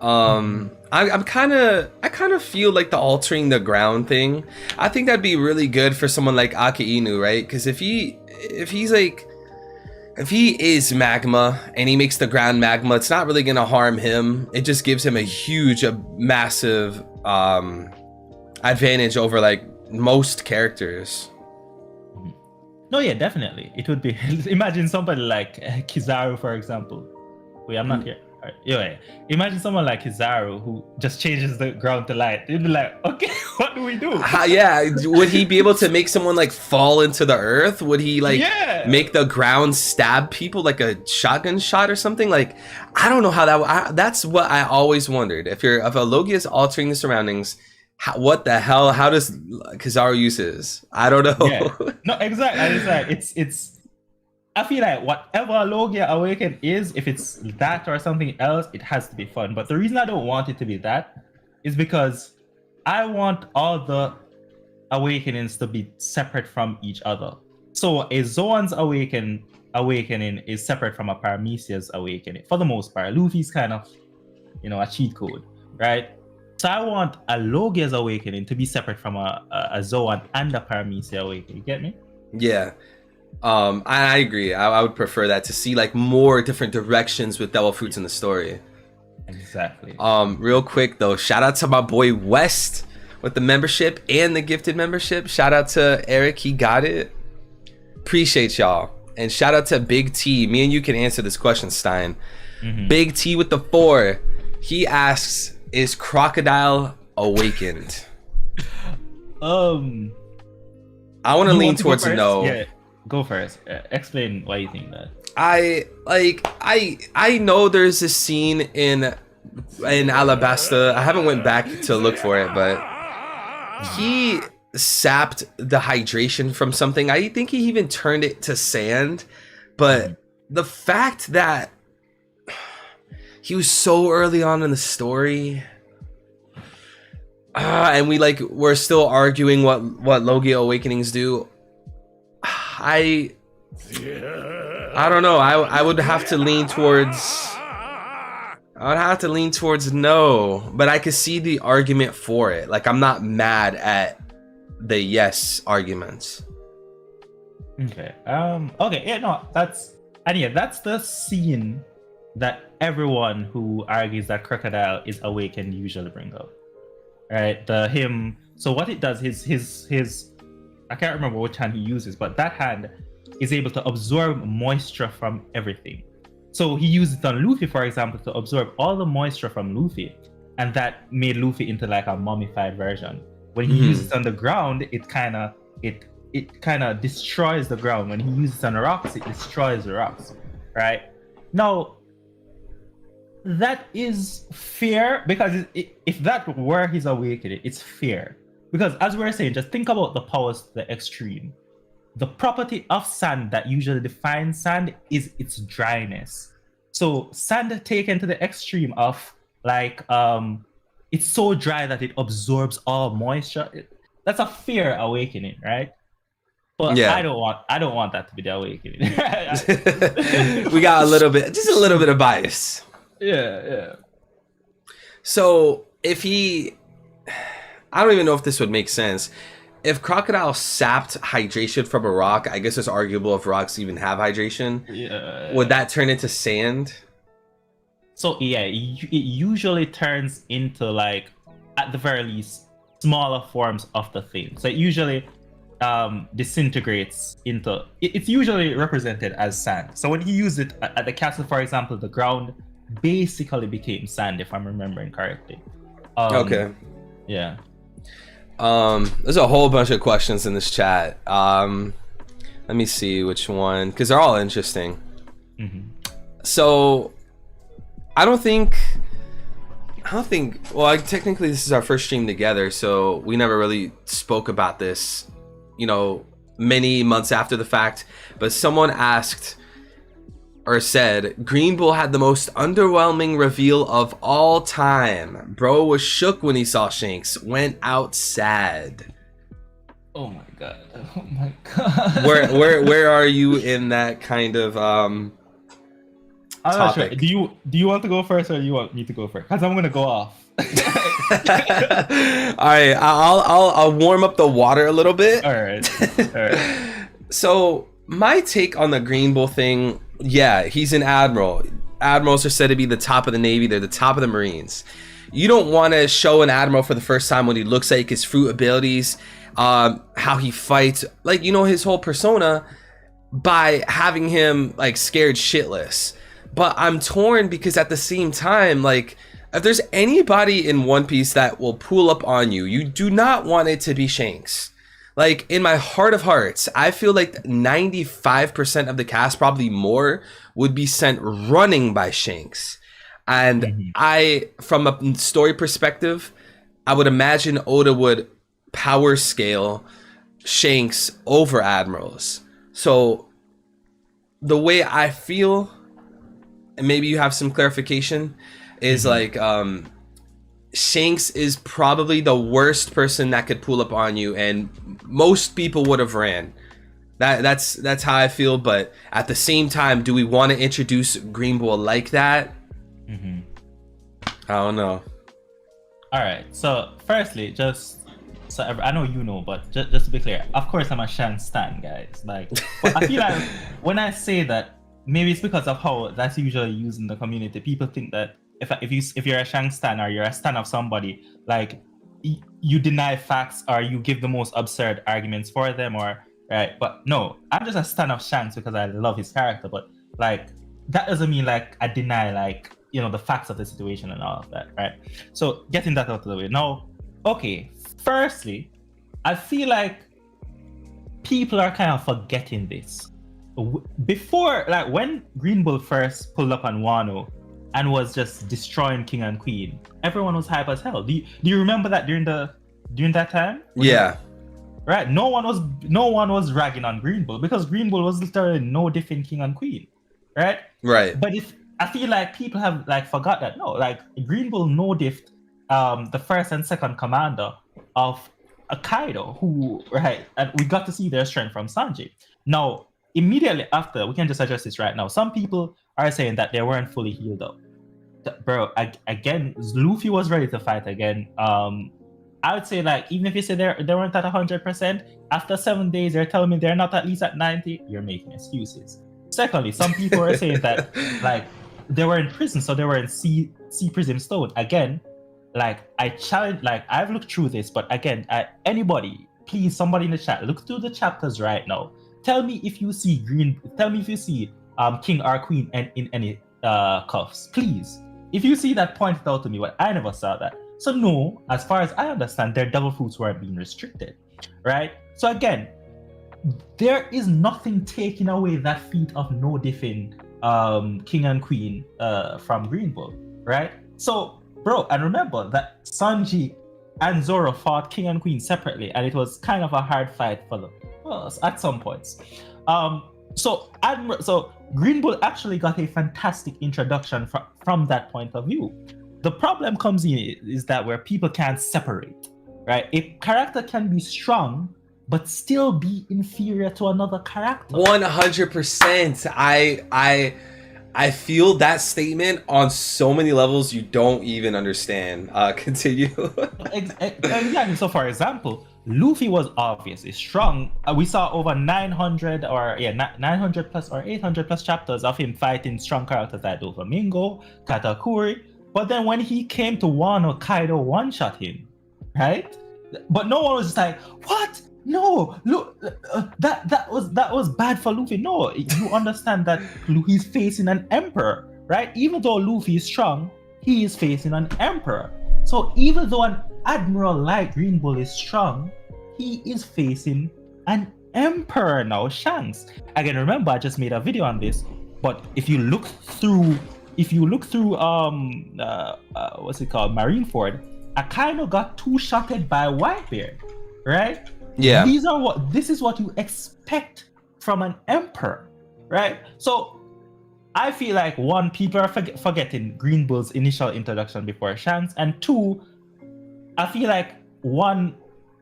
Speaker 1: I kind of feel like the altering the ground thing. I think that'd be really good for someone like Ake-Inu, right? Because if he is magma and he makes the ground magma, it's not really gonna harm him. It just gives him a massive advantage over like most characters.
Speaker 2: No, yeah, definitely. It would be. Imagine somebody like Kizaru, for example. Wait, I'm not here. Right. Yeah. Imagine someone like Kizaru who just changes the ground to light. You'd be like, okay, what do we do?
Speaker 1: Yeah, would he be able to make someone like fall into the earth? Would he like make the ground stab people like a shotgun shot or something? Like, I don't know how that. That's what I always wondered. If a Logia is altering the surroundings, what the hell? How does Kizaru use his? I don't know.
Speaker 2: Yeah. No, exactly. It's. I feel like whatever Logia Awaken is, if it's that or something else, it has to be fun. But the reason I don't want it to be that is because I want all the awakenings to be separate from each other. So a Zoan's awakening is separate from a Paramecia's awakening for the most part. Luffy's kind of, a cheat code, right? So I want a Logia's awakening to be separate from a Zoan and a Paramecia awakening. You get me?
Speaker 1: Yeah. I agree. I would prefer that, to see like more different directions with Devil Fruits in the story.
Speaker 2: Exactly.
Speaker 1: Real quick though, shout out to my boy West with the membership and the gifted membership. Shout out to Eric, he got it. Appreciate y'all. And shout out to Big T. Me and you can answer this question, Stein. Mm-hmm. Big T with the 4. He asks, is Crocodile awakened? I want to lean towards no.
Speaker 2: Yeah. Go first. Explain why you think that.
Speaker 1: I know there's a scene in Alabasta. I haven't went back to look for it, but he sapped the hydration from something. I think he even turned it to sand. But the fact that he was so early on in the story, and we're still arguing what Logia Awakenings do. I don't know. I would have to lean towards no, but I could see the argument for it. Like, I'm not mad at the yes arguments.
Speaker 2: Okay. Okay. Yeah. No. That's the scene that everyone who argues that crocodile is awakened usually bring up. Right. The him. So what it does is his. I can't remember which hand he uses, but that hand is able to absorb moisture from everything. So he used it on Luffy, for example, to absorb all the moisture from Luffy, and that made Luffy into like a mummified version. When he uses it on the ground, it kind of destroys the ground. When he uses it on the rocks, it destroys the rocks. Right? Now, that is fair, because if that were his awakening, it's fair. Because as we were saying, just think about the powers to the extreme. The property of sand that usually defines sand is its dryness. So sand taken to the extreme of like it's so dry that it absorbs all moisture. That's a fair awakening, right? But yeah. I don't want that to be the awakening.
Speaker 1: We got just a little bit of bias.
Speaker 2: Yeah.
Speaker 1: So if he, I don't even know if this would make sense. If crocodile sapped hydration from a rock, I guess it's arguable if rocks even have hydration.
Speaker 2: Yeah.
Speaker 1: Would that turn into sand?
Speaker 2: So yeah, it usually turns into, like, at the very least, smaller forms of the thing. So it usually disintegrates into. It's usually represented as sand. So when he used it at the castle, for example, the ground basically became sand, if I'm remembering correctly.
Speaker 1: Okay.
Speaker 2: Yeah.
Speaker 1: There's a whole bunch of questions in this chat. Let me see which one, because they're all interesting. So I don't think well, technically this is our first stream together, so we never really spoke about this, many months after the fact. But someone asked or said Green Bull had the most underwhelming reveal of all time. Bro was shook when he saw Shanks, went out sad.
Speaker 2: Oh my god.
Speaker 1: Where are you in that kind of
Speaker 2: I'm not sure. Do you want to go first, or do you want me to go first? Because I'm gonna go off.
Speaker 1: All right, I'll warm up the water a little bit.
Speaker 2: All right.
Speaker 1: So my take on the Green Bull thing, yeah, he's an admiral. Admirals are said to be the top of the Navy. They're the top of the Marines. You don't want to show an admiral for the first time when he looks like his fruit abilities, how he fights, like, his whole persona, by having him like scared shitless. But I'm torn, because at the same time, like, if there's anybody in One Piece that will pull up on you, you do not want it to be Shanks. Like, in my heart of hearts, I feel like 95% of the cast, probably more, would be sent running by Shanks. And from a story perspective, I would imagine Oda would power scale Shanks over admirals. So the way I feel, and maybe you have some clarification, is like Shanks is probably the worst person that could pull up on you, and most people would have ran. That's how I feel. But at the same time, do we want to introduce Green Bull like that? I don't know.
Speaker 2: All right. So firstly, I know but just to be clear, of course I'm a Shanks stan, guys. Like, I feel like when I say that, maybe it's because of how that's usually used in the community. People think that if you're a Shanks stan, or you're a stan of somebody, like, you deny facts, or you give the most absurd arguments for them, or right. But no, I'm just a stan of Shanks because I love his character. But like, that doesn't mean like I deny, like, the facts of the situation and all of that, right? So getting that out of the way now. Okay, firstly, I feel like people are kind of forgetting this. Before, like, when Green Bull first pulled up on Wano and was just destroying King and Queen, everyone was hype as hell. Do you remember that during that time?
Speaker 1: Yeah.
Speaker 2: Right. No one was ragging on Green Bull, because Green Bull was literally no different King and Queen. Right?
Speaker 1: Right.
Speaker 2: But I feel like people have like forgot that. No, like, Green Bull no diffed the first and second commander of Kaido, who, right, and we got to see their strength from Sanji. Now, immediately after, we can just address this right now. Some people are saying that they weren't fully healed up. Bro, again, Luffy was ready to fight again. I would say like even if you say they weren't at 100%, after 7 days they're telling me they're not at least at 90. You're making excuses. Secondly, some people are saying that like they were in prison, so they were in C Prism Stone. Again, like I challenge, like I've looked through this, but again, anybody, please, somebody in the chat, look through the chapters right now. Tell me if you see king or queen and in any cuffs, please. If you see that, point it out to me. But I never saw that. So no, as far as I understand, their devil fruits weren't being restricted, right? So again, there is nothing taking away that feat of no diffing king and queen from Green Bull, right? So bro, and remember that Sanji and Zoro fought king and queen separately, and it was kind of a hard fight for them. Well, at some points. So Green Bull actually got a fantastic introduction from that point of view. The problem comes in is that where people can't separate, right? A character can be strong, but still be inferior to another character.
Speaker 1: 100%. I feel that statement on so many levels you don't even understand. Continue.
Speaker 2: Exactly. So for example, Luffy was obviously strong. We saw over 900 plus or 800 plus chapters of him fighting strong characters like Doflamingo, Katakuri. But then when he came to Wano, Kaido one-shot him, right? But no one was just like, what? No, look, that was bad for Luffy. No, you understand that he's facing an emperor, right? Even though Luffy is strong, he is facing an emperor. So even though an admiral like Green Bull is strong, he is facing an emperor now, Shanks. Again, remember I just made a video on this, but if you look through what's it called, Marineford, Akainu got two-shotted by Whitebeard, right?
Speaker 1: Yeah.
Speaker 2: This is what you expect from an emperor, right? So I feel like one, people are forgetting Green Bull's initial introduction before Shanks, and two, I feel like one,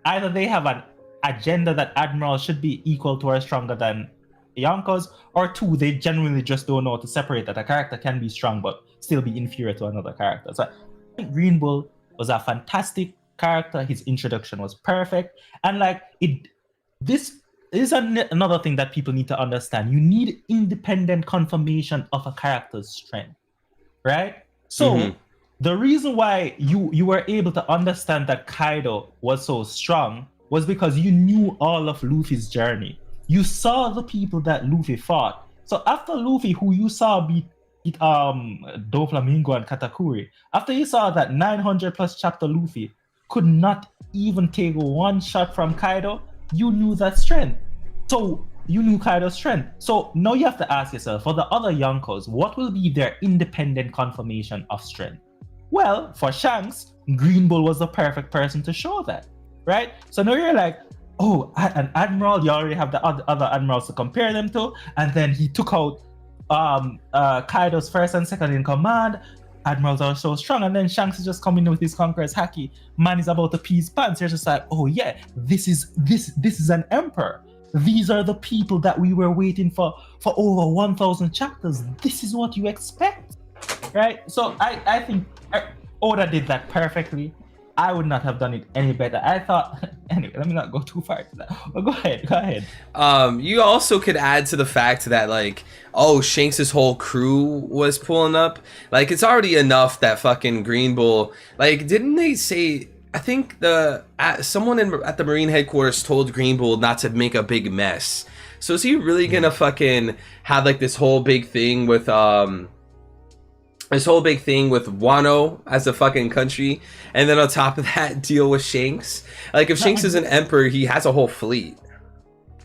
Speaker 2: either they have an agenda that admirals should be equal to or stronger than Yonkos, or two, they genuinely just don't know how to separate that a character can be strong but still be inferior to another character. So I think Green Bull was a fantastic character. His introduction was perfect, and like this is another thing that people need to understand. You need independent confirmation of a character's strength, right? So the reason why you were able to understand that Kaido was so strong was because you knew all of Luffy's journey. You saw the people that Luffy fought. So after Luffy, who you saw beat Doflamingo and Katakuri, after you saw that 900 plus chapter Luffy could not even take one shot from Kaido, you knew that strength. So you knew Kaido's strength. So now you have to ask yourself, for the other Yonkos, what will be their independent confirmation of strength? Well, for Shanks, Green Bull was the perfect person to show that, right? So now you're like, oh, an admiral, you already have the other admirals to compare them to, and then he took out Kaido's first and second in command. Admirals are so strong, and then Shanks is just coming with his conqueror's haki. Man is about to pee his pants. You're just like, oh yeah, this is an emperor. These are the people that we were waiting for over 1,000 chapters. This is what you expect, right? So I think Oda did that perfectly. I would not have done it any better. I thought, anyway, let me not go too far to that. But go ahead.
Speaker 1: You also could add to the fact that, like, oh, Shanks' whole crew was pulling up. Like, it's already enough that fucking Green Bull, like, didn't they say, I think someone at the Marine headquarters told Green Bull not to make a big mess. So is he really gonna fucking have, like, this whole big thing with Wano as a fucking country, and then on top of that deal with Shanks? Like, if Shanks is an emperor, he has a whole fleet.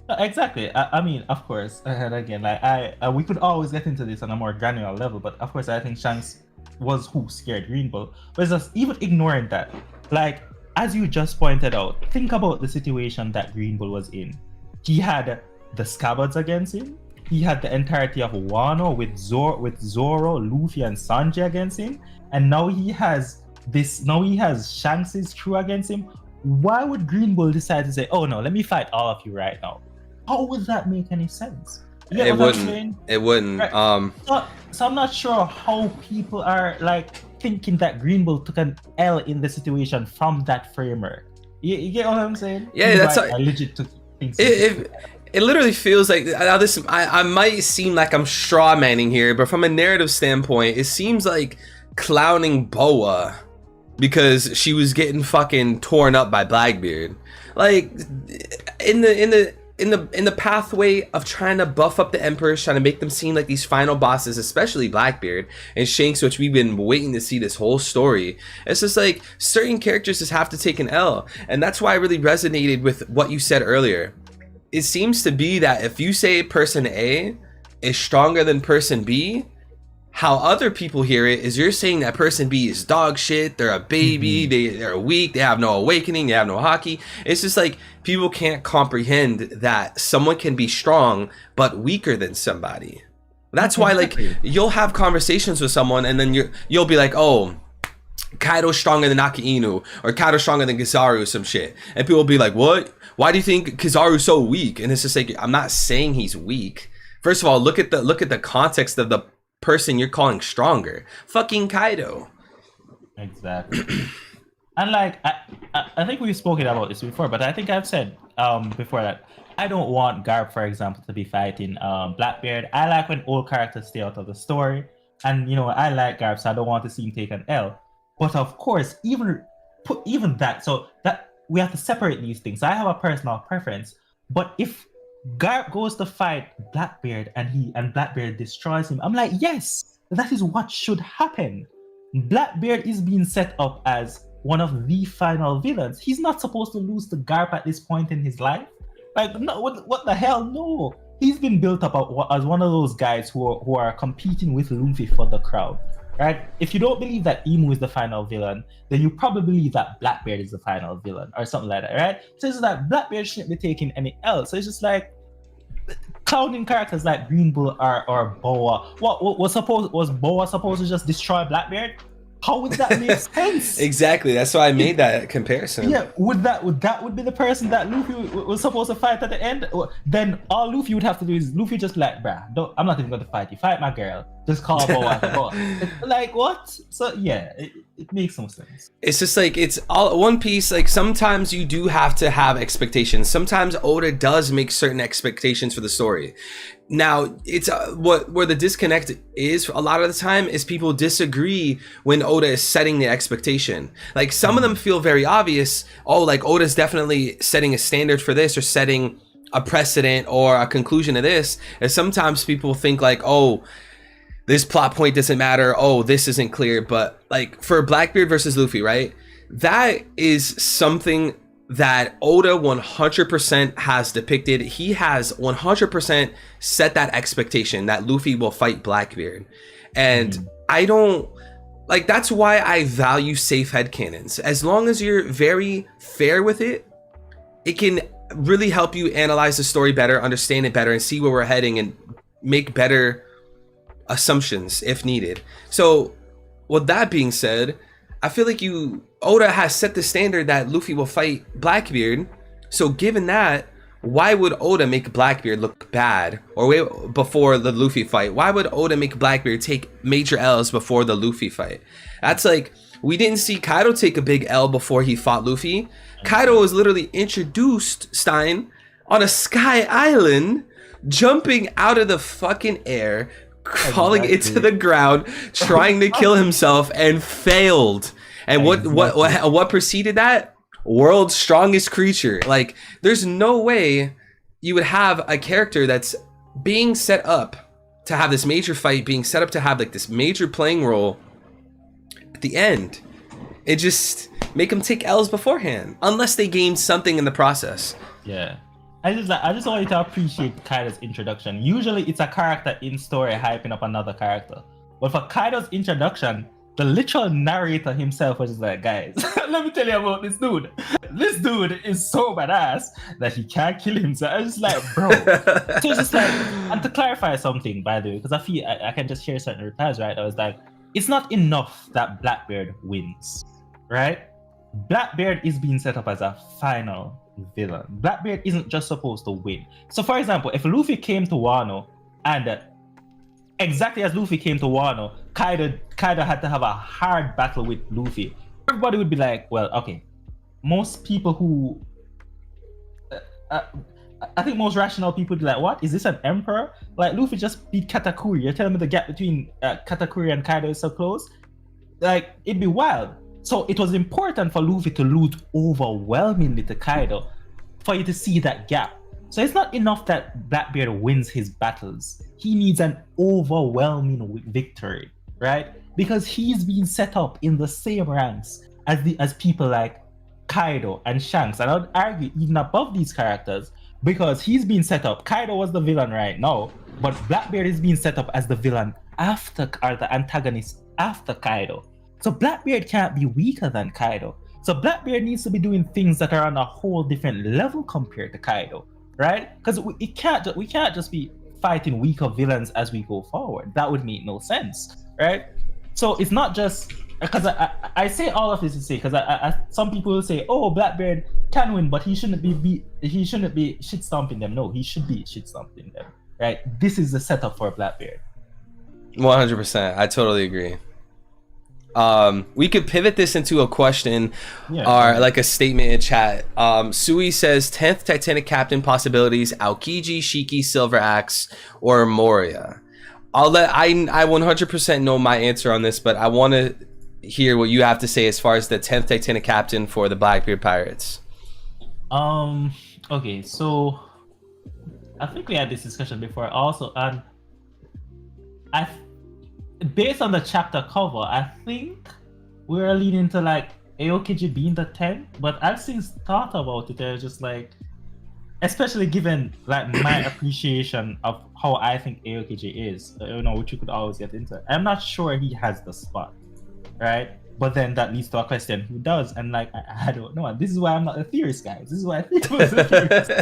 Speaker 2: Exactly. I mean, of course, and again, like we could always get into this on a more granular level, but of course I think Shanks was who scared Green Bull. But it's just, even ignoring that, like, as you just pointed out, think about the situation that Green Bull was in. He had the scabbards against him. He had the entirety of Wano with Zoro, Luffy, and Sanji against him, and now he has Shanks' crew against him. Why would Green Bull decide to say, "Oh no, let me fight all of you right now"? How would that make any sense?
Speaker 1: It wouldn't.
Speaker 2: Right. So I'm not sure how people are like thinking that Green Bull took an L in the situation from that framework. You get what I'm saying?
Speaker 1: Yeah, that's
Speaker 2: I legit took things.
Speaker 1: It literally feels like now this. I might seem like I'm straw manning here, but from a narrative standpoint, it seems like clowning Boa because she was getting fucking torn up by Blackbeard. Like in the pathway of trying to buff up the Emperors, trying to make them seem like these final bosses, especially Blackbeard and Shanks, which we've been waiting to see this whole story. It's just like certain characters just have to take an L, and that's why I really resonated with what you said earlier. It seems to be that if you say person A is stronger than person B, how other people hear it is you're saying that person B is dog shit, they're a baby, they're weak, they have no awakening, they have no hockey. It's just like people can't comprehend that someone can be strong but weaker than somebody. That's why like you'll have conversations with someone and then you'll be like, oh, Kaido's stronger than Naka Inu, or Kaido's stronger than Kizaru, or some shit. And people will be like, what? Why do you think Kizaru's so weak? And it's just like, I'm not saying he's weak. First of all, look at the context of the person you're calling stronger. Fucking Kaido.
Speaker 2: Exactly. And like I think we've spoken about this before, but I think I've said before that I don't want Garp, for example, to be fighting Blackbeard. I like when old characters stay out of the story, and you know I like Garp, so I don't want to see him take an L. But of course, even that, so that we have to separate these things. So I have a personal preference, but if Garp goes to fight Blackbeard and Blackbeard destroys him, I'm like, yes, that is what should happen. Blackbeard is being set up as one of the final villains. He's not supposed to lose to Garp at this point in his life. Like, no, what the hell? No, he's been built up as one of those guys who are competing with Luffy for the crown. Right? If you don't believe that Emu is the final villain, then you probably believe that Blackbeard is the final villain or something like that, right? So it's that Blackbeard shouldn't be taking any else. So it's just like clowning characters like Green Bull or Boa. Was Boa supposed to just destroy Blackbeard? How would that make sense?
Speaker 1: Exactly. That's why I made that comparison.
Speaker 2: Yeah, would be the person that Luffy was supposed to fight at the end? Then all Luffy would have to do is Luffy just like, bruh, I'm not even going to fight you. Fight my girl. Just call Boa. Like what? So yeah, it makes no sense.
Speaker 1: It's just like it's all One Piece. Like sometimes you do have to have expectations. Sometimes Oda does make certain expectations for the story. Now, it's where the disconnect is a lot of the time is people disagree when Oda is setting the expectation. Like some of them feel very obvious. Oh, like Oda's definitely setting a standard for this or setting a precedent or a conclusion to this. And sometimes people think like, oh, this plot point doesn't matter. Oh, this isn't clear. But like for Blackbeard versus Luffy, right? That is something that Oda 100% has depicted. He has 100% set that expectation that Luffy will fight Blackbeard. And I don't like, that's why I value safe headcanons. As long as you're very fair with it, it can really help you analyze the story better, understand it better, and see where we're heading and make better assumptions if needed. So with that being said, I feel like Oda has set the standard that Luffy will fight Blackbeard. So given that, why would Oda make Blackbeard look bad or before the Luffy fight? Why would Oda make Blackbeard take major L's before the Luffy fight? That's like, we didn't see Kaido take a big L before he fought Luffy. Kaido was literally introduced, Stein, on a sky island, jumping out of the fucking air, falling into the ground, trying to kill himself, and failed. And what preceded that? World's strongest creature. Like, there's no way you would have a character that's being set up to have this major fight, being set up to have like this major playing role at the end. It just make them take L's beforehand, unless they gained something in the process.
Speaker 2: Yeah. I just want you to appreciate Kaido's introduction. Usually it's a character in story hyping up another character. But for Kaido's introduction, the literal narrator himself was just like, guys, let me tell you about this dude. This dude is so badass that he can't kill himself. I was just like, bro. So it's just like, and to clarify something, by the way, because I feel I can just share certain replies, right? I was like, it's not enough that Blackbeard wins, right? Blackbeard is being set up as a final villain. Blackbeard isn't just supposed to win. So for example, if Luffy came to Wano and exactly as Luffy came to Wano, Kaido had to have a hard battle with Luffy. Everybody would be like, well, okay, most people who uh, I think most rational people would be like, what? Is this an emperor? Like, Luffy just beat Katakuri. You're telling me the gap between Katakuri and Kaido is so close? Like, it'd be wild. So it was important for Luffy to lose overwhelmingly to Kaido for you to see that gap. So it's not enough that Blackbeard wins his battles. He needs an overwhelming victory, right? Because he's been set up in the same ranks as people like Kaido and Shanks. And I would argue even above these characters, because he's been set up. Kaido was the villain right now, but Blackbeard is being set up as the villain after, or the antagonist after Kaido. So Blackbeard can't be weaker than Kaido. So Blackbeard needs to be doing things that are on a whole different level compared to Kaido, right? Because we can't just be fighting weaker villains as we go forward. That would make no sense, right? So it's not just because I say all of this to say because some people will say, oh, Blackbeard can win, but he shouldn't be shit stomping them. No, he should be shit stomping them, right? This is the setup for Blackbeard.
Speaker 1: 100%. I totally agree. We could pivot this into a question or like a statement in chat. Sui says 10th Titanic Captain possibilities: Aokiji, Shiki, Silver Axe, or Moria. I 100% know my answer on this, but I want to hear what you have to say as far as the 10th Titanic Captain for the Blackbeard Pirates.
Speaker 2: Okay, so I think we had this discussion before also, and based on the chapter cover, I think we're leaning to like Aokiji being the 10th, but I've since thought about it. They're just like, especially given like my appreciation of how I think Aokiji is, which you could always get into. I'm not sure he has the spot, right? But then that leads to a question: who does? And like, I don't know. This is why I'm not a theorist, guys. This is why I think it was a theorist.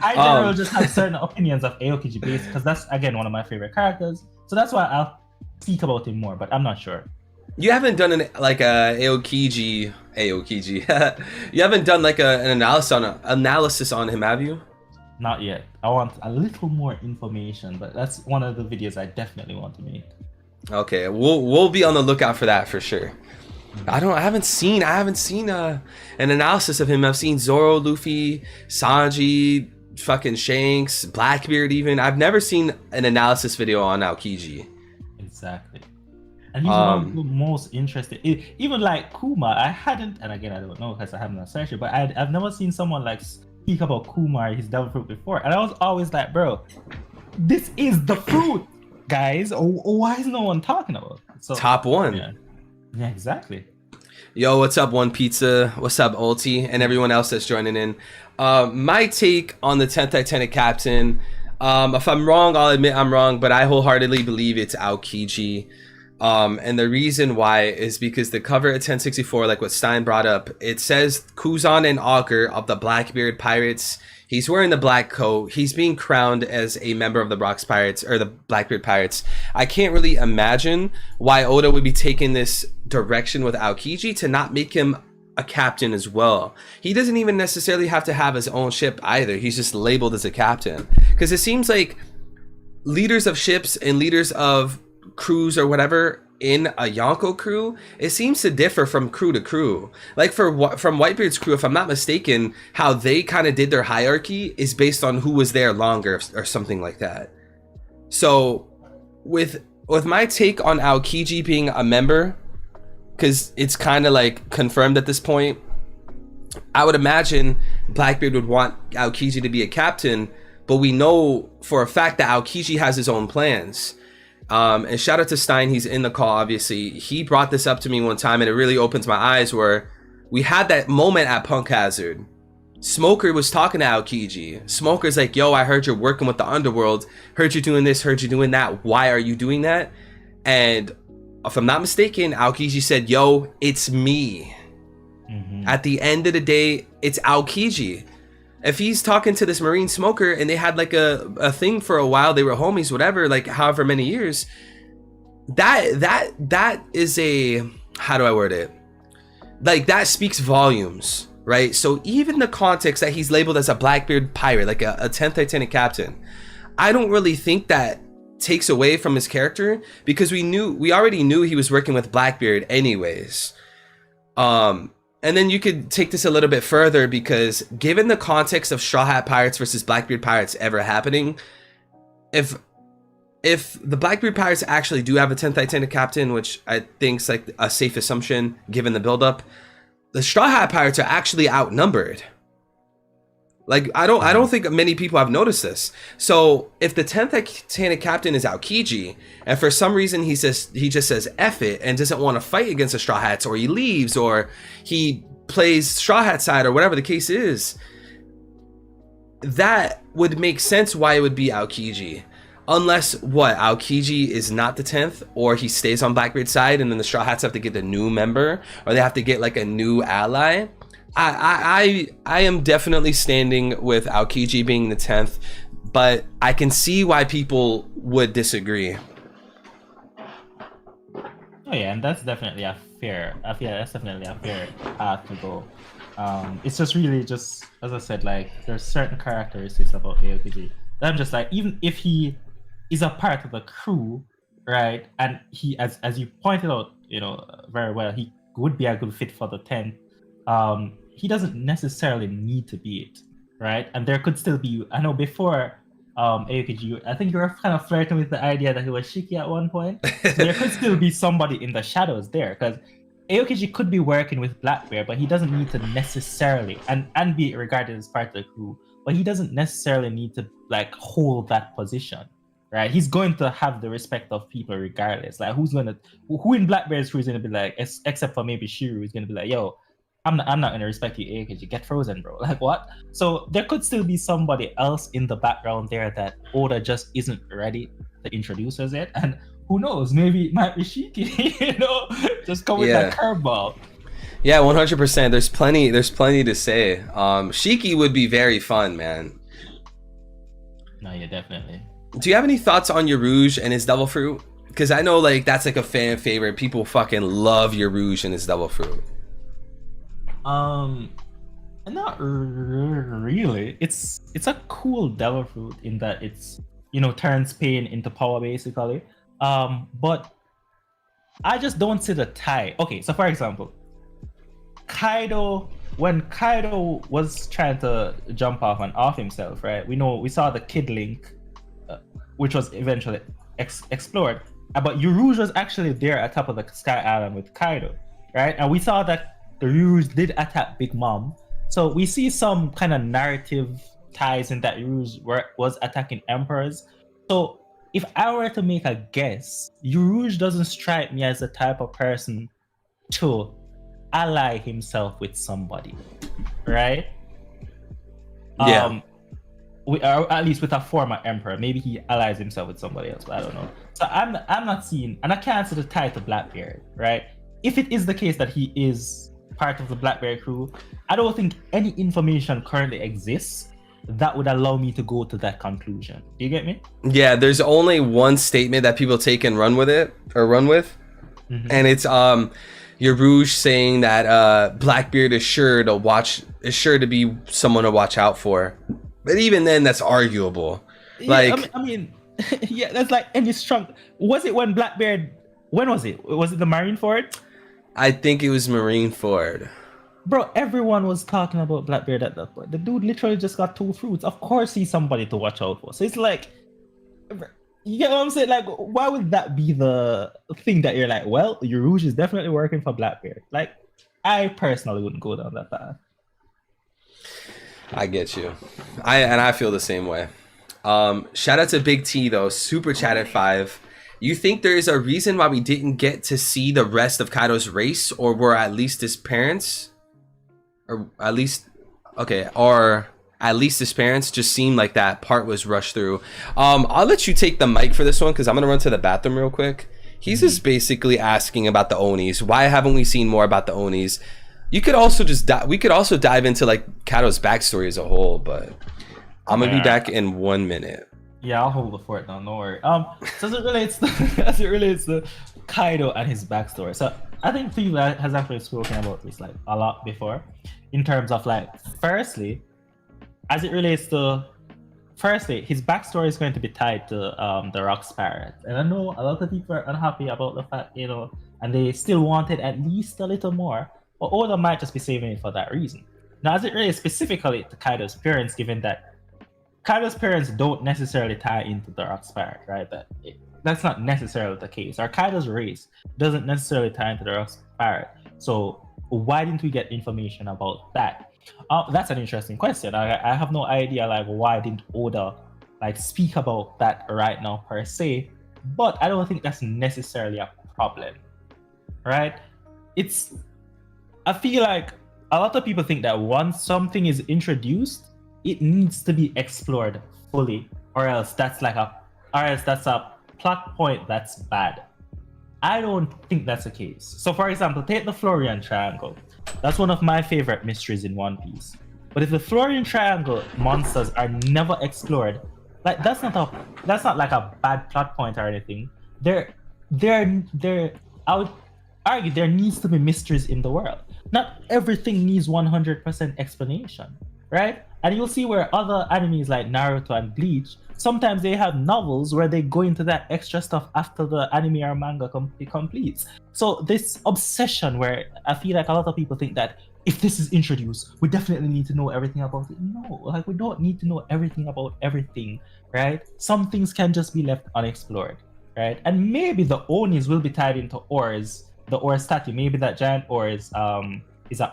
Speaker 2: I generally just have certain opinions of Aokiji based because that's again one of my favorite characters. So that's why I'll speak about him more, but I'm not sure.
Speaker 1: You haven't done a Aokiji. You haven't done like an analysis on him, have you?
Speaker 2: Not yet. I want a little more information, but that's one of the videos I definitely want to make.
Speaker 1: Okay, we'll be on the lookout for that for sure. I haven't seen an analysis of him. I've seen Zoro, Luffy, Sanji, fucking Shanks, Blackbeard even. I've never seen an analysis video on Aokiji.
Speaker 2: Exactly. And he's one of the most interesting. Even like Kuma, I hadn't, and again I don't know because I haven't searched it, but I've never seen someone like speak about Kuma or his devil fruit before. And I was always like, bro, this is the fruit, guys. Why is no one talking about it? So,
Speaker 1: top one.
Speaker 2: Yeah, exactly.
Speaker 1: Yo, what's up, One Pizza? What's up, Ulti? And everyone else that's joining in. My take on the 10th Titanic Captain, if I'm wrong, I'll admit I'm wrong, but I wholeheartedly believe it's Aokiji. And the reason why is because the cover at 1064, like what Stein brought up, it says Kuzan and Augur of the Blackbeard Pirates. He's wearing the black coat. He's being crowned as a member of the the Blackbeard Pirates. I can't really imagine why Oda would be taking this direction with Aokiji to not make him a captain as well. He doesn't even necessarily have to have his own ship either. He's just labeled as a captain. Because it seems like leaders of ships and leaders of crews or whatever in a Yonko crew, it seems to differ from crew to crew. Like from Whitebeard's crew, if I'm not mistaken, how they kind of did their hierarchy is based on who was there longer or something like that. So with my take on Aokiji being a member, because it's kind of like confirmed at this point, I would imagine Blackbeard would want Aokiji to be a captain, but we know for a fact that Aokiji has his own plans. And shout out to Stein, he's in the call, obviously. He brought this up to me one time and it really opens my eyes, where we had that moment at Punk Hazard. Smoker was talking to Aokiji. Smoker's like, yo, I heard you're working with the underworld, heard you doing this, heard you doing that, why are you doing that? And if I'm not mistaken, Aokiji said, yo, it's me. At the end of the day, it's Aokiji. If he's talking to this Marine Smoker and they had like a thing for a while, they were homies, whatever, like however many years, that is a, how do I word it? Like that speaks volumes, right? So even the context that he's labeled as a Blackbeard pirate, like a 10th Titanic captain, I don't really think that takes away from his character, because we already knew he was working with Blackbeard anyways. And then you could take this a little bit further, because given the context of Straw Hat Pirates versus Blackbeard Pirates ever happening, if the Blackbeard Pirates actually do have a 10th Titanic captain, which I think is like a safe assumption given the buildup, the Straw Hat Pirates are actually outnumbered. Like, I don't think many people have noticed this. So if the 10th Titanic captain is Aokiji, and for some reason he just says F it and doesn't want to fight against the Straw Hats, or he leaves, or he plays Straw Hat side, or whatever the case is, that would make sense why it would be Aokiji. Unless Aokiji is not the 10th, or he stays on Blackbeard's side and then the Straw Hats have to get a new member, or they have to get like a new ally. I am definitely standing with Aokiji being the 10th, but I can see why people would disagree.
Speaker 2: Oh yeah, and that's definitely a fair path to go. It's just really just, as I said, like, there's certain characteristics about Aokiji that I'm just like, even if he is a part of the crew, right, and he, as you pointed out, you know, very well, he would be a good fit for the 10th. He doesn't necessarily need to be it, right? And there could still be, I know before Aokiji, I think you were kind of flirting with the idea that he was Shiki at one point. So there could still be somebody in the shadows there, because Aokiji could be working with Blackbeard, but he doesn't need to necessarily, and be regarded as part of the crew, but he doesn't necessarily need to like hold that position, right? He's going to have the respect of people regardless. Like, who in Blackbeard's crew is going to be like, except for maybe Shiru, is going to be like, yo, I'm not gonna respect you, Aokiji. Get frozen, bro. Like, what? So there could still be somebody else in the background there that Oda just isn't ready to introduce us yet. And who knows? Maybe it might be Shiki. You know, just come with that curveball.
Speaker 1: Yeah, 100%. There's plenty to say. Shiki would be very fun, man.
Speaker 2: No, yeah, definitely.
Speaker 1: Do you have any thoughts on Yarouge and his Devil Fruit? Because I know like that's like a fan favorite. People fucking love Yarouge and his Devil Fruit.
Speaker 2: Not really. It's a cool Devil Fruit in that it's, you know, turns pain into power basically. But I just don't see the tie. Okay, so for example, when Kaido was trying to jump off and off himself, right? We saw the Kid Link, which was eventually explored. But Yarouge was actually there at top of the Sky Island with Kaido, right? And we saw that the Yarouge did attack Big Mom. So we see some kind of narrative ties in that Yarouge was attacking emperors. So if I were to make a guess, Yarouge doesn't strike me as the type of person to ally himself with somebody, right?
Speaker 1: Yeah.
Speaker 2: Or at least with a former emperor. Maybe he allies himself with somebody else, but I don't know. So I'm not seeing, and I can't see the tie to Blackbeard, right? If it is the case that he is part of the Blackbeard crew, I don't think any information currently exists that would allow me to go to that conclusion. Do you get me?
Speaker 1: Yeah, there's only one statement that people take and run with, and it's Yarouge saying that Blackbeard is sure to be someone to watch out for. But even then, that's arguable. Like,
Speaker 2: yeah, I mean, yeah, that's like any strong. Was it when Blackbeard? When was it? Was it the Marineford?
Speaker 1: I think it was Marineford.
Speaker 2: Bro, everyone was talking about Blackbeard at that point. The dude literally just got 2 fruits. Of course he's somebody to watch out for. So it's like, you get what I'm saying? Like, why would that be the thing that you're like, well, Yarouge is definitely working for Blackbeard? Like, I personally wouldn't go down that path.
Speaker 1: I get you. I feel the same way. Shout out to Big T though, super chat at 5. You think there is a reason why we didn't get to see the rest of Kaido's race, or were at least his parents, or at least his parents just seemed like that part was rushed through. I'll let you take the mic for this one because I'm gonna run to the bathroom real quick. He's just basically asking about the Onis. Why haven't we seen more about the Onis? You could also we could also dive into like Kaido's backstory as a whole, but I'm gonna be back in 1 minute.
Speaker 2: Yeah, I'll hold the fort down, no worry. So as it relates to Kaido and his backstory. So I think people has actually spoken about this like a lot before, in terms of like, firstly, as it relates to firstly, his backstory is going to be tied to the Rock's Parrot, and I know a lot of people are unhappy about the fact, and they still wanted at least a little more. But Oda might just be saving it for that reason. Now, as it relates specifically to Kaido's parents, given that Kaido's parents don't necessarily tie into the Rock's Parrot, right? That's not necessarily the case. Or Kaido's race doesn't necessarily tie into the Rock's Parrot. So why didn't we get information about that? That's an interesting question. I have no idea why didn't Oda speak about that right now per se, but I don't think that's necessarily a problem, right? I feel like a lot of people think that once something is introduced, it needs to be explored fully, or else that's a plot point that's bad. I don't think that's the case. So for example, take the Florian Triangle. That's one of my favorite mysteries in One Piece. But if the Florian Triangle monsters are never explored, that's not like a bad plot point or anything. I would argue there needs to be mysteries in the world. Not everything needs 100% explanation, right? And you'll see where other animes like Naruto and Bleach, sometimes they have novels where they go into that extra stuff after the anime or manga completes. So this obsession where I feel like a lot of people think that if this is introduced, we definitely need to know everything about it. No, we don't need to know everything about everything, right? Some things can just be left unexplored, right? And maybe the Onis will be tied into ores, the ore statue. Maybe that giant ore is an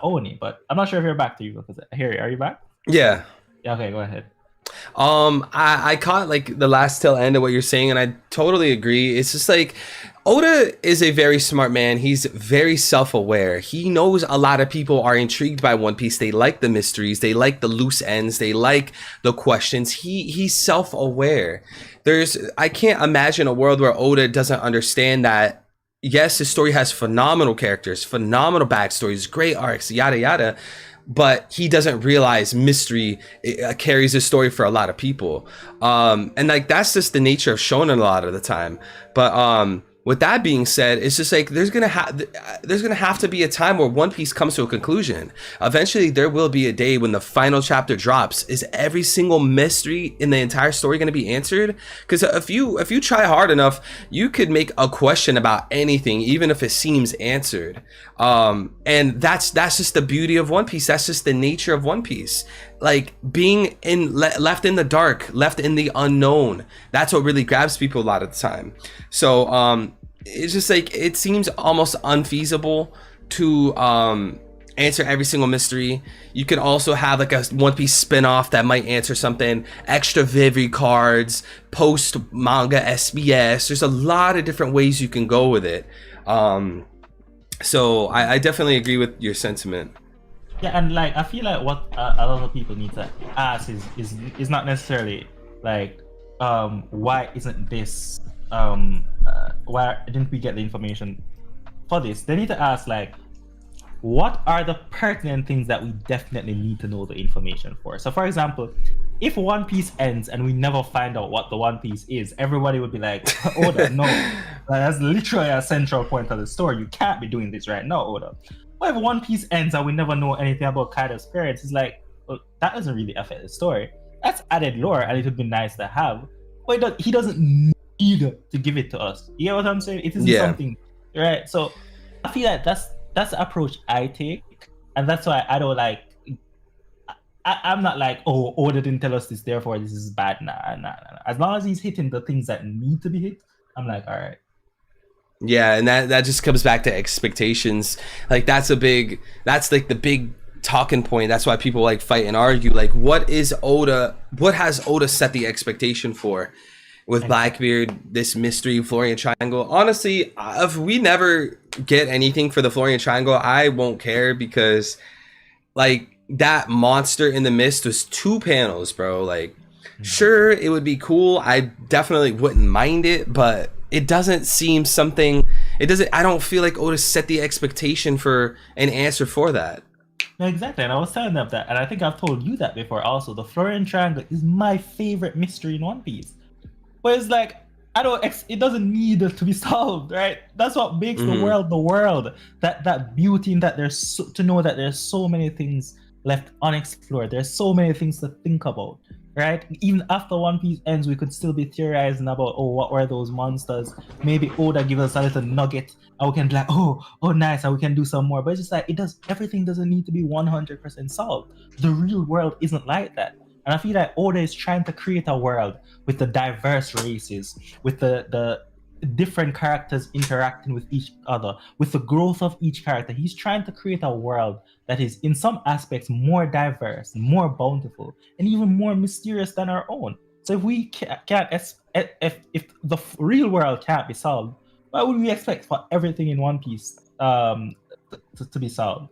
Speaker 2: Oni, but I'm not sure if you're back to you. Here, are you back?
Speaker 1: Yeah.
Speaker 2: Okay, go ahead.
Speaker 1: I caught the last tail end of what you're saying, and I totally agree. It's just Oda is a very smart man. He's very self-aware. He knows a lot of people are intrigued by One Piece. They like the mysteries. They like the loose ends. They like the questions. He's self-aware. I can't imagine a world where Oda doesn't understand that. Yes, his story has phenomenal characters, phenomenal backstories, great arcs, yada yada. But he doesn't realize mystery carries his story for a lot of people. And that's just the nature of shonen a lot of the time. But with that being said, it's just there's gonna have to be a time where One Piece comes to a conclusion. Eventually, there will be a day when the final chapter drops. Is every single mystery in the entire story going to be answered? Because if you try hard enough, you could make a question about anything, even if it seems answered. And that's just the beauty of One Piece. That's just the nature of One Piece. Being left in the dark, left in the unknown. That's what really grabs people a lot of the time. So it's just it seems almost unfeasible to answer every single mystery. You could also have a One Piece spin-off that might answer something, extra Vivi cards, post manga SBS. There's a lot of different ways you can go with it. So I definitely agree with your sentiment.
Speaker 2: Yeah, and I feel like what a lot of people need to ask is not necessarily why isn't this why didn't we get the information for this? They need to ask what are the pertinent things that we definitely need to know the information for? So for example, if One Piece ends and we never find out what the One Piece is, everybody would be like, Oda, no. That's literally a central point of the story. You can't be doing this right now, Oda. But if One Piece ends and we never know anything about Kaido's parents, it's well, that doesn't really affect the story. That's added lore, and it would be nice to have. But he doesn't need to give it to us. You get what I'm saying? It isn't something, right? So I feel like that's the approach I take, and that's why I don't I'm not oh, Oda didn't tell us this, therefore this is bad. Nah. As long as he's hitting the things that need to be hit, I'm all right.
Speaker 1: Yeah, and that just comes back to expectations. That's the big talking point. That's why people fight and argue. What has Oda set the expectation for with Blackbeard, this mystery, Florian Triangle? Honestly, if we never get anything for the Florian Triangle, I won't care, because that monster in the mist was 2 panels, bro. Sure, it would be cool. I definitely wouldn't mind it, but it doesn't seem something. I don't feel like Oda set the expectation for an answer for that.
Speaker 2: No, exactly, and I was telling them that, and I think I've told you that before also. The Florian Triangle is my favorite mystery in One Piece. But it's it doesn't need to be solved, right? That's what makes the world. That beauty in that to know that there's so many things left unexplored. There's so many things to think about. right? Even after One Piece ends, we could still be theorizing about, oh, what were those monsters? Maybe Oda give us a little nugget, and we can be like, oh, nice, and we can do some more. But it's just like everything doesn't need to be 100% solved. The real world isn't like that. And I feel like Oda is trying to create a world with the diverse races, with the different characters interacting with each other, with the growth of each character. He's trying to create a world that is, in some aspects, more diverse, more bountiful, and even more mysterious than our own. So if we can't, if the real world can't be solved, why would we expect for everything in One Piece to be solved?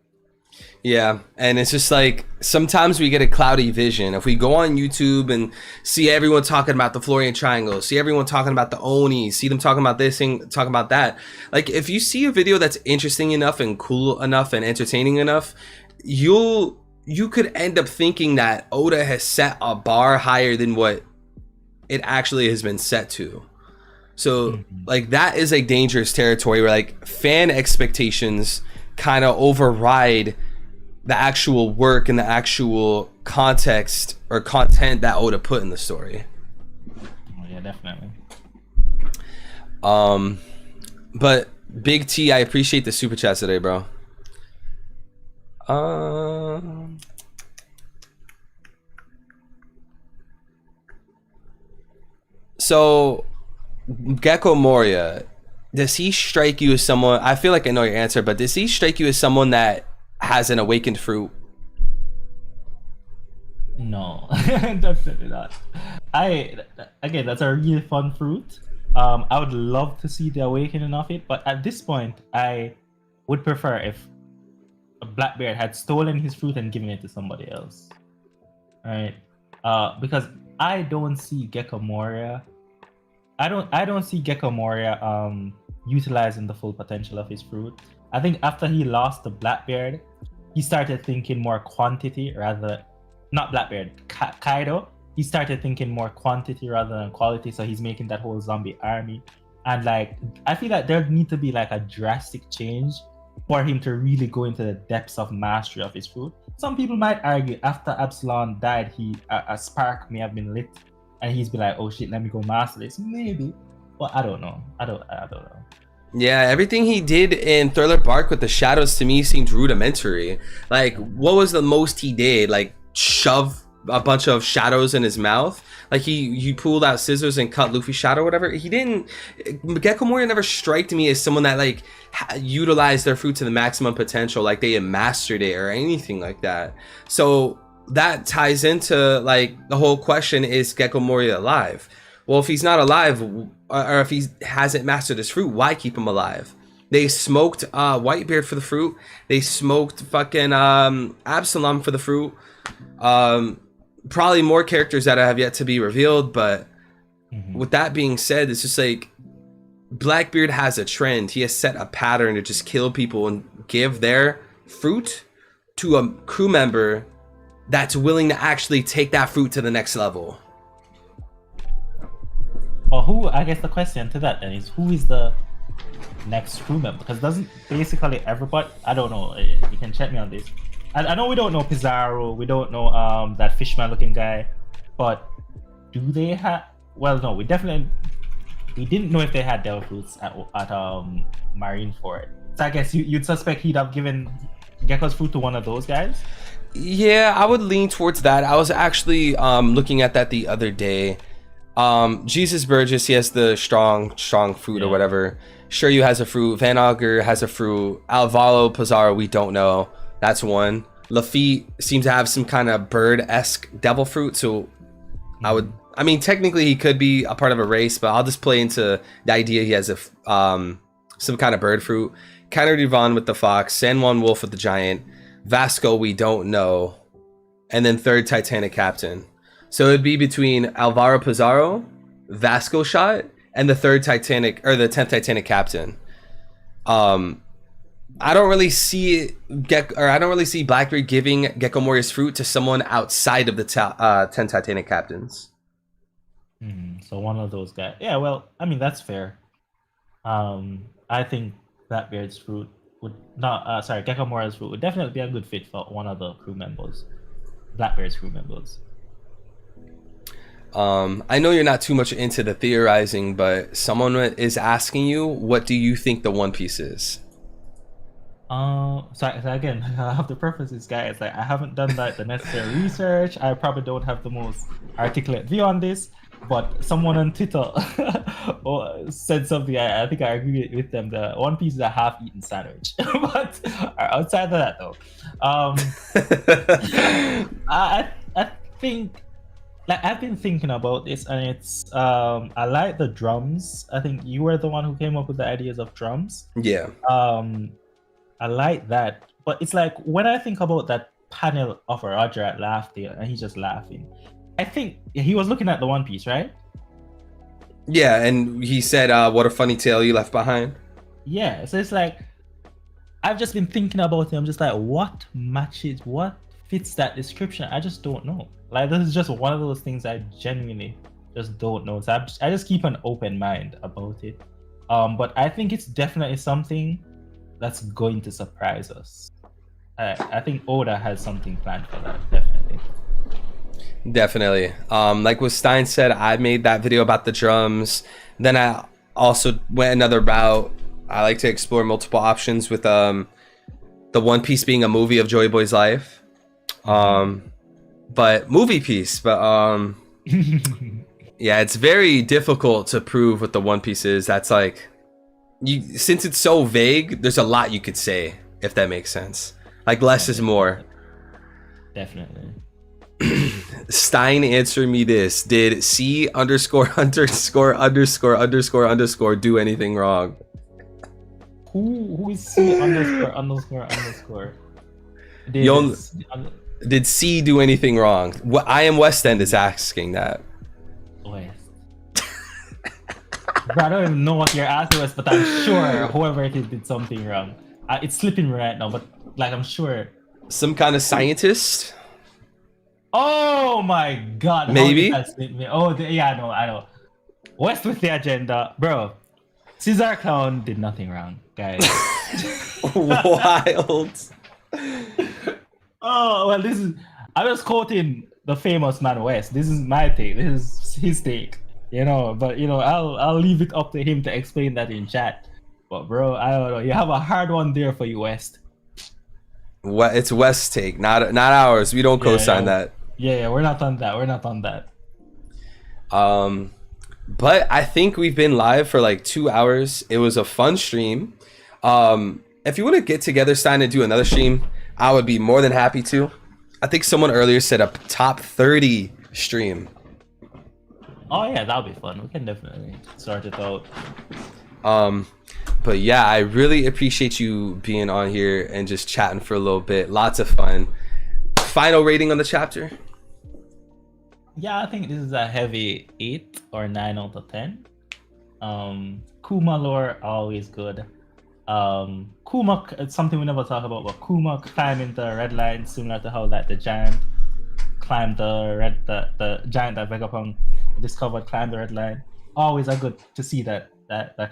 Speaker 1: Yeah, and it's just like sometimes we get a cloudy vision. If we go on YouTube and see everyone talking about the Florian Triangle, see everyone talking about the Oni, see them talking about this thing, talking about that. Like if you see a video that's interesting enough and cool enough and entertaining enough, you could end up thinking that Oda has set a bar higher than what it actually has been set to. So like that is a dangerous territory where like fan expectations kind of override the actual work and the actual context or content that Oda put in the story.
Speaker 2: Oh, yeah, definitely.
Speaker 1: But Big T, I appreciate the super chats today, bro. So Gecko Moria, does he strike you as someone, I feel like I know your answer, but does he strike you as someone that has an awakened fruit?
Speaker 2: No, definitely not. Again, that's a really fun fruit. I would love to see the awakening of it, but at this point, I would prefer if a Blackbeard had stolen his fruit and given it to somebody else. Right? Because I don't see Gecko Moria. I don't see Gecko Moria utilizing the full potential of his fruit. I think after he lost to Blackbeard, he started thinking more quantity rather, not Blackbeard, Kaido. He started thinking more quantity rather than quality, so he's making that whole zombie army. And like, I feel like there need to be like a drastic change for him to really go into the depths of mastery of his fruit. Some people might argue after Absalom died, a spark may have been lit, and he's be like, oh shit, let me go master this. Maybe, but I don't know. I don't know.
Speaker 1: Yeah, everything he did in Thriller Bark with the shadows to me seemed rudimentary. Like, what was the most he did? Like, shove a bunch of shadows in his mouth? Like, he pulled out scissors and cut Luffy's shadow or whatever? He didn't... Gecko Moria never struck me as someone that, like, utilized their fruit to the maximum potential. Like, they had mastered it or anything like that. So, that ties into, like, the whole question, is Gecko Moria alive? Well, if he's not alive, or if he hasn't mastered his fruit, why keep him alive? They smoked Whitebeard for the fruit. They smoked fucking Absalom for the fruit. Probably more characters that have yet to be revealed, but with that being said, it's just like Blackbeard has a trend. He has set a pattern to just kill people and give their fruit to a crew member that's willing to actually take that fruit to the next level.
Speaker 2: Well, I guess the question to that then is, who is the next crew member? Because doesn't basically everybody, I don't know, you can check me on this. I know we don't know Pizarro, we don't know that fishman looking guy, but do they have, well, no, we didn't know if they had devil fruits at Marineford. So I guess you'd suspect he'd have given Gecko's fruit to one of those guys?
Speaker 1: Yeah, I would lean towards that. I was actually looking at that the other day. Jesus Burgess, he has the strong fruit or whatever. Shiryu has a fruit. Van Auger has a fruit. Alvaro Pizarro, we don't know. That's one. Lafitte seems to have some kind of bird-esque devil fruit. So I mean, technically he could be a part of a race, but I'll just play into the idea he has a some kind of bird fruit. Kenner Devon with the fox. San Juan Wolf with the giant. Vasco, we don't know. And then third Titanic captain. So it'd be between Alvaro Pizarro, Vasco Shot, and the third Titanic, or the 10th Titanic captain. I don't really see Blackbeard giving Gecko Moria's fruit to someone outside of the 10 Titanic captains.
Speaker 2: So one of those guys. Yeah, well, I mean, that's fair. I think Blackbeard's fruit would not, Gecko Moria's fruit would definitely be a good fit for one of the crew members. Blackbeard's crew members.
Speaker 1: I know you're not too much into the theorizing, but someone is asking you, what do you think the One Piece is?
Speaker 2: So again, I have to preface this, guys. Like, I haven't done the necessary research. I probably don't have the most articulate view on this. But someone on Twitter said something. I think I agree with them. The One Piece is a half-eaten sandwich. But outside of that, though, I think, like, I've been thinking about this, and it's I like the drums. I think you were the one who came up with the ideas of drums.
Speaker 1: Yeah.
Speaker 2: I like that, but it's like when I think about that panel of Roger at Laugh there, and he's just laughing. I think he was looking at the One Piece, right?
Speaker 1: Yeah, and he said, "What a funny tale you left behind."
Speaker 2: Yeah, so it's like I've just been thinking about it. I'm just like, what fits that description? I just don't know. Like, this is just one of those things I genuinely just don't know. So I just keep an open mind about it. But I think it's definitely something that's going to surprise us. I think Oda has something planned for that, definitely.
Speaker 1: Definitely. Like what Stein said, I made that video about the drums. Then I also went another route. I like to explore multiple options with the One Piece being a movie of Joy Boy's life. But movie piece. But yeah, it's very difficult to prove what the One Piece is. That's like, since it's so vague, there's a lot you could say, if that makes sense. Like, less is more.
Speaker 2: Definitely.
Speaker 1: Stein, answer me this. Did C ___ do anything wrong?
Speaker 2: Who is C ___?
Speaker 1: Did C do anything wrong? What I Am West End is asking that.
Speaker 2: West. Bro, I don't even know what you're asking us, but I'm sure whoever it is did something wrong. It's slipping me right now, but like, I'm sure.
Speaker 1: Some kind of scientist?
Speaker 2: Oh my god.
Speaker 1: Maybe?
Speaker 2: Oh, yeah, I know. West with the agenda. Bro, Caesar Clown did nothing wrong, guys.
Speaker 1: Wild.
Speaker 2: Oh, well, I was quoting the famous man West. This is my take. This is his take. But I'll leave it up to him to explain that in chat. But bro, I don't know. You have a hard one there for you, West.
Speaker 1: What? It's West's take, not ours. We don't co-sign that.
Speaker 2: Yeah, we're not on that.
Speaker 1: But I think we've been live for like 2 hours. It was a fun stream. If you want to get together, Stein, and do another stream, I would be more than happy to. I think someone earlier said a top 30 stream.
Speaker 2: Oh yeah, that'll be fun. We can definitely sort it out.
Speaker 1: But yeah, I really appreciate you being on here and just chatting for a little bit. Lots of fun. Final rating on the chapter?
Speaker 2: Yeah, I think this is a heavy 8 or 9 out of 10. Kuma lore, always good. Kuma, it's something we never talk about, but Kuma climbing the red line, similar to how the giant climbed the giant that Vegapunk discovered climbed the red line. Always a good to see that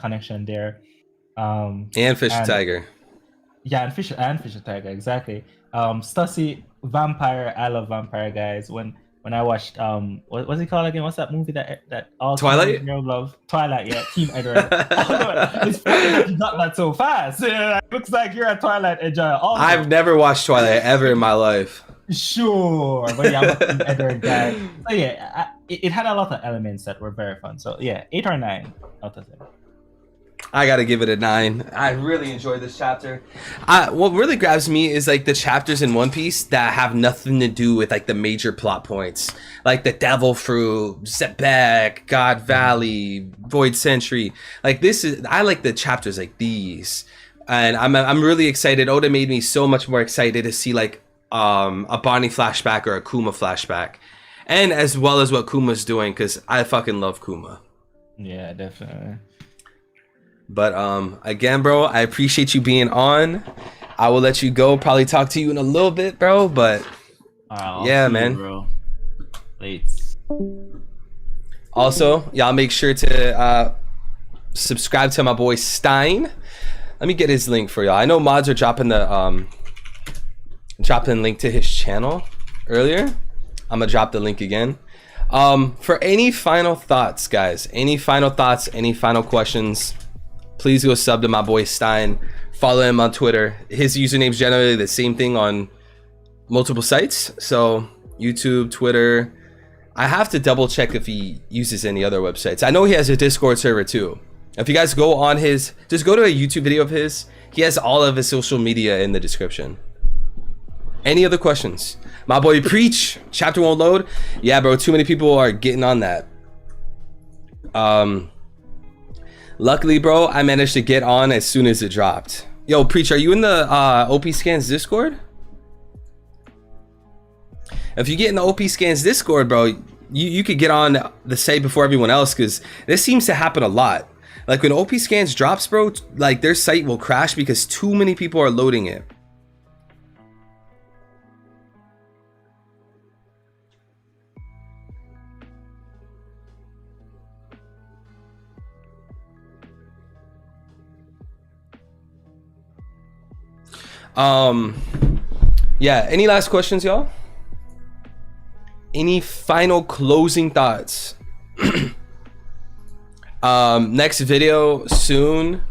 Speaker 2: connection there.
Speaker 1: And Fisher Tiger.
Speaker 2: Yeah, and Fisher Tiger, exactly. Stussy, Vampire. I love Vampire, guys. When I watched what's it called again? What's that movie that all
Speaker 1: Twilight?
Speaker 2: Love? Twilight, yeah. Team Edward. It's funny that you got that so fast. Yeah, it looks like you're a Twilight enjoyer. Also.
Speaker 1: I've never watched Twilight ever in my life.
Speaker 2: Sure, but yeah, I'm a Team Edward guy. So yeah, it had a lot of elements that were very fun. So yeah, 8 or 9 out of 10.
Speaker 1: I gotta give it a 9. I really enjoyed this chapter. What really grabs me is like the chapters in One Piece that have nothing to do with like the major plot points, like the Devil Fruit, Setback, God Valley, Void Century. Like I like the chapters like these, and I'm really excited. Oda made me so much more excited to see like a Bonnie flashback or a Kuma flashback, and as well as what Kuma's doing, because I fucking love Kuma.
Speaker 2: Yeah, definitely.
Speaker 1: But again, bro, I appreciate you being on. I will let you go. Probably talk to you in a little bit, bro. But yeah, man.
Speaker 2: Bro. Late.
Speaker 1: Also, y'all make sure to subscribe to my boy Stein. Let me get his link for y'all. I know mods are dropping the link to his channel earlier. I'm gonna drop the link again. For any final thoughts, guys, any final thoughts, any final questions, please go sub to my boy Stein. Follow him on Twitter. His username's generally the same thing on multiple sites. So YouTube, Twitter. I have to double check if he uses any other websites. I know he has a Discord server too. If you guys go on his, just go to a YouTube video of his. He has all of his social media in the description. Any other questions? My boy Preach, chapter won't load. Yeah, bro, too many people are getting on that. Luckily, bro, I managed to get on as soon as it dropped. Yo, Preach, are you in the OP Scans Discord? If you get in the OP Scans Discord, bro, you could get on the site before everyone else, because this seems to happen a lot. Like when OP Scans drops, bro, like their site will crash because too many people are loading it. Yeah, any last questions, y'all? Any final closing thoughts? Next video soon.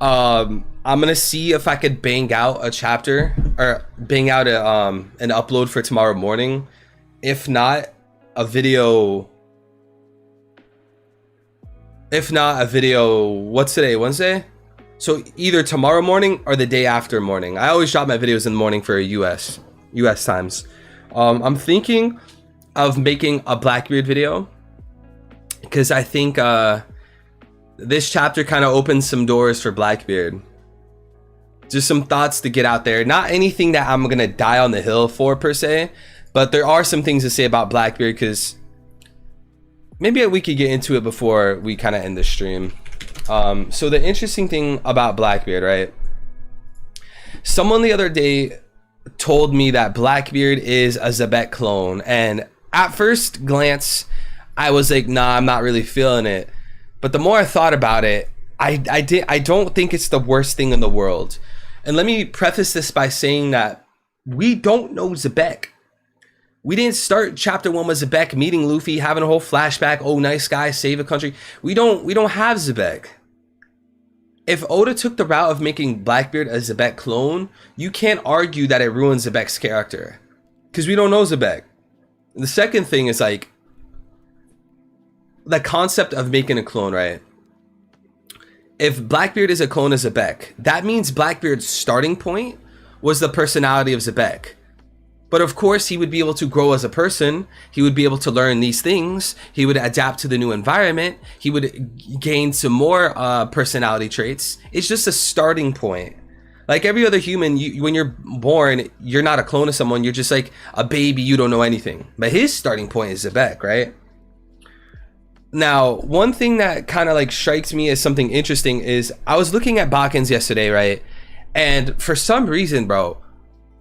Speaker 1: I'm gonna see if I could bang out a chapter or bang out a an upload for tomorrow morning. If not, a video. What's today? Wednesday? So either tomorrow morning or the day after morning. I always drop my videos in the morning for US times. I'm thinking of making a Blackbeard video because I think this chapter kind of opens some doors for Blackbeard. Just some thoughts to get out there. Not anything that I'm gonna die on the hill for per se, but there are some things to say about Blackbeard because maybe we could get into it before we kind of end the stream. So the interesting thing about Blackbeard, right? Someone the other day told me that Blackbeard is a Zebek clone, and at first glance, I was like, nah, I'm not really feeling it. But the more I thought about it, I don't think it's the worst thing in the world. And let me preface this by saying that we don't know Zebek. We didn't start chapter 1 with Zebek meeting Luffy, having a whole flashback, oh nice guy, save a country. We don't have Zebek. If Oda took the route of making Blackbeard a Zebek clone, you can't argue that it ruins Zebek's character. Because we don't know Zebek. The second thing is like the concept of making a clone, right? If Blackbeard is a clone of Zebek, that means Blackbeard's starting point was the personality of Zebek. But of course, he would be able to grow as a person. He would be able to learn these things. He would adapt to the new environment. He would gain some more personality traits. It's just a starting point. Like every other human, when you're born, you're not a clone of someone. You're just like a baby. You don't know anything. But his starting point is Zebek, right? Now, one thing that kind of like strikes me as something interesting is I was looking at Bakken's yesterday, right? And for some reason, bro,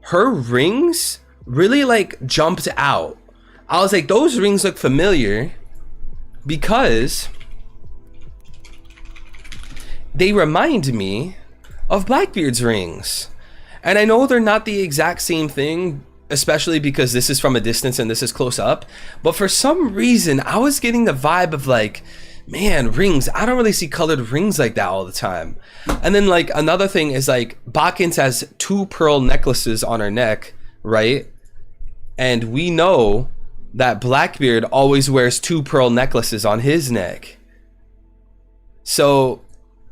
Speaker 1: her rings really like jumped out. I was like, those rings look familiar because they remind me of Blackbeard's rings. And I know they're not the exact same thing, especially because this is from a distance and this is close up. But for some reason, I was getting the vibe of like, man, rings. I don't really see colored rings like that all the time. And then like another thing is like Bakken's has 2 pearl necklaces on her neck, right? And we know that Blackbeard always wears 2 pearl necklaces on his neck. So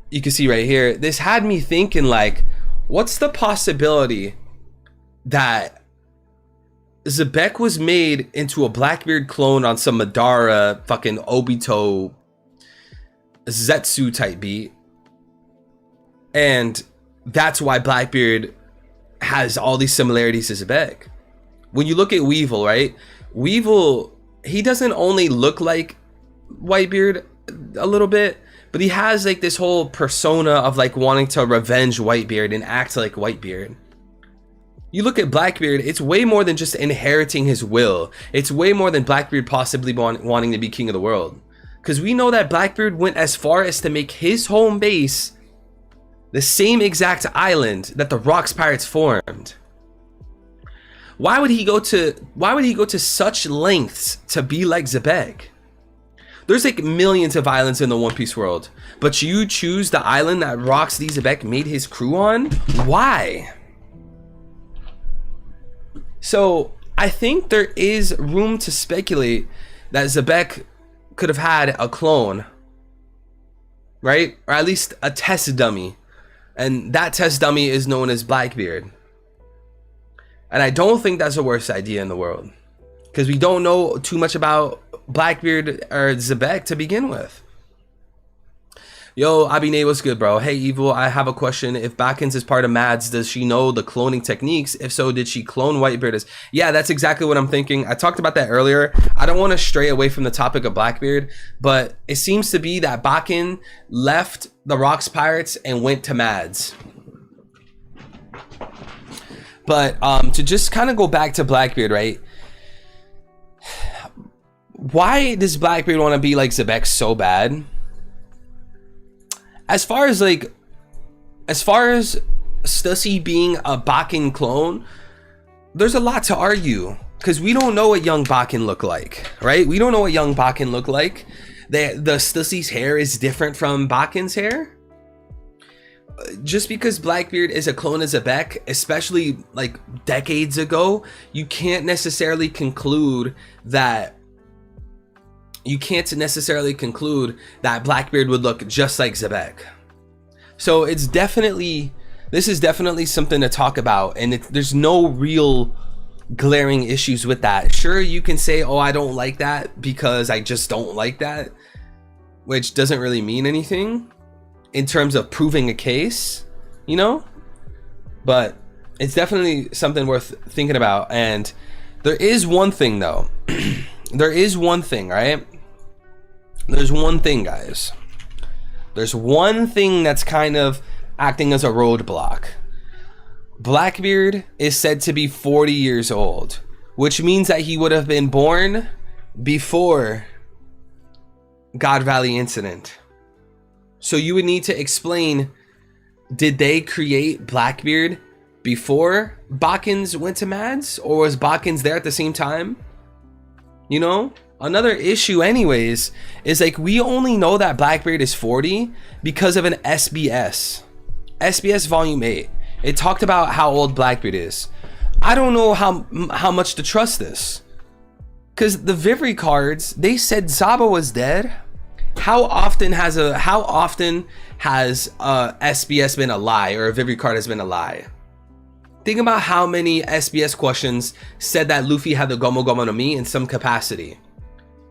Speaker 1: you can see right here, this had me thinking like, what's the possibility that Zebek was made into a Blackbeard clone on some Madara fucking Obito Zetsu type beat, and that's why Blackbeard has all these similarities to Zebek. When you look at Weevil, right? Weevil, he doesn't only look like Whitebeard a little bit, but he has like this whole persona of like wanting to revenge Whitebeard and act like Whitebeard. You look at Blackbeard, it's way more than just inheriting his will. It's way more than Blackbeard possibly wanting to be king of the world. Because we know that Blackbeard went as far as to make his home base the same exact island that the Rocks Pirates formed. Why would he go to such lengths to be like Zebek? There's like millions of islands in the One Piece world, but you choose the island that Rocksteady Zebek made his crew on? Why? So I think there is room to speculate that Zebek could have had a clone, right? Or at least a test dummy. And that test dummy is known as Blackbeard. And I don't think that's the worst idea in the world, because we don't know too much about Blackbeard or Zebek to begin with. Yo, Abine, what's good, bro? Hey, Evil, I have a question. If Bakins is part of Mads, does she know the cloning techniques? If so, did she clone Whitebeard? Yeah, that's exactly what I'm thinking. I talked about that earlier. I don't want to stray away from the topic of Blackbeard, but it seems to be that Bakken left the Rocks Pirates and went to Mads. But to just kind of go back to Blackbeard, right? Why does Blackbeard want to be like Zebek so bad? As far as Stussy being a Bakken clone, there's a lot to argue, because we don't know what young Bakken look like, right? We don't know what young Bakken look like. The Stussy's hair is different from Bakken's hair. Just because Blackbeard is a clone of Zebek, especially like decades ago, you can't necessarily conclude that Blackbeard would look just like Zebek. So this is definitely something to talk about, and there's no real glaring issues with that. Sure, you can say, oh, I don't like that because I just don't like that, which doesn't really mean anything in terms of proving a case, you know? But it's definitely something worth thinking about. And there is one thing though. There is one thing, right? There's one thing, guys. There's one thing that's kind of acting as a roadblock. Blackbeard is said to be 40 years old, which means that he would have been born before God Valley incident. So you would need to explain, did they create Blackbeard before Bakkens went to Mads, or was Bakkens there at the same time? You know? Another issue anyways is like, we only know that Blackbeard is 40 because of an SBS volume 8. It talked about how old Blackbeard is. I don't know how much to trust this, because the Vivre cards, they said Zaba was dead. How often has SBS been a lie, or a Vivre card has been a lie? Think about how many SBS questions said that Luffy had the Gomu Gomu no Mi in some capacity.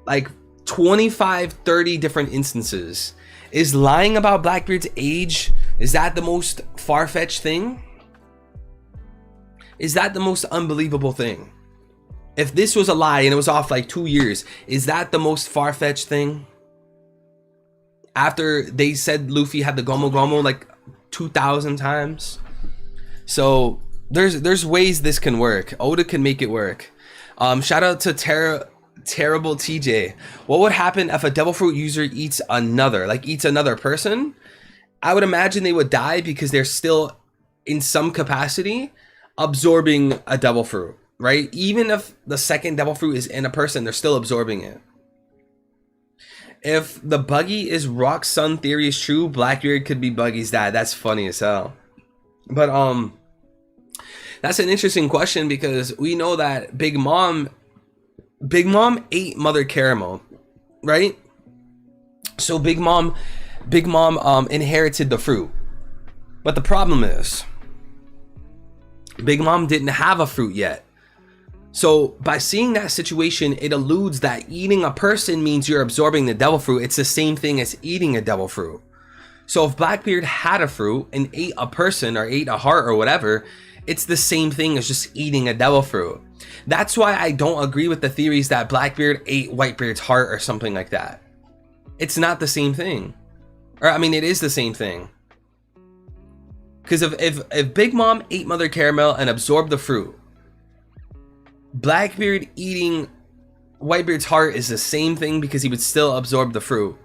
Speaker 1: Like 25, 30 different instances. Is lying about Blackbeard's age, is that the most far-fetched thing? Is that the most unbelievable thing? If this was a lie and it was off like 2 years, is that the most far-fetched thing? After they said Luffy had the Gomu Gomu like 2,000 times. So there's ways this can work. Oda can make it work. Shout out to Terrible TJ. What would happen if a devil fruit user eats another person? I would imagine they would die, because they're still in some capacity absorbing a devil fruit, right? Even if the second devil fruit is in a person, they're still absorbing it. If the Buggy is Rock's son theory is true, Blackbeard could be Buggy's dad. That's funny as hell. But that's an interesting question, because we know that Big Mom ate Mother Caramel, right? So Big Mom inherited the fruit. But the problem is, Big Mom didn't have a fruit yet. So by seeing that situation, it alludes that eating a person means you're absorbing the devil fruit. It's the same thing as eating a devil fruit. So if Blackbeard had a fruit and ate a person, or ate a heart or whatever, it's the same thing as just eating a devil fruit. That's why I don't agree with the theories that Blackbeard ate Whitebeard's heart or something like that. It's not the same thing. Or I mean, it is the same thing. Because if Big Mom ate Mother Caramel and absorbed the fruit, Blackbeard eating Whitebeard's heart is the same thing, because he would still absorb the fruit.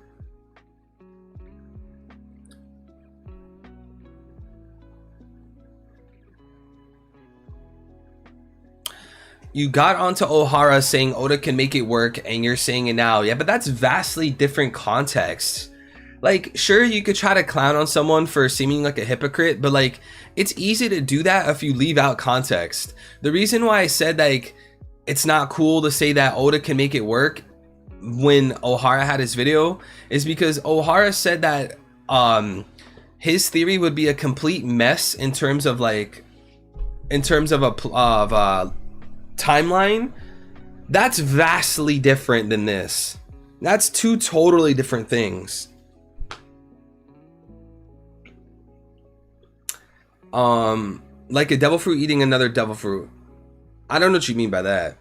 Speaker 1: you got onto Ohara saying Oda can make it work, and you're saying it now. Yeah, but that's vastly different context. Like, sure, you could try to clown on someone for seeming like a hypocrite, but like, it's easy to do that if you leave out context. The reason why I said like it's not cool to say that Oda can make it work when Ohara had his video is because Ohara said that his theory would be a complete mess in terms of like, in terms of a timeline. That's vastly different than this. That's two totally different things. Like a devil fruit eating another devil fruit. I don't know what you mean by that.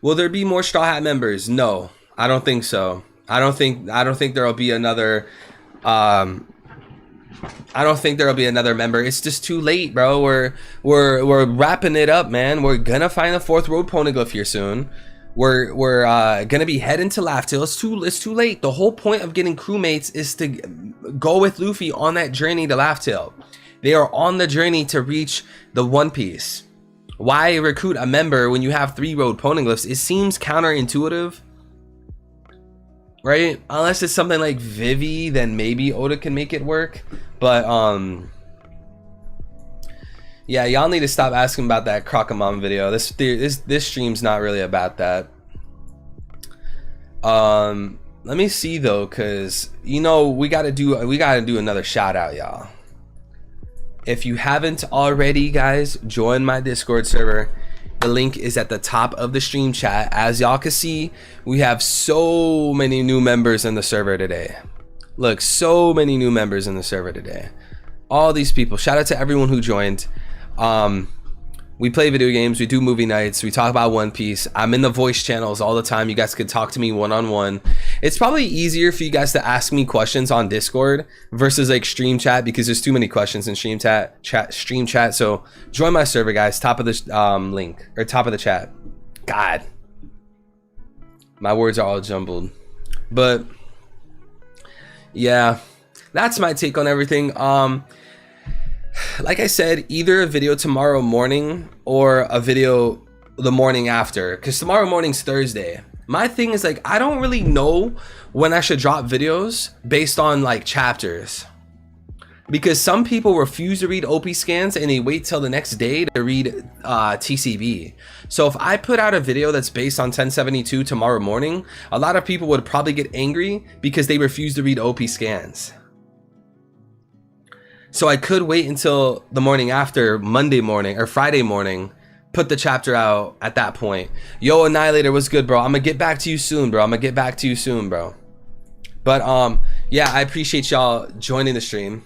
Speaker 1: Will there be more Straw Hat members? No, I don't think so. I don't think there'll be another I don't think there'll be another member. It's just too late, bro. We're wrapping it up, man. We're gonna find the 4th road poneglyph here soon. We're gonna be heading to Laugh Tale. It's too late. The whole point of getting crewmates is to go with Luffy on that journey to Laugh Tale. They are on the journey to reach the One Piece. Why recruit a member when you have 3 road poneglyphs? It seems counterintuitive, right? Unless it's something like Vivi, then maybe Oda can make it work. But yeah, y'all need to stop asking about that Crocomom video. This stream's not really about that. Let me see though, cause you know we gotta do another shout out, y'all. If you haven't already, guys, join my Discord server. The link is at the top of the stream chat. As y'all can see, we have so many new members in the server today. Look, so many new members in the server today. All these people. Shout out to everyone who joined. We play video games, we do movie nights, we talk about One Piece. I'm in the voice channels all the time. You guys can talk to me one-on-one. It's probably easier for you guys to ask me questions on Discord versus like stream chat, because there's too many questions in stream chat. So join my server, guys. Top of the link, or top of the chat. God, my words are all jumbled. But yeah, that's my take on everything. Like I said, either a video tomorrow morning or a video the morning after, because tomorrow morning's Thursday. My thing is like, I don't really know when I should drop videos based on like chapters, because some people refuse to read OP scans and they wait till the next day to read TCB. So if I put out a video that's based on 1072 tomorrow morning, a lot of people would probably get angry because they refuse to read OP scans. So I could wait until the morning after, Monday morning or Friday morning, put the chapter out at that point. Yo, Annihilator, what's good, bro? I'm gonna get back to you soon, bro. But yeah, I appreciate y'all joining the stream.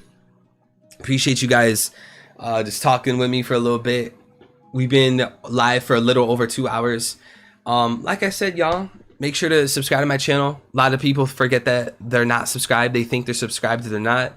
Speaker 1: Appreciate you guys just talking with me for a little bit. We've been live for a little over 2 hours. Like I said, y'all, make sure to subscribe to my channel. A lot of people forget that they're not subscribed. They think they're subscribed, they're not.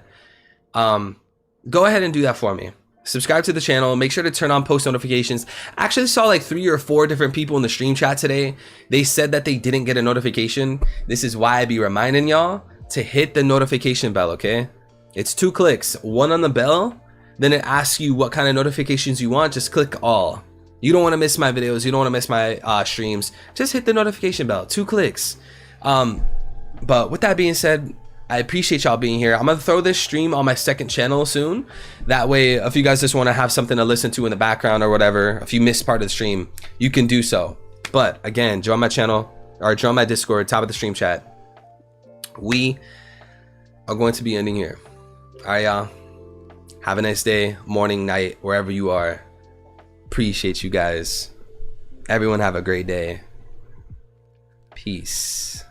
Speaker 1: Go ahead and do that for me. Subscribe to the channel. Make sure to turn on post notifications. I actually saw like 3 or 4 different people in the stream chat today. They said that they didn't get a notification. This is why I be reminding y'all to hit the notification bell, okay? It's 2 clicks. 1 on the bell, then it asks you what kind of notifications you want. Just click all. You don't want to miss my videos. You don't want to miss my streams. Just hit the notification bell. 2 clicks. But with that being said, I appreciate y'all being here. I'm gonna throw this stream on my 2nd channel soon. That way, if you guys just want to have something to listen to in the background or whatever, if you missed part of the stream, you can do so. But again, join my channel or join my Discord, top of the stream chat. We are going to be ending here. All right, y'all. Have a nice day, morning, night, wherever you are. Appreciate you guys. Everyone have a great day. Peace.